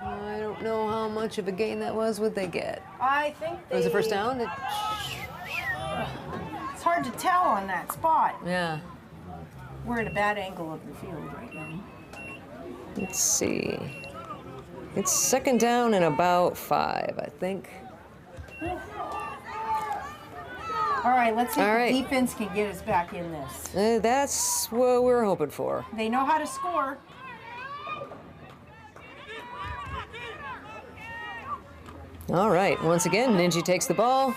I don't know how much of a gain that was. Would they get? I think It was a first down? It's hard to tell on that spot. Yeah. We're at a bad angle of the field right now. Let's see. It's second down and about 5, I think. All right, let's see All if right. the defense can get us back in this. That's what we're hoping for. They know how to score. All right, once again, Ninja takes the ball.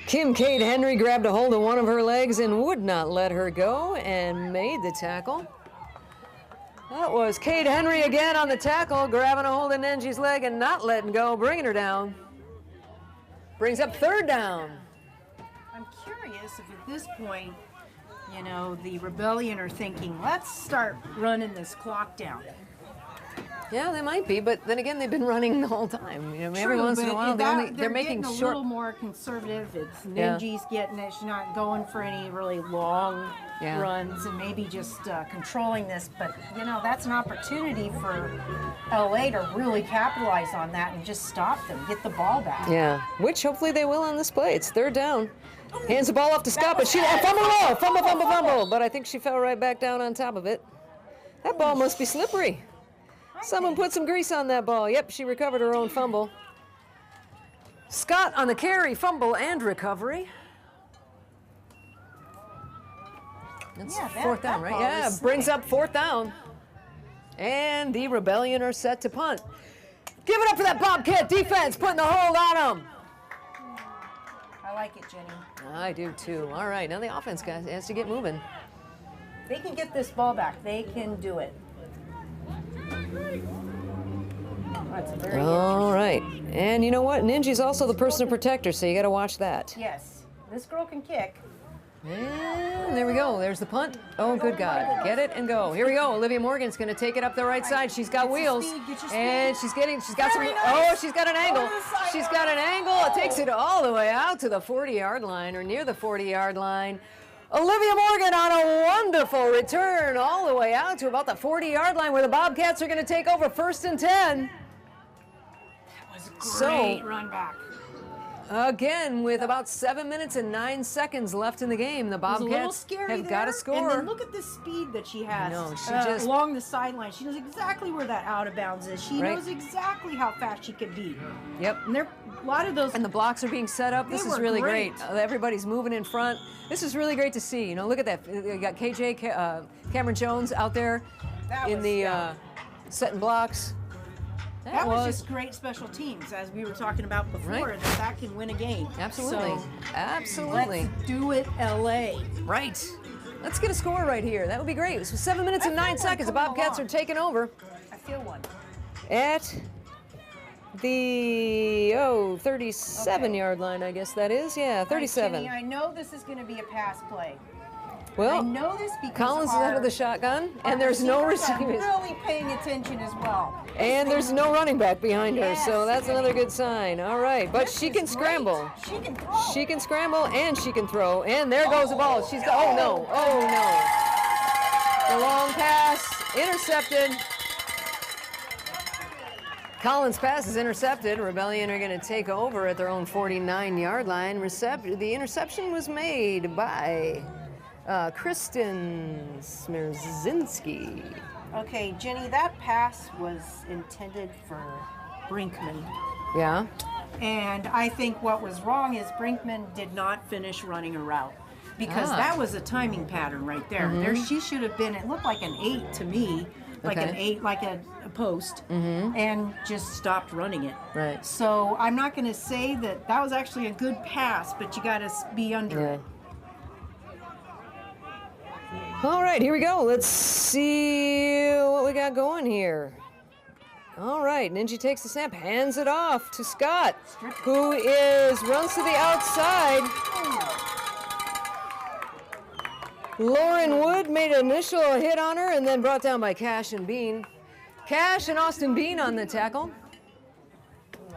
Kim Kate Henry grabbed a hold of one of her legs and would not let her go and made the tackle. That was Kate Henry again on the tackle, grabbing a hold of Nenji's leg and not letting go, bringing her down. Brings up third down. I'm curious if at this point, you know, the Rebellion are thinking, let's start running this clock down. Yeah, they might be, but then again, they've been running the whole time. You know, every True, once in a but while, that- they're making getting a short. little more conservative. It's Yeah. Ninji's getting it. She's not going for any really long Yeah. runs and maybe just controlling this. But, you know, that's an opportunity for LA to really capitalize on that and just stop them, get the ball back. Yeah, which hopefully they will on this play. It's third down. Hands the ball off to Scott, but she fumble. But I think she fell right back down on top of it. That ball must be slippery. Someone put some grease on that ball. Yep, she recovered her own fumble. Scott on the carry, fumble, and recovery. That's Yeah, fourth down, that right? ball Yeah, is brings slick. up fourth down. And the Rebellion are set to punt. Give it up for that Bobcat defense, putting the hold on them. I like it, Jenny. I do too. All right, now the offense guys has to get moving. They can get this ball back. They can do it. That's a very All right, and you know what? Ninja's also the personal protector, so you got to watch that. Yes, this girl can kick. And there we go. There's the punt. Oh, good God. Get it and go. Here we go. Olivia Morgan's going to take it up the right side. She's got wheels. And she's got some. Oh, she's got an angle. She's got an angle. It takes it all the way out to the 40-yard line or near the 40-yard line. Olivia Morgan on a wonderful return all the way out to about the 40-yard line where the Bobcats are going to take over 1st and 10. That was a great run back. Again, with about 7 minutes and 9 seconds left in the game, the Bobcats have got to score. And then look at the speed that she has. No, she just along the sideline. She knows exactly where that out of bounds is. She knows exactly how fast she can be. Yep. And there a lot of those. And the blocks are being set up. This is really great. Everybody's moving in front. This is really great to see. You know, look at that. You got Cameron Jones out there in the setting blocks. That was just great special teams, as we were talking about before, that can win a game. Absolutely. So, absolutely. Let's do it, LA. Right. Let's get a score right here. That would be great. So 7 minutes and 9 seconds. The Bobcats are taking over. I feel one. At the 37-yard line, I guess that is. Yeah, 37. Right, Jenny, I know this is going to be a pass play. Well, I know this because Collins is out of the shotgun, and there's no receivers. Really paying attention as well. And there's no running back behind her, so that's another good sign. All right, but she can scramble. She can throw. She can scramble and she can throw. And there goes the ball. She's got. Oh no! Oh no! The long pass intercepted. Collins' pass is intercepted. Rebellion are going to take over at their own 49-yard line. The interception was made by Kristen Smerzinski. Okay, Jenny, that pass was intended for Brinkman. Yeah. And I think what was wrong is Brinkman did not finish running a route. Because that was a timing pattern right there. There she should have been, it looked like an 8 to me, like an 8, like a post, and just stopped running it. Right. So I'm not going to say that was actually a good pass, but you got to be under it. All right, here we go. Let's see what we got going here. All right, Ninja takes the snap, hands it off to Scott, who runs to the outside. Lauren Wood made an initial hit on her and then brought down by Cash and Bean. Cash and Austin Bean on the tackle.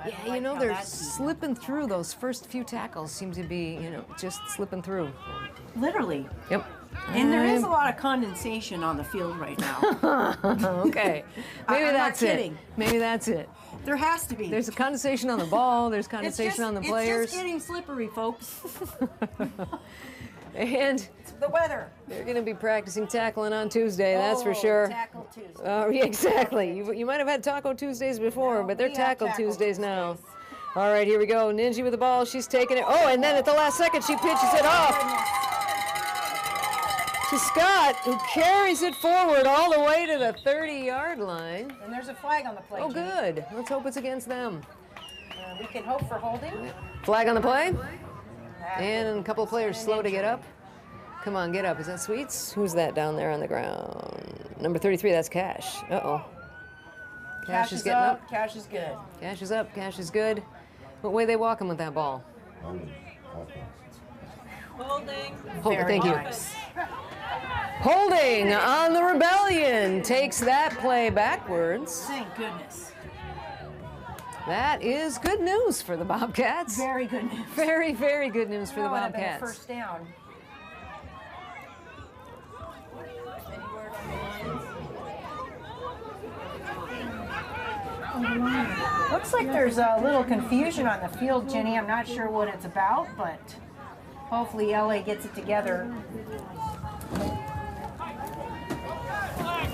Yeah, you know, they're slipping through. Those first few tackles seem to be, just slipping through. Literally. Yep. And there is a lot of condensation on the field right now. Okay. Maybe that's it. Maybe that's it. There has to be. There's a condensation on the ball. There's condensation on the players. It's just getting slippery, folks. And it's the weather. They're going to be practicing tackling on Tuesday, that's for sure. Tackle Tuesday. Yeah, exactly. You might have had Taco Tuesdays before, but they're Tackle Tuesdays now. All right, here we go. Ninja with the ball. She's taking it. Oh, and then at the last second, she pitches it off to Scott, who carries it forward all the way to the 30-yard line. And there's a flag on the play. Oh, good. Let's hope it's against them. We can hope for holding. Flag on the play. And a couple of players slow to get up. Come on, get up. Is that Sweets? Who's that down there on the ground? Number 33, that's Cash. Uh-oh. Cash is getting up. Cash is good. Cash is up. Cash is good. What way they walking with that ball? Holding. Thank you. Holding on the Rebellion. Takes that play backwards. Thank goodness. That is good news for the Bobcats. Very good news. Very, very good news for the Bobcats. First down. Looks like there's a little confusion on the field, Jenny. I'm not sure what it's about, but hopefully LA gets it together.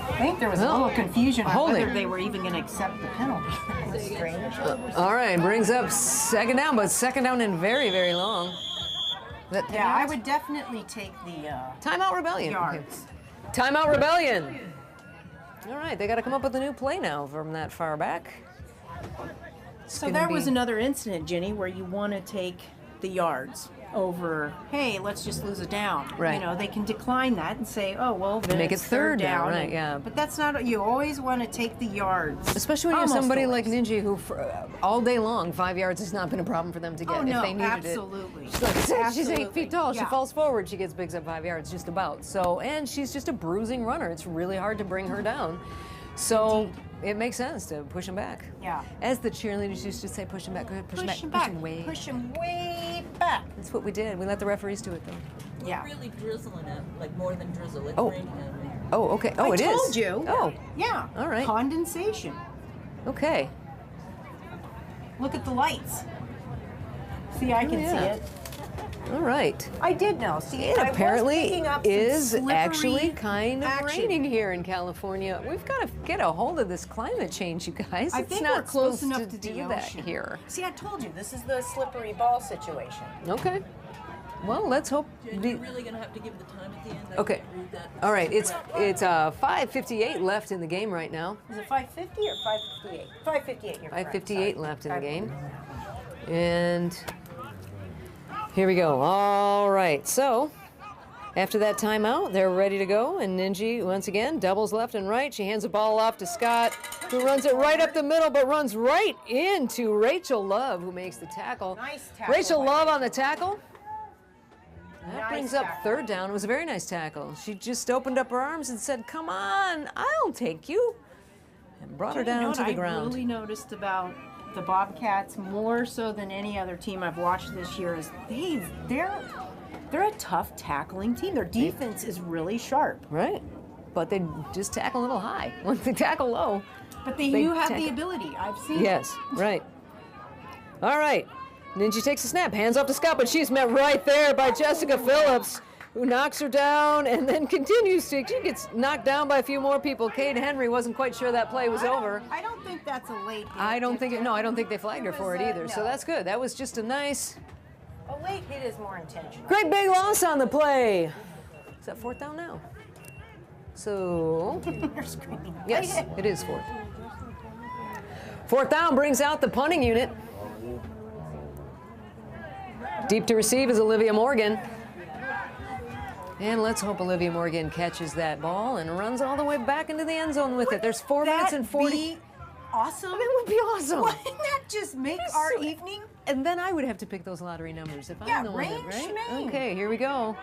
I think there was a little confusion on whether they were even going to accept the penalty. That's strange. All right, brings up second down, but second down and very, very long. Yeah, I would definitely take the Timeout Rebellion. Yards. Okay. Timeout Rebellion. All right, they got to come up with a new play now from that far back. So that was another incident, Jenny, where you want to take the yards. over, hey, let's just lose a down. Right. You know, they can decline that and say, oh, well, then Make it it's third down, right, and- yeah. But that's not, you always want to take the yards. Especially when you have Almost somebody like always. Ninja who, all day long, 5 yards has not been a problem for them to get Oh, if no, they needed absolutely. it. She's like I said, she's 8 Absolutely. feet tall. She Yeah. falls forward, she picks up 5 yards, just about. So, and she's just a bruising runner. It's really hard to bring her down. So it makes sense to push him back. Yeah. As the cheerleaders used to say, push him back, go ahead, push him back, Push him push back. him way. Push him way back. That's what we did. We let the referees do it though. Yeah. Really drizzling it, like more than drizzle. It's Oh. raining on me. Oh, okay. Oh, I it is. told you. Oh, Yeah. All right. Condensation. okay. Look at the lights. See, I can yeah. see it. All right. I did know. See, It I was apparently picking up some is slippery actually kind of action. raining here in California. We've got to get a hold of this climate change, you guys. I it's think not we're close supposed enough to do the that ocean here. See, I told you this is the slippery ball situation. Okay. Well, let's hope. Jen, you're really gonna have to give the time at the end. I Okay. can't read that. All right. It's 5:58 left in the game right now. Is it 550 or 558? 558. You're correct. 5:58 Sorry. left in the game. And here we go. All right. So after that timeout, they're ready to go. And Ninji, once again, doubles left and right. She hands the ball off to Scott, who runs it right up the middle, but runs right into Rachel Love, who makes the tackle. Nice tackle Rachel by Love on the tackle. That Nice brings up tackle. third down. It was a very nice tackle. She just opened up her arms and said, "Come on, I'll take you," and brought her You know down what to the I ground. really noticed about the Bobcats more so than any other team I've watched this year is they're a tough tackling team. Their defense is really sharp, Right. But they just tackle a little high. Once they tackle low. but they They do have tackle- the ability. I've seen. Yes, right. All right. Ninja takes a snap, hands off to Scott, but she's met right there by Jessica Phillips, who knocks her down and then continues to. She gets knocked down by a few more people. Kate Henry wasn't quite sure that play was over. I don't think that's a late hit. I don't think no, I don't think they flagged her It for was, it either. So no. that's good. That was just a nice, A late hit is more intentional. great big loss on the play. Is that fourth down now? So You're screaming. yes, it is fourth. Fourth down brings out the punting unit. Deep to receive is Olivia Morgan. And let's hope Olivia Morgan catches that ball and runs all the way back into the end zone with it. There's 4 minutes and 40. Be awesome. That would be awesome. Wouldn't that just make our So- evening? And then I would have to pick those lottery numbers if Yeah, I'm the one that, range right? main. Okay, here we go.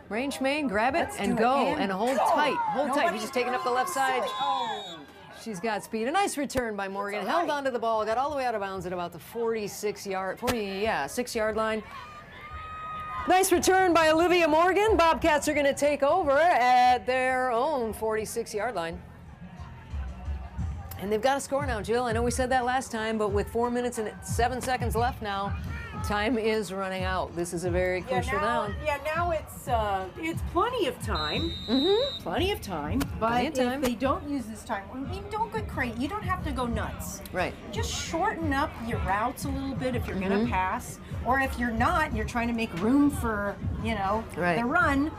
Range main, grab it Let's and do it, go. and And hold go. tight. Hold tight. Nobody- You're just taking up the left side. Oh. She's got speed. A nice return by Morgan. That's all Held right. onto the ball, got all the way out of bounds at about the 6-yard line. Nice return by Olivia Morgan. Bobcats are going to take over at their own 46-yard line. And they've got to score now, Jill. I know we said that last time, but with 4 minutes and 7 seconds left now, time is running out. This is a very crucial down. Now it's plenty of time. Mm-hmm. Plenty of time. But Plenty of time. if they don't use this time, I mean, don't go crazy. You don't have to go nuts. Right. Just shorten up your routes a little bit if you're Mm-hmm. going to pass, or if you're not, and you're trying to make room for Right. the run.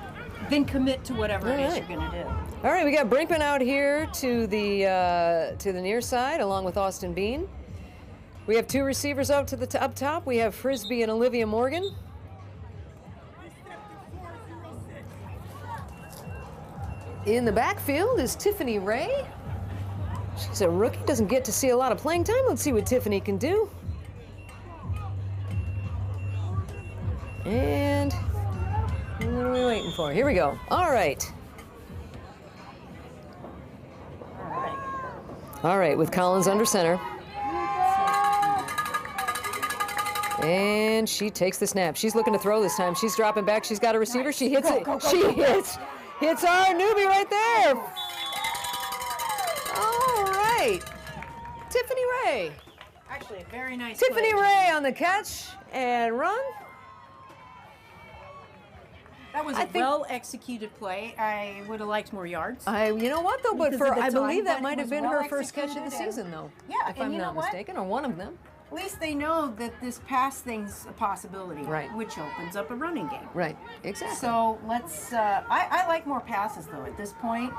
Then commit to whatever it is Right. you're going to do. All right, we got Brinkman out here to the near side, along with Austin Bean. We have 2 receivers up to the up top. We have Frisbee and Olivia Morgan. In the backfield is Tiffany Ray. She's a rookie, doesn't get to see a lot of playing time. Let's see what Tiffany can do. And what are we waiting for? Here we go. All right. All right, with Collins under center. And she takes the snap. She's looking to throw this time. She's dropping back. She's got a receiver. She hits it. She hits our newbie right there. All right. Tiffany Ray. Actually, a very nice Tiffany play. Ray on the catch and run. That was I a think- well-executed play. I would have liked more yards. You know what though? But Because of the I believe time, that but might it have was been well her first catch of the executed and- season, though. Yeah, if and I'm you know not what? mistaken, or one of them. At least they know that this pass thing's a possibility, Right. which opens up a running game. Right. Exactly. So let's. I like more passes though. At this point,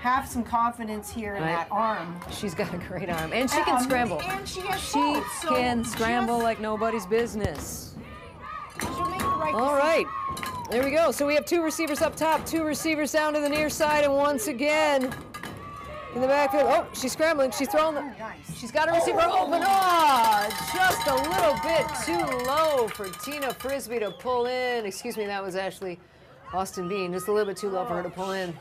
have some confidence here in Right. that arm. She's got a great arm, and she can scramble. And she has She both, so can scramble just- like nobody's business. She'll make right. All right. There we go. So we have 2 receivers up top, 2 receivers down to the near side, and once again in the backfield. Oh, she's scrambling. She's throwing the. She's got a receiver open. Oh, just a little bit too low for Tina Frisbee to pull in. Excuse me, that was actually Austin Bean. Just a little bit too low for her to pull in.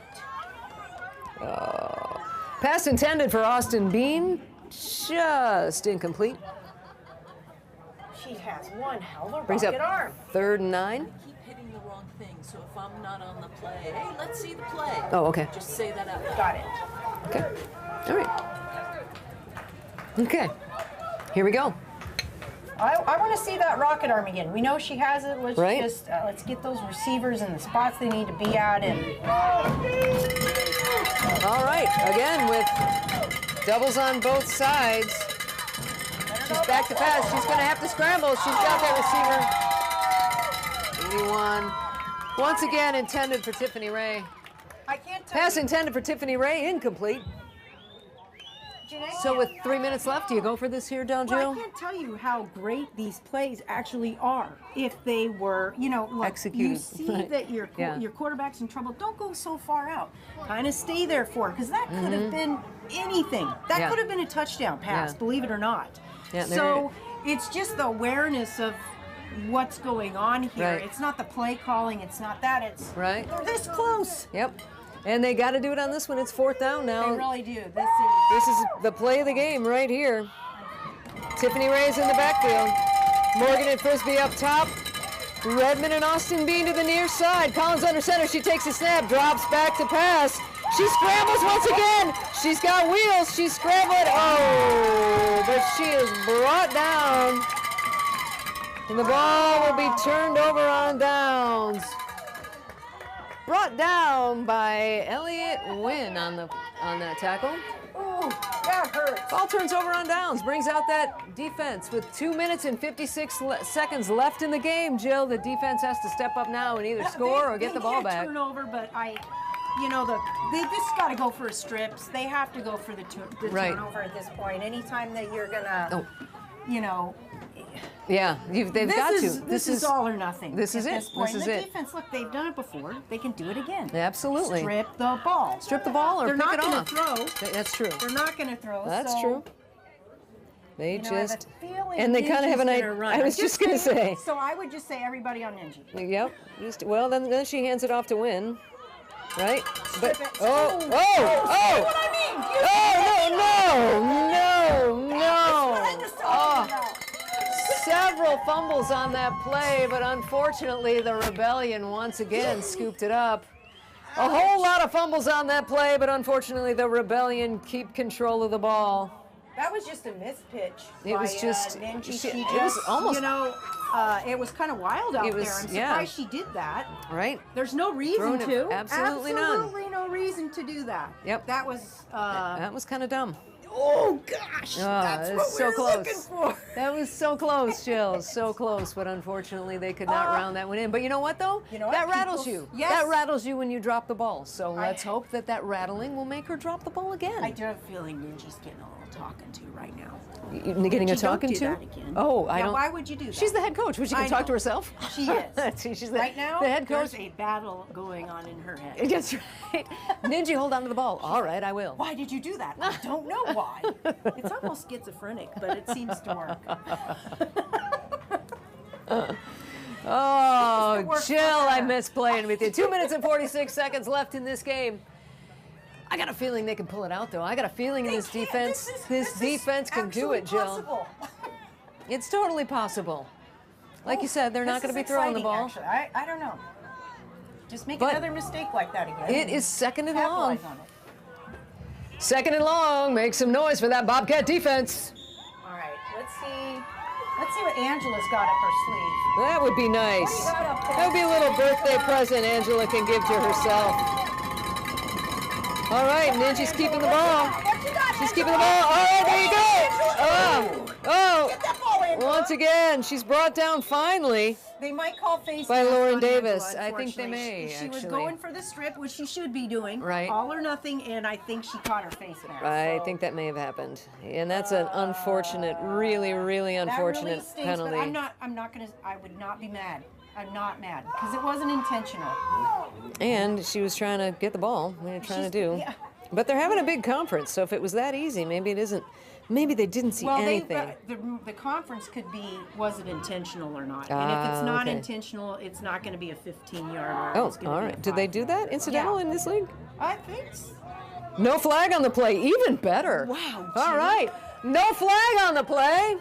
Pass intended for Austin Bean. Just incomplete. She has one hell of a Brings up rocket arm. 3rd and 9. I keep hitting the wrong thing, so if I'm not on the play, hey, let's see the play. Oh, okay. Just say that out loud. Got it. Okay. All right. Okay. Here we go. I want to see that rocket arm again. We know she has it. Let's Right. just let's get those receivers in the spots they need to be at. And All right. Again with doubles on both sides. She's back to pass. She's going to have to scramble. She's got that receiver. 81. Once again intended for Tiffany Ray. I can't tell Pass you. intended for Tiffany Ray, incomplete. Janae, So with 3 minutes left, do you go for this here, Don well, I Jill? can't tell you how great these plays actually are. If they were, look, Executed, you see right. that your Yeah. your quarterback's in trouble. Don't go so far out. Kind of stay there for it, because that could have been anything. That Mm-hmm. Yeah. could have been a touchdown pass, Yeah. believe it or not. Yeah, there So it's just the awareness of what's going on here. Right. It's not the play calling. It's not that. It's Right. they're this close. Yep. And they got to do it on this one. It's 4th down now. They really do. This is the play of the game right here. Tiffany Ray's in the backfield. Morgan and Frisbee up top. Redmond and Austin Bean to the near side. Collins under center. She takes a snap, drops back to pass. She scrambles once again. She's got wheels. She's scrambled. Oh, but she is brought down. And the ball will be turned over on downs. Brought down by Elliott Wynn on that tackle. Ooh, that hurts. Ball turns over on downs, brings out that defense with 2 minutes and 56 seconds left in the game. Jill, the defense has to step up now and either score or get the ball back. Turnover, but they just got to go for strips. They have to go for the Right. turnover at this point. Anytime that you're gonna, Oh. Yeah, they've got to. This is all or nothing. this is at it. This point. This is the it. defense, look, they've done it before. They can do it again. Absolutely. Strip the ball. Strip the ball or They're pick not it gonna off. throw. That's true. They're not going to throw. That's so, true. They I have a just feeling and they kind of have an Ninja's idea. gonna run. I was I'm just gonna say. saying, So I would just say everybody on Ninja. Yep. Well, then she hands it off to Wynn, right? But Strip it. oh. See what I mean? No. I'm just talking about. Several fumbles on that play, but unfortunately the Rebellion once again scooped it up. A whole lot of fumbles on that play, but unfortunately the Rebellion keep control of the ball. That was just a mispitch. It was just- Ninja. she- She it was just, almost- it was kind of wild out It was- there. I'm yeah. surprised she did that. Right? There's no reason Thrown it- to. absolutely none. Absolutely no reason to do that. Yep. That was. That was kind of dumb. Oh gosh, that's it's what so we're close. looking for. That was so close, Jill. So close, but unfortunately they could not round that one in. But you know what, though? You know what? That rattles People- you. Yes. That rattles you when you drop the ball. So let's hope that that rattling will make her drop the ball again. I do have a feeling Ninja's getting a little talking to right now. You getting a Ninja, don't talking do to? that again. Oh, I Now, don't. Why would you do that? She's the head coach. Would she I can talk know. to herself? She is. She's the, Right now, the head coach. there's a battle going on in her head. That's right. Ninja, hold on to the ball. All right, I will. Why did you do that? I don't know why. It's almost schizophrenic, but it seems to work. Oh, work for Jill, I her. miss playing with you. 2 minutes and 46 seconds left in this game. I got a feeling they can pull it out, though. I got a feeling in this They can't. defense, this defense can do actually it, Jill. possible. It's totally possible. Like you said, they're not This going to is be throwing the exciting, ball. Actually. I don't know. Just make But another mistake like that again. It is second and long. Capitalize on it. Second and long. Make some noise for that Bobcat defense. All right, let's see. Let's see what Angela's got up her sleeve. That would be nice. What do you got up there? That would be a little birthday present Angela can give to herself. All right, Ninja's keeping the ball. She's keeping the ball. All right, there you go. Get that ball, Angela. Once again, she's brought down finally. They might call face By mask Lauren on Davis. Angela, I think they unfortunately. may, She was actually. going for the strip, which she should be doing. Right. All or nothing, and I think she caught her face mask. I so think that may have happened. And that's an unfortunate, really, really that unfortunate really stinks, penalty. But I'm not gonna. I would not be mad. I'm not mad because it wasn't intentional. And she was trying to get the ball. What are you trying to do? Yeah. But they're having a big conference, so if it was that easy, maybe it isn't. Maybe they didn't see anything. The conference could be, was it intentional or not? And if it's not okay. intentional, it's not going to be a 15-yarder. Oh, it's gonna all be a right. Did they do that? 5-yarder. Incidental Yeah. in this league? I think so. No flag on the play. Even better. Wow, All Jim. right. No flag on the play.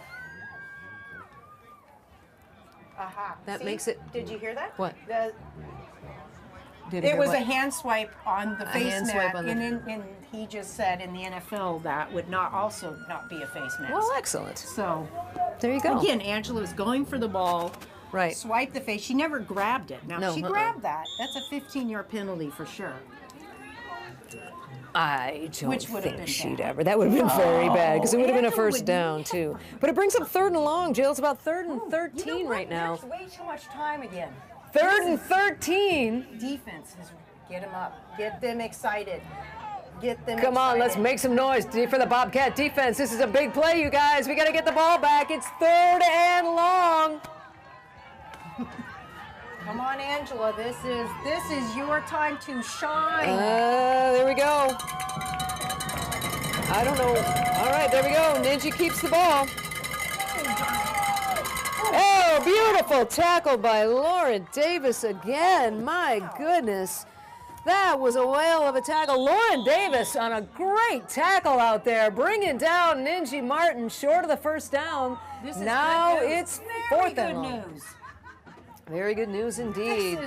Aha. That See? makes it- Did you hear that? What? Did It hear was what? a hand swipe on the face hand mat, swipe on the- and he just said in the NFL that would not be a face mask. Well, excellent. So There you go. again, Angela was going for the ball, Right. swipe the face. She never grabbed it. Now, No, if she grabbed that, that's a 15-yard penalty for sure. I don't Which would have think been she'd bad. ever. That would have been very bad because it would have been a Angela first would down too. But it brings up 3rd and long. Jill, it's about 3rd and 13 You know what? right now. There's way too much time again. 3rd and 13. Defense is get them up, get them excited, get them. Come on, let's excited. make some noise for the Bobcat defense. This is a big play, you guys. We got to get the ball back. It's 3rd and long. Come on, Angela. This is your time to shine. There we go. I don't know. All right, there we go. Ninja keeps the ball. Oh, beautiful tackle by Lauren Davis again. My goodness. That was a whale of a tackle. Lauren Davis on a great tackle out there, bringing down Ninji Martin short of the first down. This is Now good news. it's Very 4th and good long. news. Very good news indeed.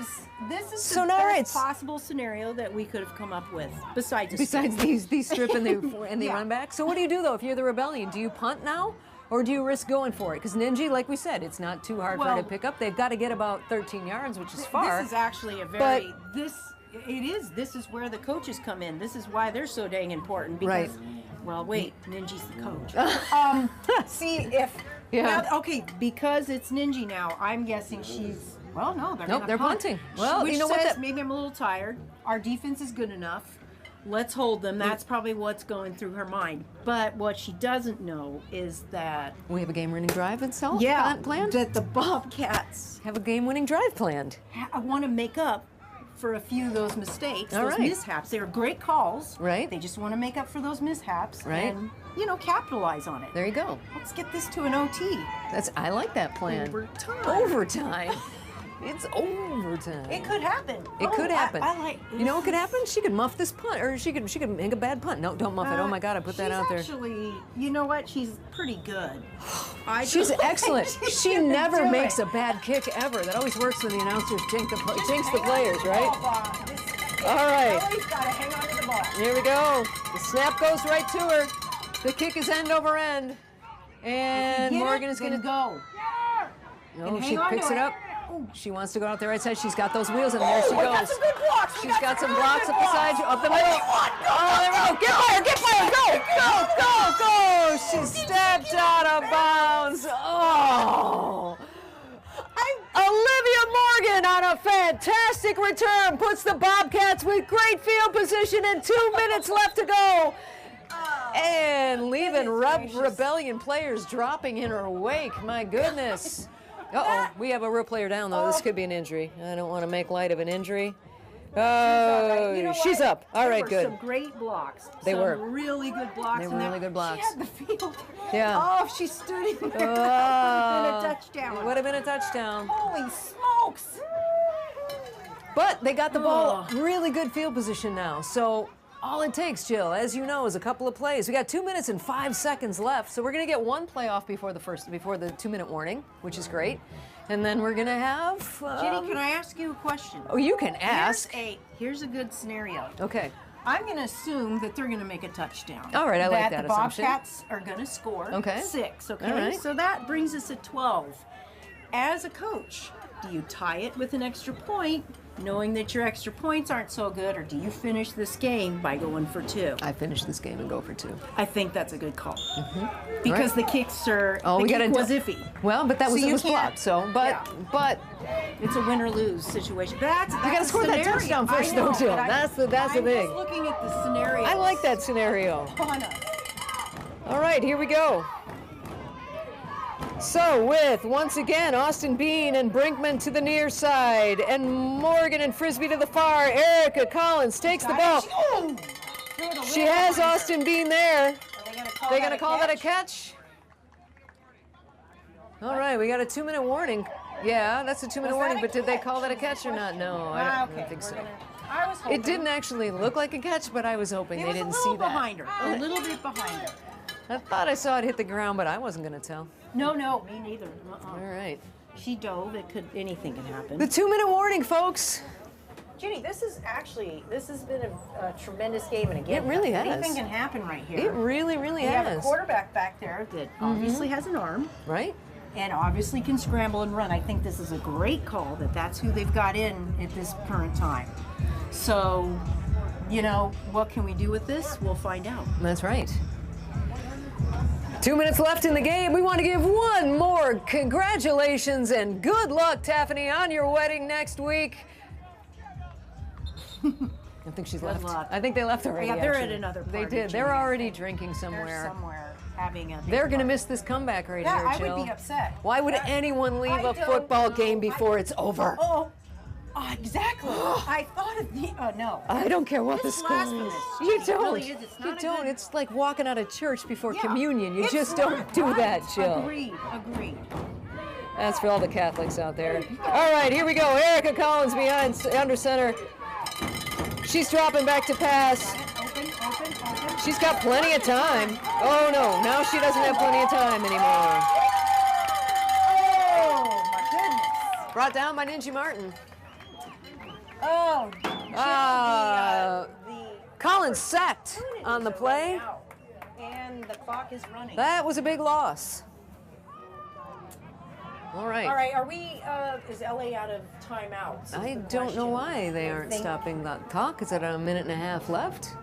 This is So the now best it's- possible scenario that we could have come up with. Besides These strip and they Yeah. run back. So what do you do though if you're the Rebellion? Do you punt now? Or do you risk going for it? Because Ninja, like we said, it's not too hard for her Well- to pick up. They've got to get about 13 yards, which is far. This is actually a very This is where the coaches come in. This is why they're so dang important. Because, Right. well, wait, Ninja's the coach. See if. Yeah. Now, okay, because it's Ninja now, I'm guessing she's. Well, no, they're Nope, gonna they're punt. punting. Well, Which you know what says that- maybe I'm a little tired. Our defense is good enough. Let's hold them. That's probably what's going through her mind. But what she doesn't know is that We have a game-winning drive itself planned? that the Bobcats Have a game-winning drive planned. I want to make up for a few of those mistakes, All those right. mishaps. They were great calls. Right. They just want to make up for those mishaps Right. and, capitalize on it. There you go. Let's get this to an OT. I like that plan. Overtime. Overtime. It's overtime. It could happen. It could happen. I like. You know what could happen? She could muff this punt, or she could make a bad punt. No, don't muff it. Oh my God, I put that out there. Actually, you know what? She's pretty good. She's excellent. She never do makes it. a bad kick ever. That always works when the announcers jinx the players, right? All right. Always gotta hang on to the ball. Here we go. The snap goes right to her. The kick is end over end. And Get Morgan it, is going to then go. Oh, and she hang on picks to it it. up. She wants to go out the right side. She's got those wheels, and there she We goes. got some good blocks. She's got some blocks up the side, up the middle. Oh, there we go. Get fire. Go. She stepped out of bounds. Oh. Olivia Morgan on a fantastic return puts the Bobcats with great field position and 2 minutes left to go. And leaving Rebellion players dropping in her wake. My goodness. Uh-oh, we have a real player down, though. This could be an injury. I don't want to make light of an injury. Oh, You know she's what? up. All right, There were good. some great blocks. They some were. really good blocks. They were and really good blocks. She had the field. Yeah. Oh, if she stood in there. Oh, a touchdown. It would have been a touchdown. Holy smokes. But they got the ball really good field position now. So all it takes, Jill, as you know, is a couple of plays. We got 2 minutes and 5 seconds left. So we're going to get one play off before the 2-minute warning, which is great. And then we're going to have... Jenny, can I ask you a question? Oh, you can ask. Here's a good scenario. Okay. I'm going to assume that they're going to make a touchdown. All right, I like that the assumption. Bobcats are going to score. Okay. 6, okay? All right. So that brings us at 12. As a coach, do you tie it with an extra point, knowing that your extra points aren't so good, or do you finish this game by going for 2? I finish this game and go for 2. I think that's a good call. Because the kicks are, Oh, the we kick gotta was do- iffy. Well, but that So was, you it was can't- blocked. So, but It's a win or lose situation. That's you got to score that scenario. touchdown first, I know, don't you? but That's the I'm thing. just looking at the scenario. I like that scenario. On us. All right, here we go. So with, once again, Austin Bean and Brinkman to the near side, and Morgan and Frisbee to the far, Erica Collins takes the ball. She has Austin Bean there. They're going to call that a catch? All right, we got a 2-minute warning. Yeah, that's a 2-minute warning, but did they call that a catch or not? No, I don't think so. It didn't actually look like a catch, but I was hoping they didn't see that. Behind her, a little bit behind her. I thought I saw it hit the ground, but I wasn't going to tell. No, me neither. All right. She dove. Anything can happen. The 2-minute warning, folks. Jenny, this has been a tremendous game, and again, It really has. anything can happen right here. It really, really We has. have a quarterback back there that obviously has an arm, Right? and obviously can scramble and run. I think this is a great call that's who they've got in at this current time. So, what can we do with this? We'll find out. That's right. 2 minutes left in the game. We want to give one more congratulations and good luck, Taffany, on your wedding next week. I think she's left. luck. I think they left already. Yeah, they're actually. at another They party, did. They're Jenny. already drinking They're somewhere. somewhere having a. They're going to miss this comeback right Yeah, here, I Jill. would be upset. Why would anyone leave I a don't football know. game before it's over? Exactly. I thought of the. Oh no. I don't care what the It's score is. blasphemous. You It don't. really is. It's You not a don't. good- It's like walking out of church before Yeah, communion. You it's just not don't do right. that, Jill. Agreed. That's for all the Catholics out there. All right, here we go. Erica Collins under center. She's dropping back to pass. Open. She's got plenty of time. Oh no, now she doesn't have plenty of time anymore. Oh my goodness. Brought down by Ninja Martin. Oh. The Collins sacked on the play. out, and the clock is running. That was a big loss. All right. All right. Are we? Is LA out of timeouts? I don't know why they aren't stopping that clock. Is it a minute and a half left?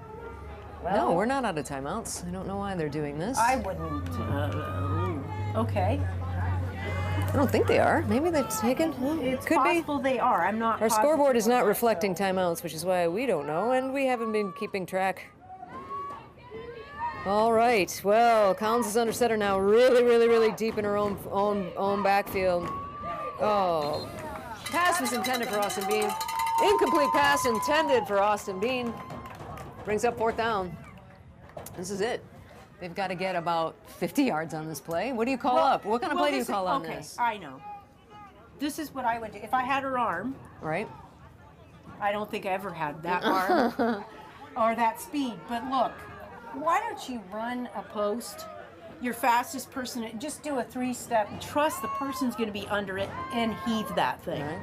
No, we're not out of timeouts. I don't know why they're doing this. I wouldn't. Okay. I don't think they are. Maybe they've taken. It's Could be. possible they are. I'm not. Our positive scoreboard is on not that, reflecting so. timeouts, which is why we don't know, and we haven't been keeping track. All right. Well, Collins is under center now, really deep in her own backfield. Oh, pass was intended for Austin Bean. Incomplete pass intended for Austin Bean. Brings up 4th down. This is it. They've got to get about 50 yards on this play. What do you call up? What kind of play do you call on this? I know. This is what I would do. If I had her arm, Right? I don't think I ever had that arm or that speed. But look, why don't you run a post? Your fastest person, just do a 3-step. Trust the person's going to be under it and heave that thing. Right.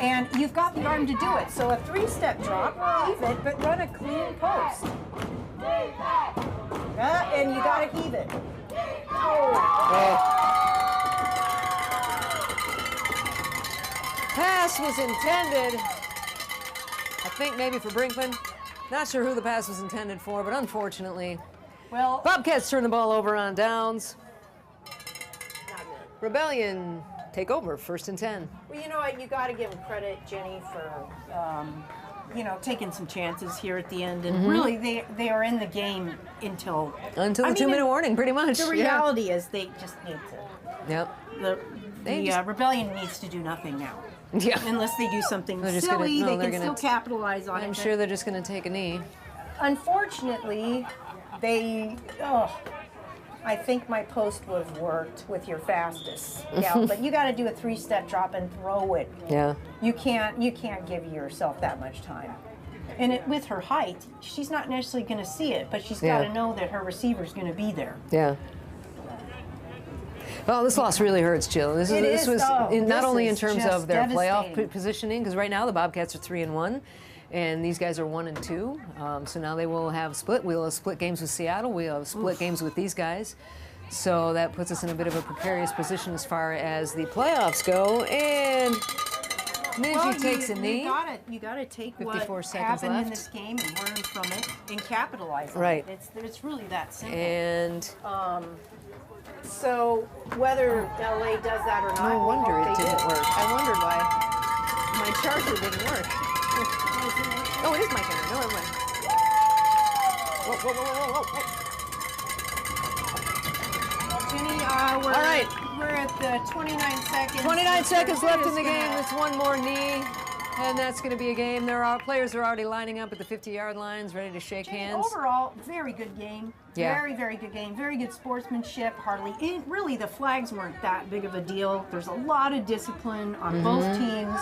And you've got the arm to do it. So a 3-step drop, heave it, but run a clean post. And you got to heave it. Pass was intended, I think maybe for Brinkman. Not sure who the pass was intended for, but unfortunately, Well, Bobcats turn the ball over on downs. Rebellion take over, 1st and 10. well, you know what? You got to give them credit, Jenny, for taking some chances here at the end. And really, they are in the game until The I mean, 2-minute warning, pretty much. The reality is they just need to. Yep. The rebellion needs to do nothing now. Yeah. Unless they do something They're just silly, gonna- no, they they're can gonna still capitalize on it. I'm but sure they're just going to take a knee. Unfortunately, I think my post would have worked with your fastest. Yeah, but you got to do a 3-step drop and throw it. Yeah. You can't give yourself that much time. And with her height, she's not necessarily going to see it, but she's got to Yeah. know that her receiver's going to be there. Yeah. Well, this loss really hurts, Jill. This It was is. Oh, not this only in is terms just of their playoff devastating. positioning, because right now the Bobcats are 3-1, and these guys are 1-2. So now they will have split. We'll have split games with Seattle. We'll have split games with these guys. So that puts us in a bit of a precarious position as far as the playoffs go. And Ninja takes a knee. You gotta take 54 what seconds happened in left. this game and learn from it and capitalize on Right. it. It's really that simple. And So whether LA does that or not, no wonder we it hope they didn't do. work. I wondered why my charger didn't work. Oh, it is my camera. No, never mind. Whoa, whoa, whoa, whoa, whoa, whoa. Jenny, All right. We're at the 29 seconds. 29 seconds left in the Just game. gonna- It's one more knee, and that's going to be a game. Players are already lining up at the 50-yard lines, ready to shake Jenny, hands. overall, very good game. Yeah. Very, very good game. Very good sportsmanship. Really, the flags weren't that big of a deal. There's a lot of discipline on both teams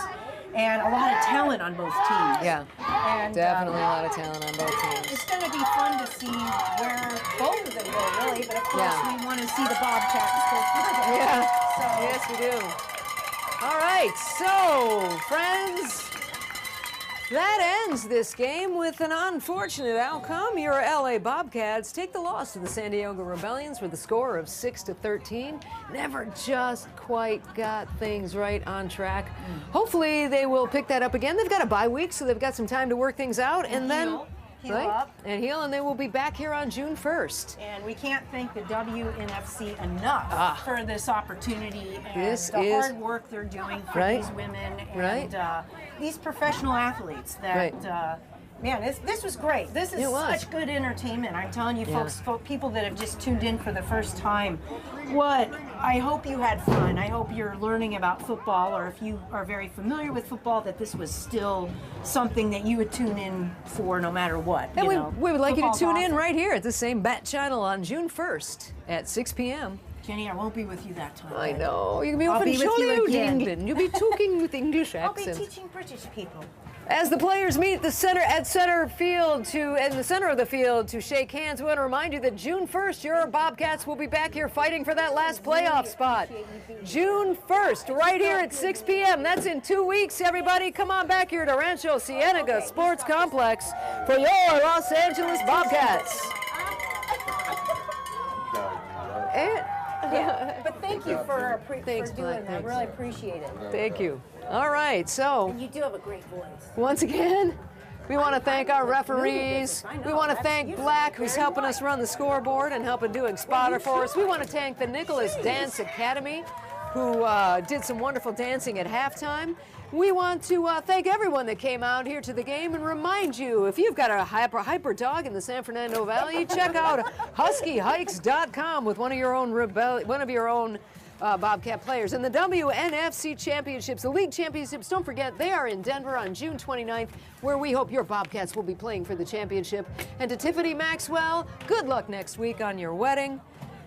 and a lot of talent on both teams. Yeah, And, definitely a lot of talent on both teams. It's going to be fun to see where both of them go, really. But of course, Yeah. we want to see the Bobcats go further. Yeah, So, yes, we do. All right, so, friends, that ends this game with an unfortunate outcome. Your LA Bobcats take the loss to the San Diego Rebellions with a score of 6-13. Never just quite got things right on track. Hopefully they will pick that up again. They've got a bye week, so they've got some time to work things out, and then heal up. and heal, and they will be back here on June 1st. And we can't thank the WNFC enough for this opportunity and This the is- hard work they're doing for Right. these women and Right. These professional athletes. That Right. man, this was great. This is It was. such good entertainment. I'm telling you, Yeah. folks, people that have just tuned in for the first time. I hope you had fun. I hope you're learning about football, or if you are very familiar with football, that this was still something that you would tune in for no matter what. And you we know. would like you to Football's tune in awesome. right here at the same Bat channel on June 1st at 6 p.m. Jenny, I won't be with you that time. I know. You can be I'll over be in with you Joliet, again. England. You'll be talking with English I'll be accents. teaching British people. As the players meet the center in the center of the field to shake hands, we want to remind you that June 1st, your Bobcats will be back here fighting for that last playoff spot. June 1st, right here at 6 p.m. That's in 2 weeks, everybody. Come on back here to Rancho Cienega Sports Complex for your Los Angeles Bobcats. And But thank you for Thanks, doing Black, that. I thanks. really appreciate it. thank you. All right, so You do have a great voice. once again, we want to thank our referees. We want to thank Black, who's helping us run the scoreboard and helping doing spotter for us. We want to thank the Nicholas Dance Academy, who did some wonderful dancing at halftime. We want to thank everyone that came out here to the game and remind you, if you've got a hyper dog in the San Fernando Valley, check out huskyhikes.com with one of your own Bobcat players. And the WNFC Championships, the league championships, don't forget, they are in Denver on June 29th, where we hope your Bobcats will be playing for the championship. And to Tiffany Maxwell, good luck next week on your wedding.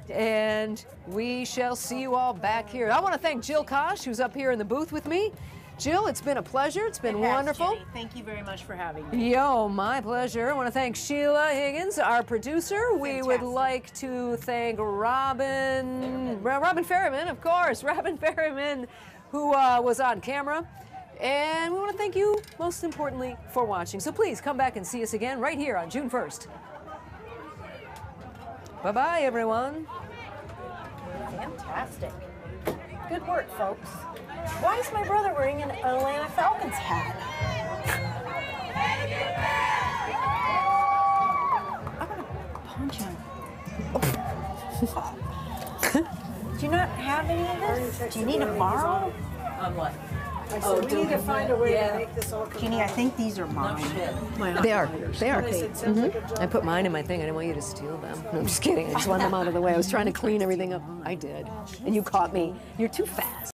And we shall see you all back here. I want to thank Jill Kosh, who's up here in the booth with me. Jill, it's been a pleasure. It's been wonderful. Jenny. Thank you very much for having me. Yo, my pleasure. I want to thank Sheila Higgins, our producer. We would Fantastic. like to thank Robin Ferryman, of course. Robin Ferryman, who was on camera. And we want to thank you, most importantly, for watching. So please come back and see us again right here on June 1st. Bye-bye, everyone. Fantastic. Good work, folks. Why is my brother wearing an Atlanta Falcons hat? I'm gonna punch him. Do you not have any of this? Do you need to borrow? On what? So we need to find a way to make this all come. Jeannie, I think these are mine. They are. They are. It sounds like a job. I put mine in my thing. I didn't want you to steal them. No, I'm just kidding. I just want them out of the way. I was trying to clean everything up. I did. And you caught me. You're too fast.